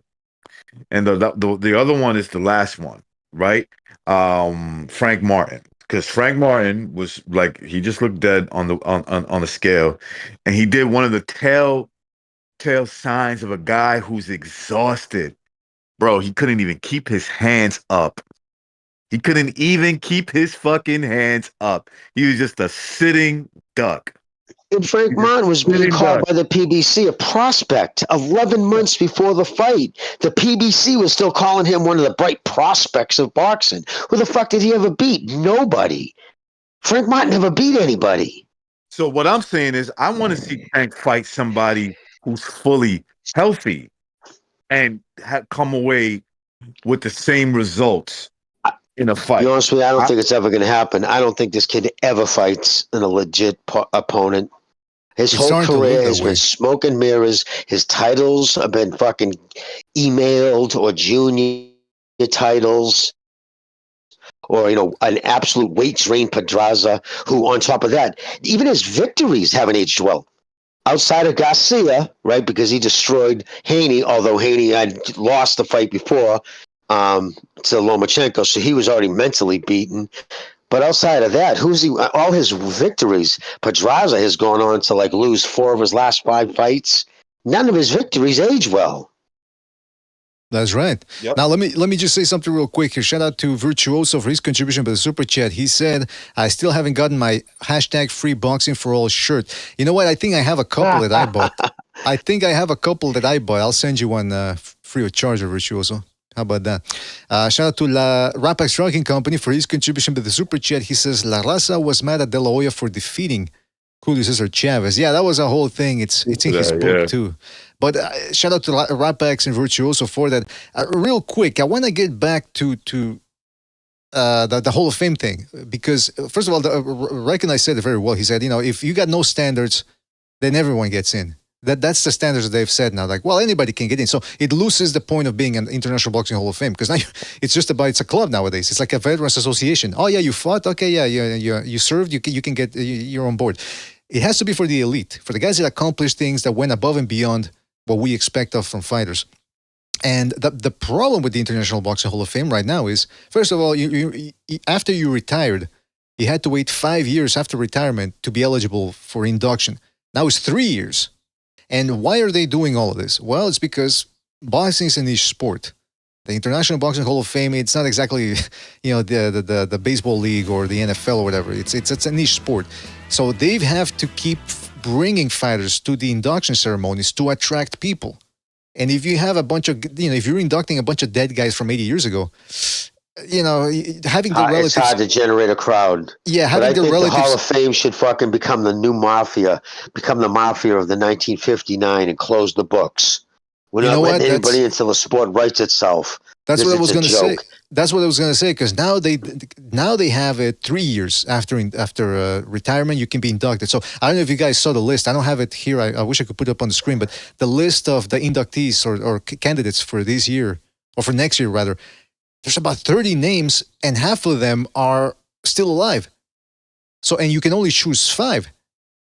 and the other one is the last one, right? Frank Martin, because Frank Martin was like, he just looked dead on the scale, and he did one of the telltale signs of a guy who's exhausted. Bro, he couldn't even keep his hands up. He couldn't even keep his fucking hands up. He was just a sitting duck. And Frank Martin was being called by the PBC a prospect 11 months before the fight. The PBC was still calling him one of the bright prospects of boxing. Who the fuck did he ever beat? Nobody. Frank Martin never beat anybody. So what I'm saying is, I want to see Frank fight somebody who's fully healthy and come away with the same results in a fight. To be honest with you, I don't think it's ever going to happen. I don't think this kid ever fights a legit opponent. His whole career has been smoke and mirrors. His titles have been fucking emailed or junior titles. Or, an absolute weight drain Pedraza, who, on top of that, even his victories haven't aged well. Outside of Garcia, right, because he destroyed Haney, although Haney had lost the fight before to Lomachenko, so he was already mentally beaten. But outside of that, all his victories, Pedraza has gone on to lose 4 of his last 5 fights. None of his victories age well. That's right. Yep. Now, let me just say something real quick here. Shout out to Virtuoso for his contribution by the Super Chat. He said, I still haven't gotten my #free boxing for all shirt. You know what? I think I have a couple that I bought. I'll send you one free of charge, Virtuoso. How about that? Shout out to La Rapax Trucking Company for his contribution to the Super Chat. He says, La Raza was mad at De La Hoya for defeating Julio Cesar Chavez. Yeah, that was a whole thing. It's in his book, too. But shout out to Rapax and Virtuoso for that. Real quick, I want to get back to the Hall of Fame thing. Because, first of all, Recognize said it very well. He said, if you got no standards, then everyone gets in. That's the standards that they've set now. Anybody can get in. So it loses the point of being an International Boxing Hall of Fame, because now it's a club nowadays. It's like a veterans association. Oh yeah, you fought. Okay, yeah, you served. You can get. You're on board. It has to be for the elite, for the guys that accomplished things that went above and beyond what we expect from fighters. And the problem with the International Boxing Hall of Fame right now is, first of all, you after you retired, you had to wait 5 years after retirement to be eligible for induction. Now it's 3 years. And why are they doing all of this? Well, it's because boxing is a niche sport. The International Boxing Hall of Fame, it's not exactly, the baseball league or the NFL or whatever. It's a niche sport. So they have to keep bringing fighters to the induction ceremonies to attract people. And if you have a bunch of, if you're inducting a bunch of dead guys from 80 years ago, having the relatives... It's hard to generate a crowd. Yeah, having the relatives... the Hall of Fame should fucking become the new mafia, become the mafia of the 1959 and close the books. We're not letting anybody until the sport writes itself. That's what I was going to say. That's what I was going to say, because now they have it 3 years after retirement, you can be inducted. So I don't know if you guys saw the list. I don't have it here. I wish I could put it up on the screen, but the list of the inductees or candidates for this year, or for next year rather, there's about 30 names, and half of them are still alive. So, and you can only choose 5.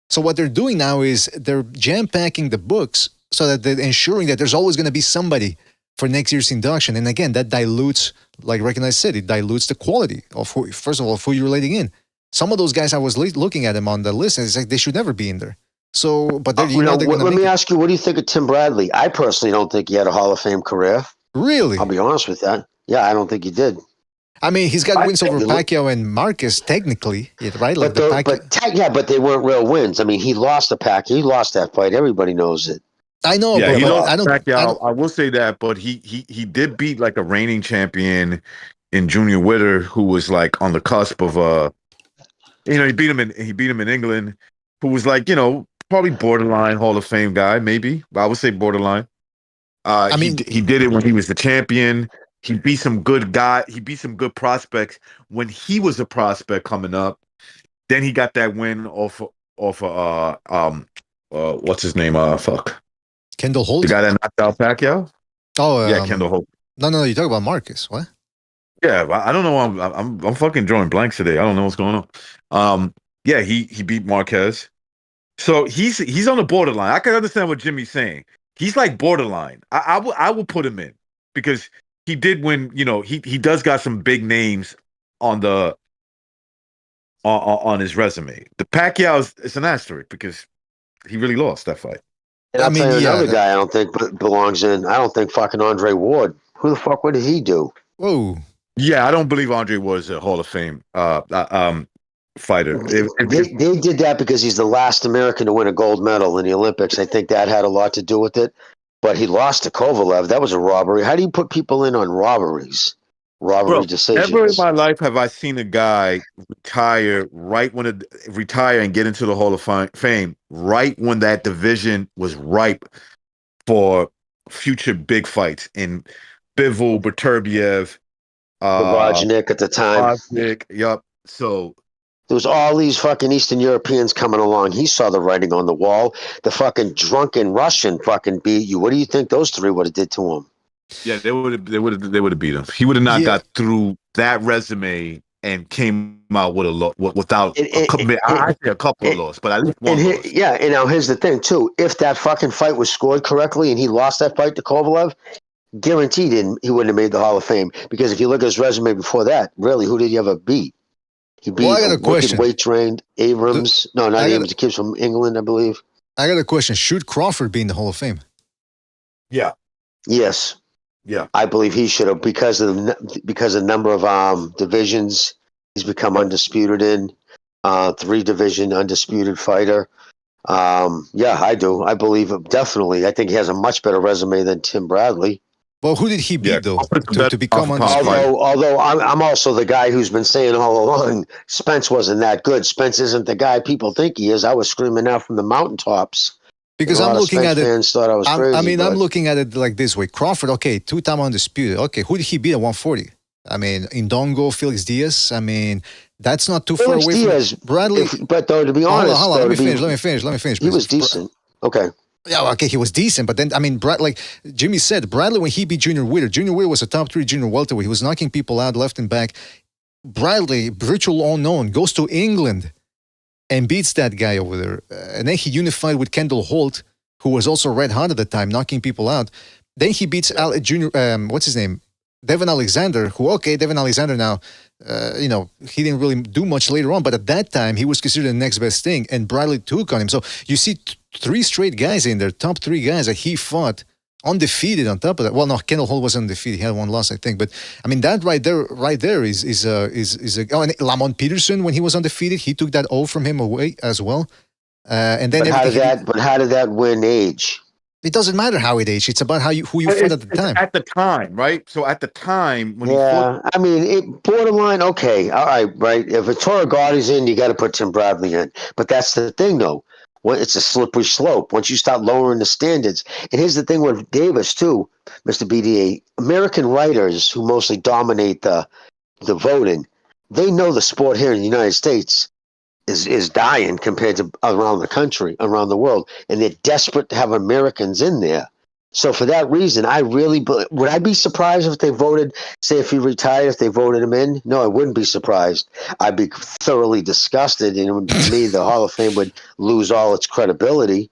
So what they're doing now is they're jam-packing the books so that they're ensuring that there's always going to be somebody for next year's induction. And again, that dilutes, like Recognize said, it dilutes the quality of who you're letting in. Some of those guys, I was looking at them on the list, and it's like they should never be in there. So, but let me ask you, what do you think of Tim Bradley? I personally don't think he had a Hall of Fame career. Really? I'll be honest with that. Yeah, I don't think he did. I mean, he's got wins over Pacquiao and Marquez, technically, right? Like but they weren't real wins. I mean, he lost to Pacquiao. He lost that fight. Everybody knows it. I know, yeah, but Pacquiao, I will say that, but he did beat like a reigning champion in Junior Witter, who was like on the cusp of he beat him in England, who was like, probably borderline Hall of Fame guy, maybe. I would say borderline. I mean, he did it when he was the champion. He beat some good guy. He beat some good prospects when he was a prospect coming up. Then he got that win off what's his name? Kendall Holt, the guy that knocked out Pacquiao. Oh, yeah, Kendall Holt. No, you talk about Marcus. What? Yeah, I don't know. I'm fucking drawing blanks today. I don't know what's going on. Yeah, he beat Marquez. So he's on the borderline. I can understand what Jimmy's saying. He's like borderline. I will put him in because he did win. You know, he does got some big names on the on his resume. The Pacquiao is an asterisk because he really lost that fight. And I'll tell you another guy I don't think belongs in. I don't think fucking Andre Ward. Who the fuck what did he do? Whoa. Yeah, I don't believe Andre was a Hall of Fame fighter. They did that because he's the last American to win a gold medal in the Olympics. I think that had a lot to do with it. But he lost to Kovalev. That was a robbery. How do you put people in on robberies? Robbery decisions. Never in my life have I seen a guy retire and get into the Hall of Fame right when that division was ripe for future big fights in Bivol, Beterbiev, Rajnik at the time. Yup. So there was all these fucking Eastern Europeans coming along. He saw the writing on the wall. The fucking drunken Russian fucking beat you. What do you think those three would have did to him? Yeah, they would have beat him. He would have not got through that resume and came out with without a couple of losses, but at least one loss. Yeah, and now here's the thing too. If that fucking fight was scored correctly and he lost that fight to Kovalev, guaranteed he wouldn't have made the Hall of Fame. Because if you look at his resume before that, really, who did he ever beat? He beat I got a question. Weight-trained Abrams. Not Abrams. The kid's from England, I believe. I got a question. Should Crawford be in the Hall of Fame? Yeah. Yes. Yeah. I believe he should have because of the number of divisions he's become undisputed in. 3-division undisputed fighter. Yeah, I do. I believe it definitely. I think he has a much better resume than Tim Bradley. Well, who did he beat though to become undisputed? Although I'm also the guy who's been saying all along, Spence wasn't that good. Spence isn't the guy people think he is. I was screaming out from the mountaintops. Because I'm looking at it. Fans thought I was crazy. I'm looking at it like this way. Crawford, okay, 2-time undisputed. Okay, who did he beat at 140? I mean, Indongo, Felix Diaz. I mean, that's not too far away from Bradley. But though, to be honest, hold on, let me finish. He was decent. Okay. Yeah, okay, he was decent, but then, I mean, like Jimmy said, Bradley, when he beat Junior Witter was a top 3 junior welterweight. He was knocking people out left and back. Bradley, virtual unknown, goes to England and beats that guy over there. And then he unified with Kendall Holt, who was also red hot at the time, knocking people out. Then he beats what's his name? Devin Alexander, Devin Alexander now, he didn't really do much later on, but at that time, he was considered the next best thing, and Bradley took on him. So you see 3 straight guys in there, top 3 guys that he fought undefeated on top of that. Well, no, Kendall Holt was undefeated. He had 1 loss, I think. But, I mean, that right there is and Lamont Peterson, when he was undefeated, he took that O from him away as well. And then how did that win age? It doesn't matter how it aged. It's about who you fought at the time. At the time, right? So at the time when I mean, borderline. Okay, all right, right. If Ettore Gardy's in, you got to put Tim Bradley in. But that's the thing, though. It's a slippery slope once you start lowering the standards. And here's the thing with Davis too, Mr. BDA. American writers who mostly dominate the voting, they know the sport here in the United States is dying compared to around the country, around the world, and they're desperate to have Americans in there. So for that reason, would I be surprised if they voted, say if he retired, if they voted him in? No, I wouldn't be surprised. I'd be thoroughly disgusted, and to me, the Hall of Fame would lose all its credibility.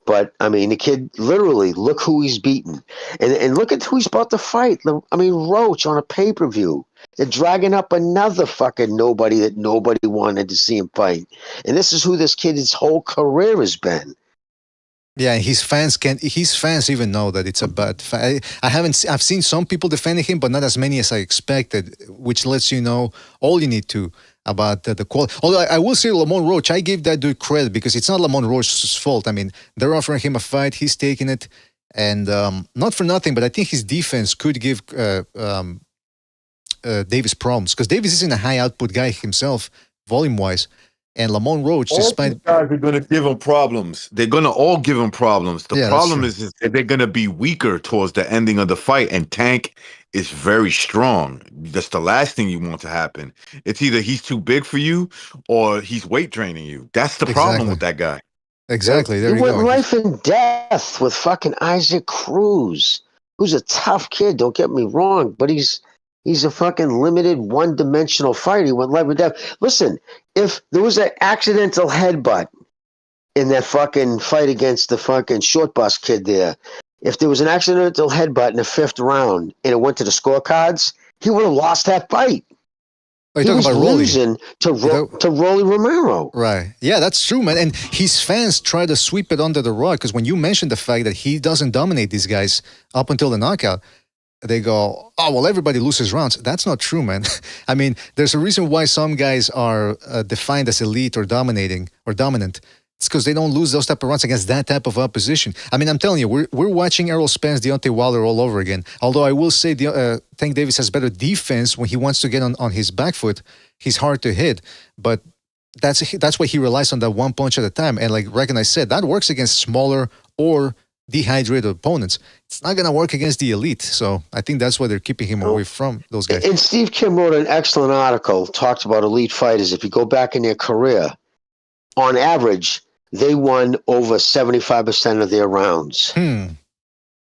But, I mean, the kid, literally, look who he's beaten. And look at who he's about to fight. I mean, Roach on a pay-per-view. They're dragging up another fucking nobody that nobody wanted to see him fight. And this is who this kid's whole career has been. Yeah, his fans even know that it's a bad fight. I've seen some people defending him, but not as many as I expected, which lets you know all you need to about the quality. Although I will say Lamont Roach, I give that dude credit because it's not Lamont Roach's fault. I mean, they're offering him a fight, he's taking it, and not for nothing, but I think his defense could give Davis problems because Davis isn't a high output guy himself, volume-wise. And Lamont Roach, despite guys are going to give him problems. They're going to all give him problems. The problem is that they're going to be weaker towards the ending of the fight. And Tank is very strong. That's the last thing you want to happen. It's either he's too big for you or he's weight training you. That's the problem with that guy. Exactly. There you go. He went life and death with fucking Isaac Cruz, who's a tough kid. Don't get me wrong, but he's a fucking limited one-dimensional fighter. He went life and death. Listen, if there was an accidental headbutt in that fucking fight against the fucking short bus kid there. If there was an accidental headbutt in the 5th round and it went to the scorecards, he would have lost that fight. Oh, you're He talking was about Rolly. losing to Rolly Romero. Right. Yeah, that's true, man. And his fans try to sweep it under the rug because when you mentioned the fact that he doesn't dominate these guys up until the knockout, they go, oh, well, everybody loses rounds. That's not true, man. I mean, there's a reason why some guys are defined as elite or dominating or dominant. It's because they don't lose those type of rounds against that type of opposition. I mean, I'm telling you, we're watching Errol Spence, Deontay Wilder all over again. Although I will say Tank Davis has better defense when he wants to get on his back foot. He's hard to hit, but that's why he relies on that one punch at a time. And like Reckon I said, that works against smaller or dehydrated opponents. It's not going to work against the elite. So I think that's why they're keeping him away from those guys. And Steve Kim wrote an excellent article, talked about elite fighters. If you go back in their career, on average, they won over 75% of their rounds.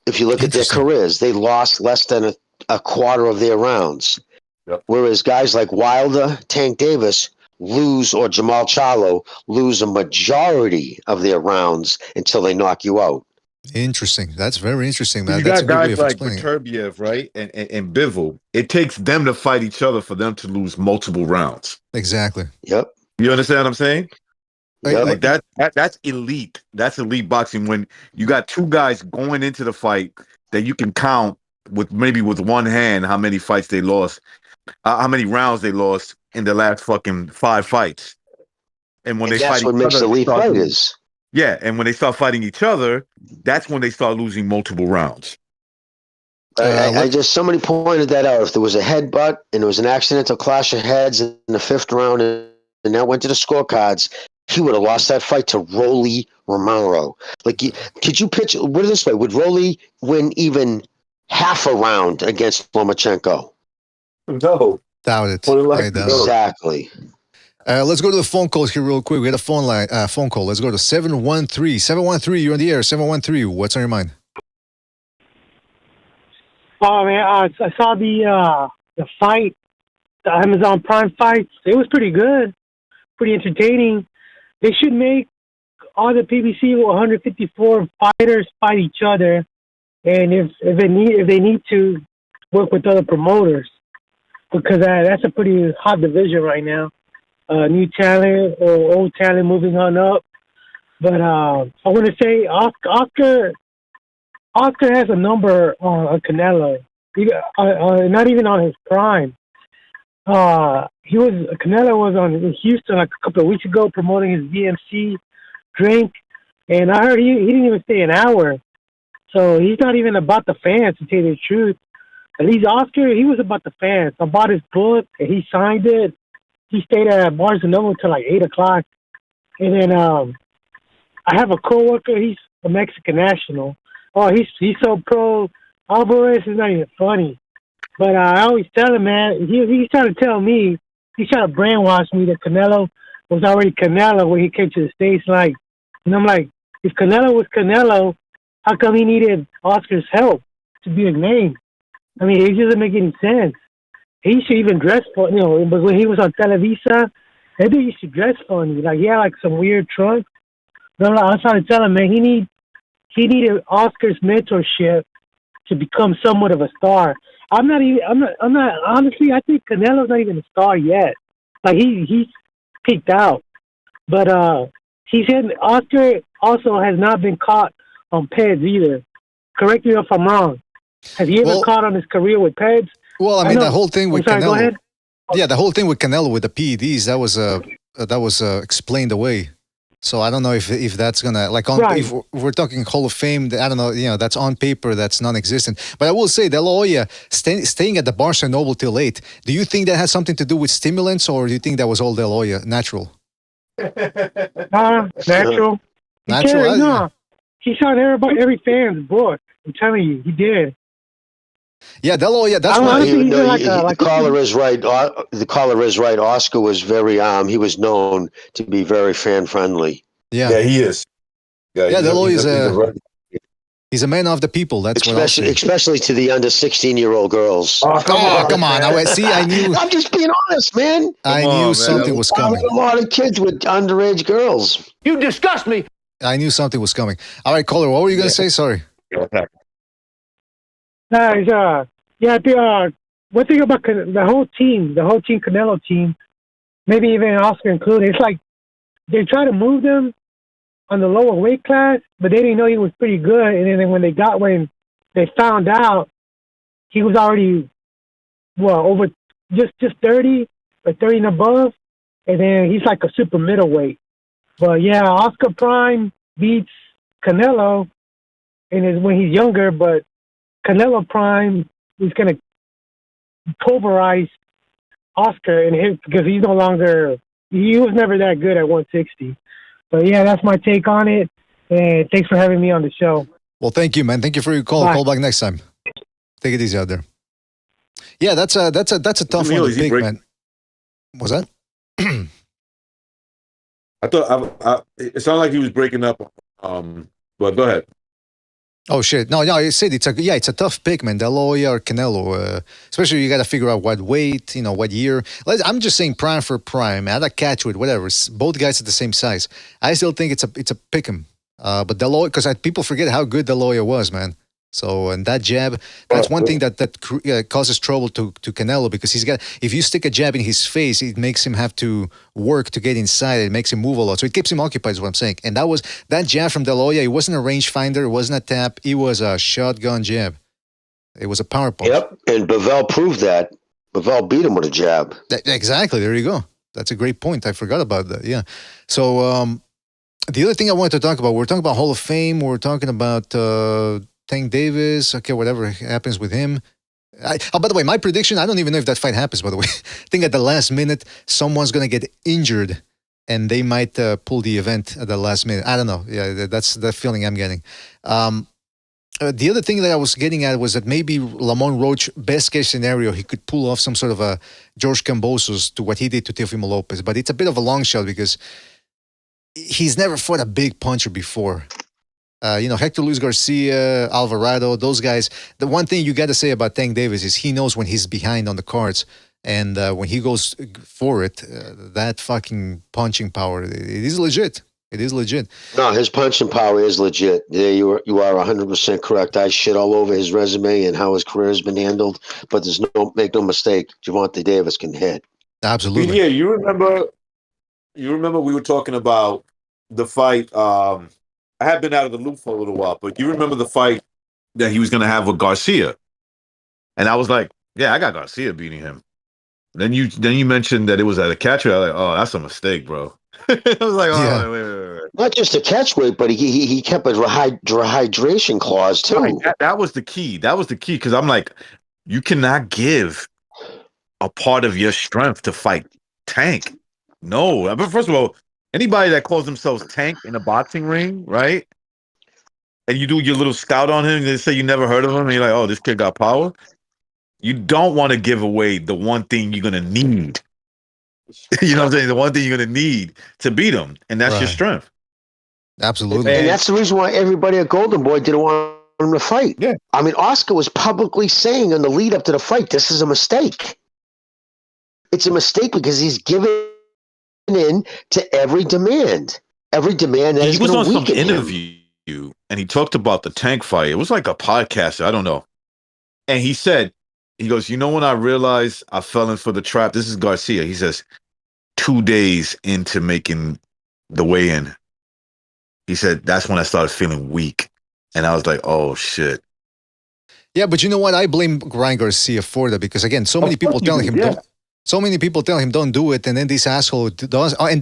If you look at their careers, they lost less than a quarter of their rounds. Yep. Whereas guys like Wilder, Tank Davis lose, or Jamal Charlo lose a majority of their rounds until they knock you out. Interesting. That's very interesting. You That's got a good way guys of like explaining it. Murtazaliev, right, and Bivol. It takes them to fight each other for them to lose multiple rounds. Exactly. Yep. You understand what I'm saying? Yep. Like that's elite. That's elite boxing when you got two guys going into the fight that you can count with one hand how many fights they lost, how many rounds they lost in the last fucking 5 fights. And when they that's fight what each makes other, elite fighters. yeah, and when they start fighting each other, that's when they start losing multiple rounds. I just, somebody pointed that out. If there was a headbutt and there was an accidental clash of heads in the 5th round and that went to the scorecards, he would have lost that fight to Rolly Romero. Like, could you put it this way? Would Rolly win even half a round against Lomachenko? No. Doubt it. Like I doubt it. Exactly. Let's go to the phone calls here real quick. We had a phone call. Let's go to 713. 713, you're on the air. 713, what's on your mind? Oh, man, I saw the fight, the Amazon Prime fights. It was pretty good, pretty entertaining. They should make all the PBC 154 fighters fight each other, and if they need to, work with other promoters, because that's a pretty hot division right now. New talent or old talent moving on up. But I want to say Oscar has a number on Canelo. Not even on his prime. Canelo was in Houston like a couple of weeks ago promoting his VMC drink, and I heard he didn't even stay an hour. So he's not even about the fans, to tell you the truth. At least Oscar, he was about the fans. I bought his book and he signed it. He stayed at Barnes & Noble until like 8 o'clock. And then I have a coworker, he's a Mexican national. Oh, he's so pro. Alvarez is not even funny. But I always tell him, man, he's trying to tell me, he's trying to brainwash me that Canelo was already Canelo when he came to the States. Like, and I'm like, if Canelo was Canelo, how come he needed Oscar's help to be a name? I mean, it doesn't make any sense. He should even dress for, but when he was on Televisa, I think he should dress funny. Like, he had like some weird trunk. But I was trying to tell him, man, he needed Oscar's mentorship to become somewhat of a star. Honestly, I think Canelo's not even a star yet. Like, he's peaked out. But he said Oscar also has not been caught on PEDs either. Correct me if I'm wrong. Has he ever caught on his career with PEDs? Well, I mean, the whole thing with Canelo. Go ahead. Yeah, the whole thing with Canelo with the PEDs, that was explained away. So I don't know if that's gonna if we're talking Hall of Fame, I don't know, that's on paper, that's non-existent. But I will say, De La Hoya staying at the Barnes & Noble till 8. Do you think that has something to do with stimulants, or do you think that was all De La Hoya natural? Natural. Natural. No, he signed every fan's book. I'm telling you, he did. Yeah, De La Hoya. That's why. The caller is right. The caller is right. Oscar was very he was known to be very fan friendly. Yeah, he is. De La Hoya he's a man of the people. That's especially to the under 16-year-old girls. Oh, come on! See, I knew. I'm just being honest, man. I knew something was coming. A lot of kids with underage girls. You disgust me. I knew something was coming. All right, caller, what were you going to say? Sorry. Nice. One thing about the whole team, Canelo team, maybe even Oscar included, it's like they try to move them on the lower weight class, but they didn't know he was pretty good. And then when they found out, he was already over just 30 or 30 and above, and then he's like a super middleweight. But yeah, Oscar Prime beats Canelo, and when he's younger, but Canelo Prime is going to pulverize Oscar because he's no longer. He was never that good at 160. But yeah, that's my take on it. And thanks for having me on the show. Well, thank you, man. Thank you for your call. Bye. Call back next time. Take it easy out there. Yeah, that's a tough one. To big man. Was that? I thought it sounded like he was breaking up. But go ahead. Oh shit! No, I said it's a tough pick, man. De La Hoya or Canelo, especially you got to figure out what weight, what year. I'm just saying prime for prime. Add a catch with whatever. Both guys at the same size. I still think it's a pick 'em. But De La Hoya, because people forget how good De La Hoya was, man. So, and that jab, that's one thing that causes trouble to Canelo, because if you stick a jab in his face, it makes him have to work to get inside. It makes him move a lot. So it keeps him occupied, is what I'm saying. And that jab from De La Hoya, it wasn't a rangefinder, it wasn't a tap, it was a shotgun jab. It was a power punch. Yep, and Bivol proved that. Bivol beat him with a jab. Exactly, there you go. That's a great point. I forgot about that, yeah. So, the other thing I wanted to talk about, we're talking about Hall of Fame, we're talking about Tank Davis, okay, whatever happens with him. By the way, my prediction, I don't even know if that fight happens, by the way. I think at the last minute, someone's going to get injured and they might pull the event at the last minute. I don't know. Yeah, that's the feeling I'm getting. The other thing that I was getting at was that maybe Lamont Roach, best case scenario, he could pull off some sort of a George Kambosos to what he did to Teofimo Lopez. But it's a bit of a long shot because he's never fought a big puncher before. Hector Luis Garcia, Alvarado, those guys. The one thing you got to say about Tank Davis is he knows when he's behind on the cards. And when he goes for it, that fucking punching power, it is legit. It is legit. No, his punching power is legit. Yeah, you are 100% correct. I shit all over his resume and how his career has been handled. But make no mistake, Gervonta Davis can hit. Absolutely. Yeah, you remember we were talking about the fight. I had been out of the loop for a little while, but you remember the fight that he was going to have with Garcia. And I was like, yeah, I got Garcia beating him. Then you mentioned that it was at a catch weight. I was like, oh, that's a mistake, bro. I was like, oh, yeah. Wait. Not just a catch weight, but he kept a dehydration clause too. Right, that was the key. That was the key, because I'm like, you cannot give a part of your strength to fight Tank. No. But first of all, anybody that calls themselves Tank in a boxing ring, right? And you do your little scout on him, and they say you never heard of him, and you're like, oh, this kid got power. You don't want to give away the one thing you're going to need. You know what I'm saying? The one thing you're going to need to beat him, and that's your strength. Absolutely. And that's the reason why everybody at Golden Boy didn't want him to fight. Yeah. I mean, Oscar was publicly saying in the lead up to the fight, this is a mistake. It's a mistake because he's given in to every demand that is going to weaken him. He was on some interview, and he talked about the Tank fight. It was like a podcast, I don't know. And he said, he goes, when I realized I fell in for the trap, this is Garcia. He says, 2 days into making the weigh-in, he said, that's when I started feeling weak. And I was like, oh, shit. Yeah, but you know what? I blame Ryan Garcia for that because, again, so many people telling him, don't do it, and then this asshole does, and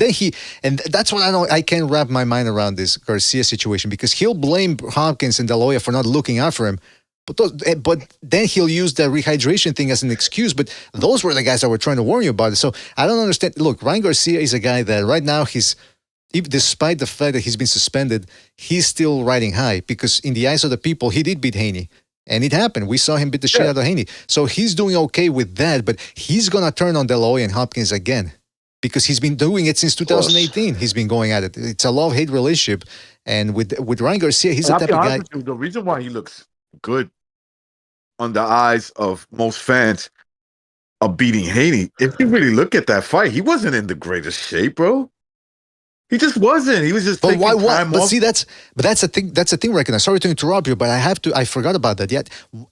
that's what I can't wrap my mind around this Garcia situation, because he'll blame Hopkins and De La Hoya for not looking out for him, but then he'll use the rehydration thing as an excuse, but those were the guys that were trying to warn you about it. So I don't understand. Look, Ryan Garcia is a guy that right now despite the fact that he's been suspended, he's still riding high, because in the eyes of the people, he did beat Haney. And it happened. We saw him beat the shit out of Haney. So he's doing okay with that, but he's going to turn on De La Hoya and Hopkins again, because he's been doing it since 2018. He's been going at it. It's a love-hate relationship. And with Ryan Garcia, he's the type of guy. The reason why he looks good on the eyes of most fans of beating Haney, if you really look at that fight, he wasn't in the greatest shape, bro. He just wasn't. He was just But taking why? time But off. see, that's the thing. That's the thing, Reckon. Sorry to interrupt you, but I forgot about that. Yet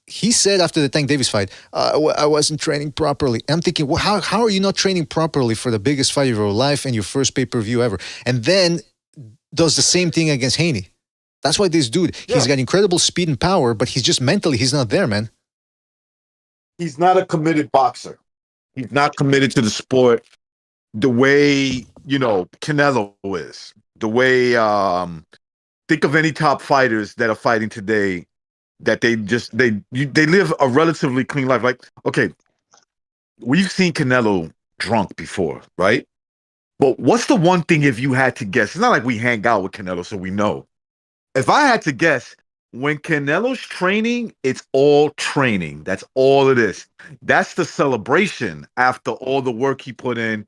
he said after the Tank Davis fight, I wasn't training properly. I'm thinking, well, how are you not training properly for the biggest fight of your life and your first pay-per-view ever? And then does the same thing against Haney. That's why this dude, he's got incredible speed and power, but he's just mentally, he's not there, man. He's not a committed boxer. He's not committed to the sport the way, Canelo is. The way, think of any top fighters that are fighting today that they live a relatively clean life. Like, okay, we've seen Canelo drunk before, right? But what's the one thing if you had to guess? It's not like we hang out with Canelo, so we know. If I had to guess, when Canelo's training, it's all training. That's all it is. That's the celebration after all the work he put in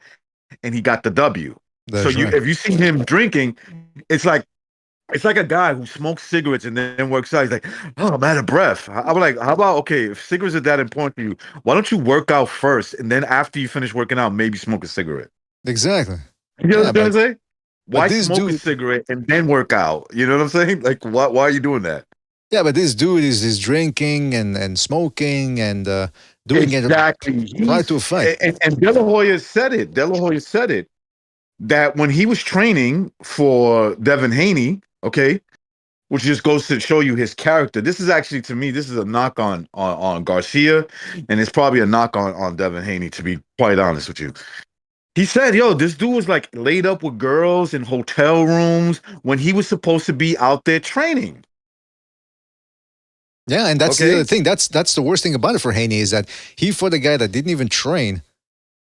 and he got the W. That's right. If you see him drinking, it's like a guy who smokes cigarettes and then works out. He's like, oh, I'm out of breath. I'm like, how about, okay, if cigarettes are that important to you, why don't you work out first and then after you finish working out, maybe smoke a cigarette? Exactly. You know what I'm trying to say? Why this smoke a cigarette and then work out? You know what I'm saying? Like, why are you doing that? Yeah, but this dude is drinking and smoking and doing it prior to a fight. And De La Hoya said it. De La Hoya said it that when he was training for Devin Haney, okay, which just goes to show you his character. This is actually, to me, this is a knock on Garcia, and it's probably a knock on Devin Haney, to be quite honest with you. He said, yo, this dude was like laid up with girls in hotel rooms when he was supposed to be out there training. Yeah, and that's the other thing. That's the worst thing about it for Haney is that he fought a guy that didn't even train,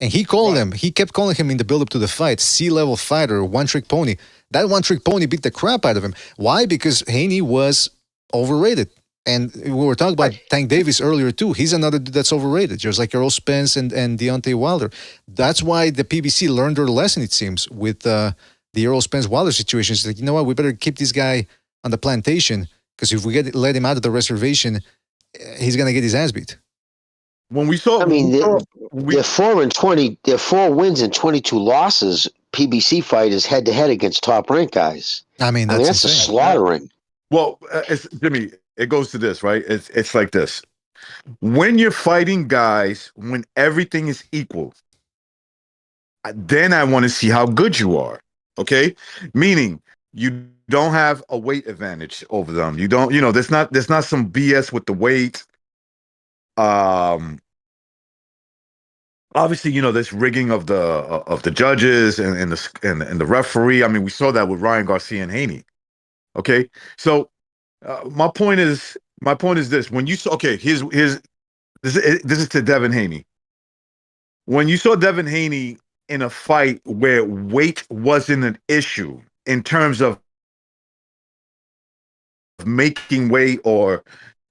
and he called him. He kept calling him in the build-up to the fight, C-level fighter, one-trick pony. That one-trick pony beat the crap out of him. Why? Because Haney was overrated. And we were talking about Tank Davis earlier too. He's another dude that's overrated, just like Errol Spence and Deontay Wilder. That's why the PBC learned their lesson, it seems, with the Errol Spence Wilder situation. It's like, you know what, we better keep this guy on the plantation, because if we let him out of the reservation, he's gonna get his ass beat. When we saw, they're 4-20. They're 4 wins and 22 losses. PBC fighters head to head against top ranked guys. I mean that's a slaughtering. Well, Jimmy, it goes to this, right? It's like this. When you're fighting guys, when everything is equal, then I want to see how good you are. Okay, meaning you don't have a weight advantage over them. You don't, there's not some BS with the weight. Obviously, there's rigging of the judges and the referee. I mean, we saw that with Ryan Garcia and Haney. Okay, so my point is this: when you saw, this is to Devin Haney. When you saw Devin Haney in a fight where weight wasn't an issue in terms of making weight or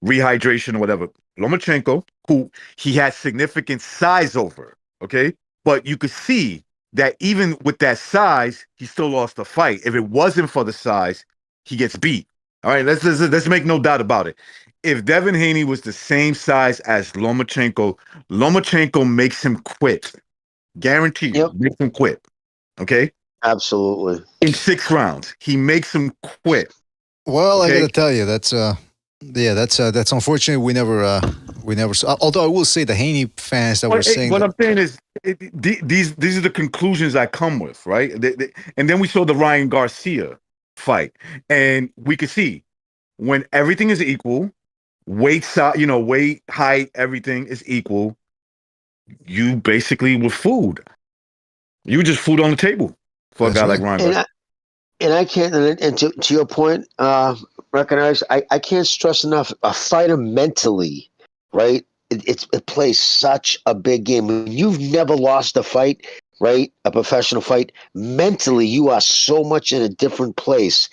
rehydration or whatever, Lomachenko, who he had significant size over, okay? But you could see that even with that size, he still lost the fight. If it wasn't for the size, he gets beat. All right, let's make no doubt about it. If Devin Haney was the same size as Lomachenko makes him quit. Guarantee you, makes him quit. Okay? Absolutely. In 6 rounds, he makes him quit. Well, okay? I gotta tell you, that's unfortunate. We never saw. Although I will say the Haney fans that were saying. What I'm saying is, these are the conclusions I come with, right? And then we saw the Ryan Garcia fight, and we could see when everything is equal, weight, height, everything is equal. You basically were food. You were just food on the table for a guy like Ryan Garcia. And I can't, and to your point, recognize, I can't stress enough, a fighter mentally, right? It plays such a big game. When you've never lost a fight, right? A professional fight, mentally, you are so much in a different place,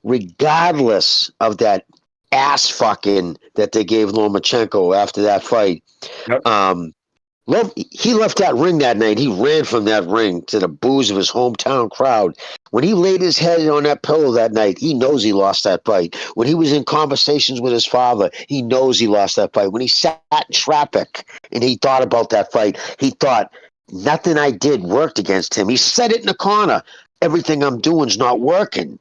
regardless of that ass fucking that they gave Lomachenko after that fight. Yep. He left that ring that night. He ran from that ring to the boos of his hometown crowd. When he laid his head on that pillow that night, he knows he lost that fight. When he was in conversations with his father, he knows he lost that fight. When he sat in traffic and he thought about that fight, he thought, nothing I did worked against him. He said it in the corner. everything I'm doing's not working.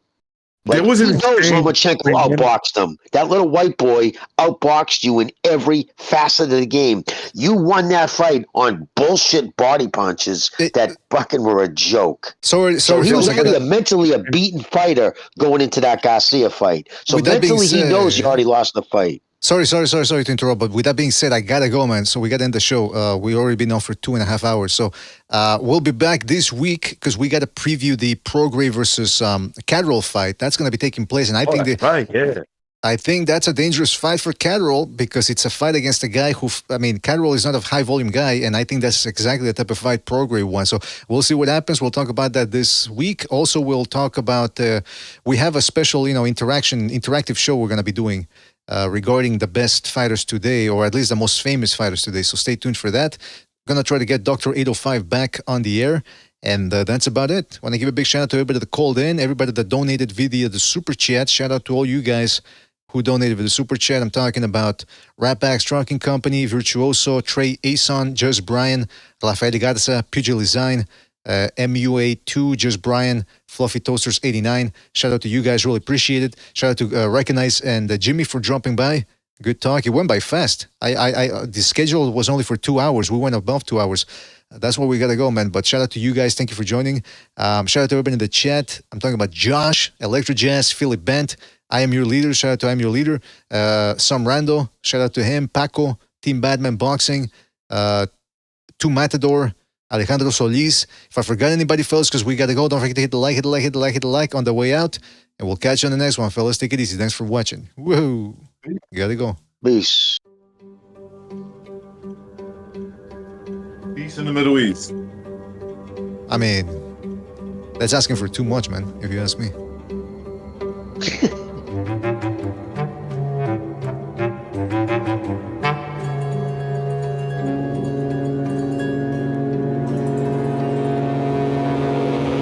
Like, There was he an knows insane- Lomachenko outboxed him. That little white boy outboxed you in every facet of the game. You won that fight on bullshit body punches that fucking were a joke. Sorry, So he fellas, was I gotta- already mentally a beaten fighter going into that Garcia fight. So With that being mentally, he said- knows he already lost the fight. Sorry to interrupt, but with that being said, I gotta go, man. So we gotta end the show. We already been on for 2.5 hours. So we'll be back this week because we gotta preview the Prograis versus Catterall fight. That's gonna be taking place, and I think right, yeah. I think that's a dangerous fight for Catterall because it's a fight against a guy who, I mean, Catterall is not a high volume guy, and I think that's exactly the type of fight Prograis wants. So we'll see what happens. We'll talk about that this week. Also, we'll talk about we have a special, interactive show we're gonna be doing. Regarding the best fighters today, or at least the most famous fighters today. So stay tuned for that. Going to try to get Dr. 805 back on the air. And that's about it. Want to give a big shout out to everybody that called in, everybody that donated via the Super Chat. Shout out to all you guys who donated with the Super Chat. I'm talking about Rapax Trucking Company, Virtuoso, Trey Ason, Just Brian, Rafael Garza, Pugilizine, MUA2, Just Brian, Fluffy Toasters 89. Shout out to you guys, really appreciate it. Shout out to Recognize and Jimmy for dropping by. Good talk. It went by fast. The schedule was only for 2 hours. We went above 2 hours. That's where we gotta go, man. But shout out to you guys. Thank you for joining. Shout out to everybody in the chat. I'm talking about Josh, Electro Jazz, Philip Bent. I Am Your Leader. Shout out to I Am Your Leader. Sam Rando. Shout out to him. Paco, Team Batman Boxing, To Matador, Alejandro Solis. If I forgot anybody, fellas, because we got to go, don't forget to hit the like on the way out. And we'll catch you on the next one, fellas. Take it easy. Thanks for watching. Woohoo. You got to go. Peace. Peace in the Middle East. I mean, that's asking for too much, man, if you ask me.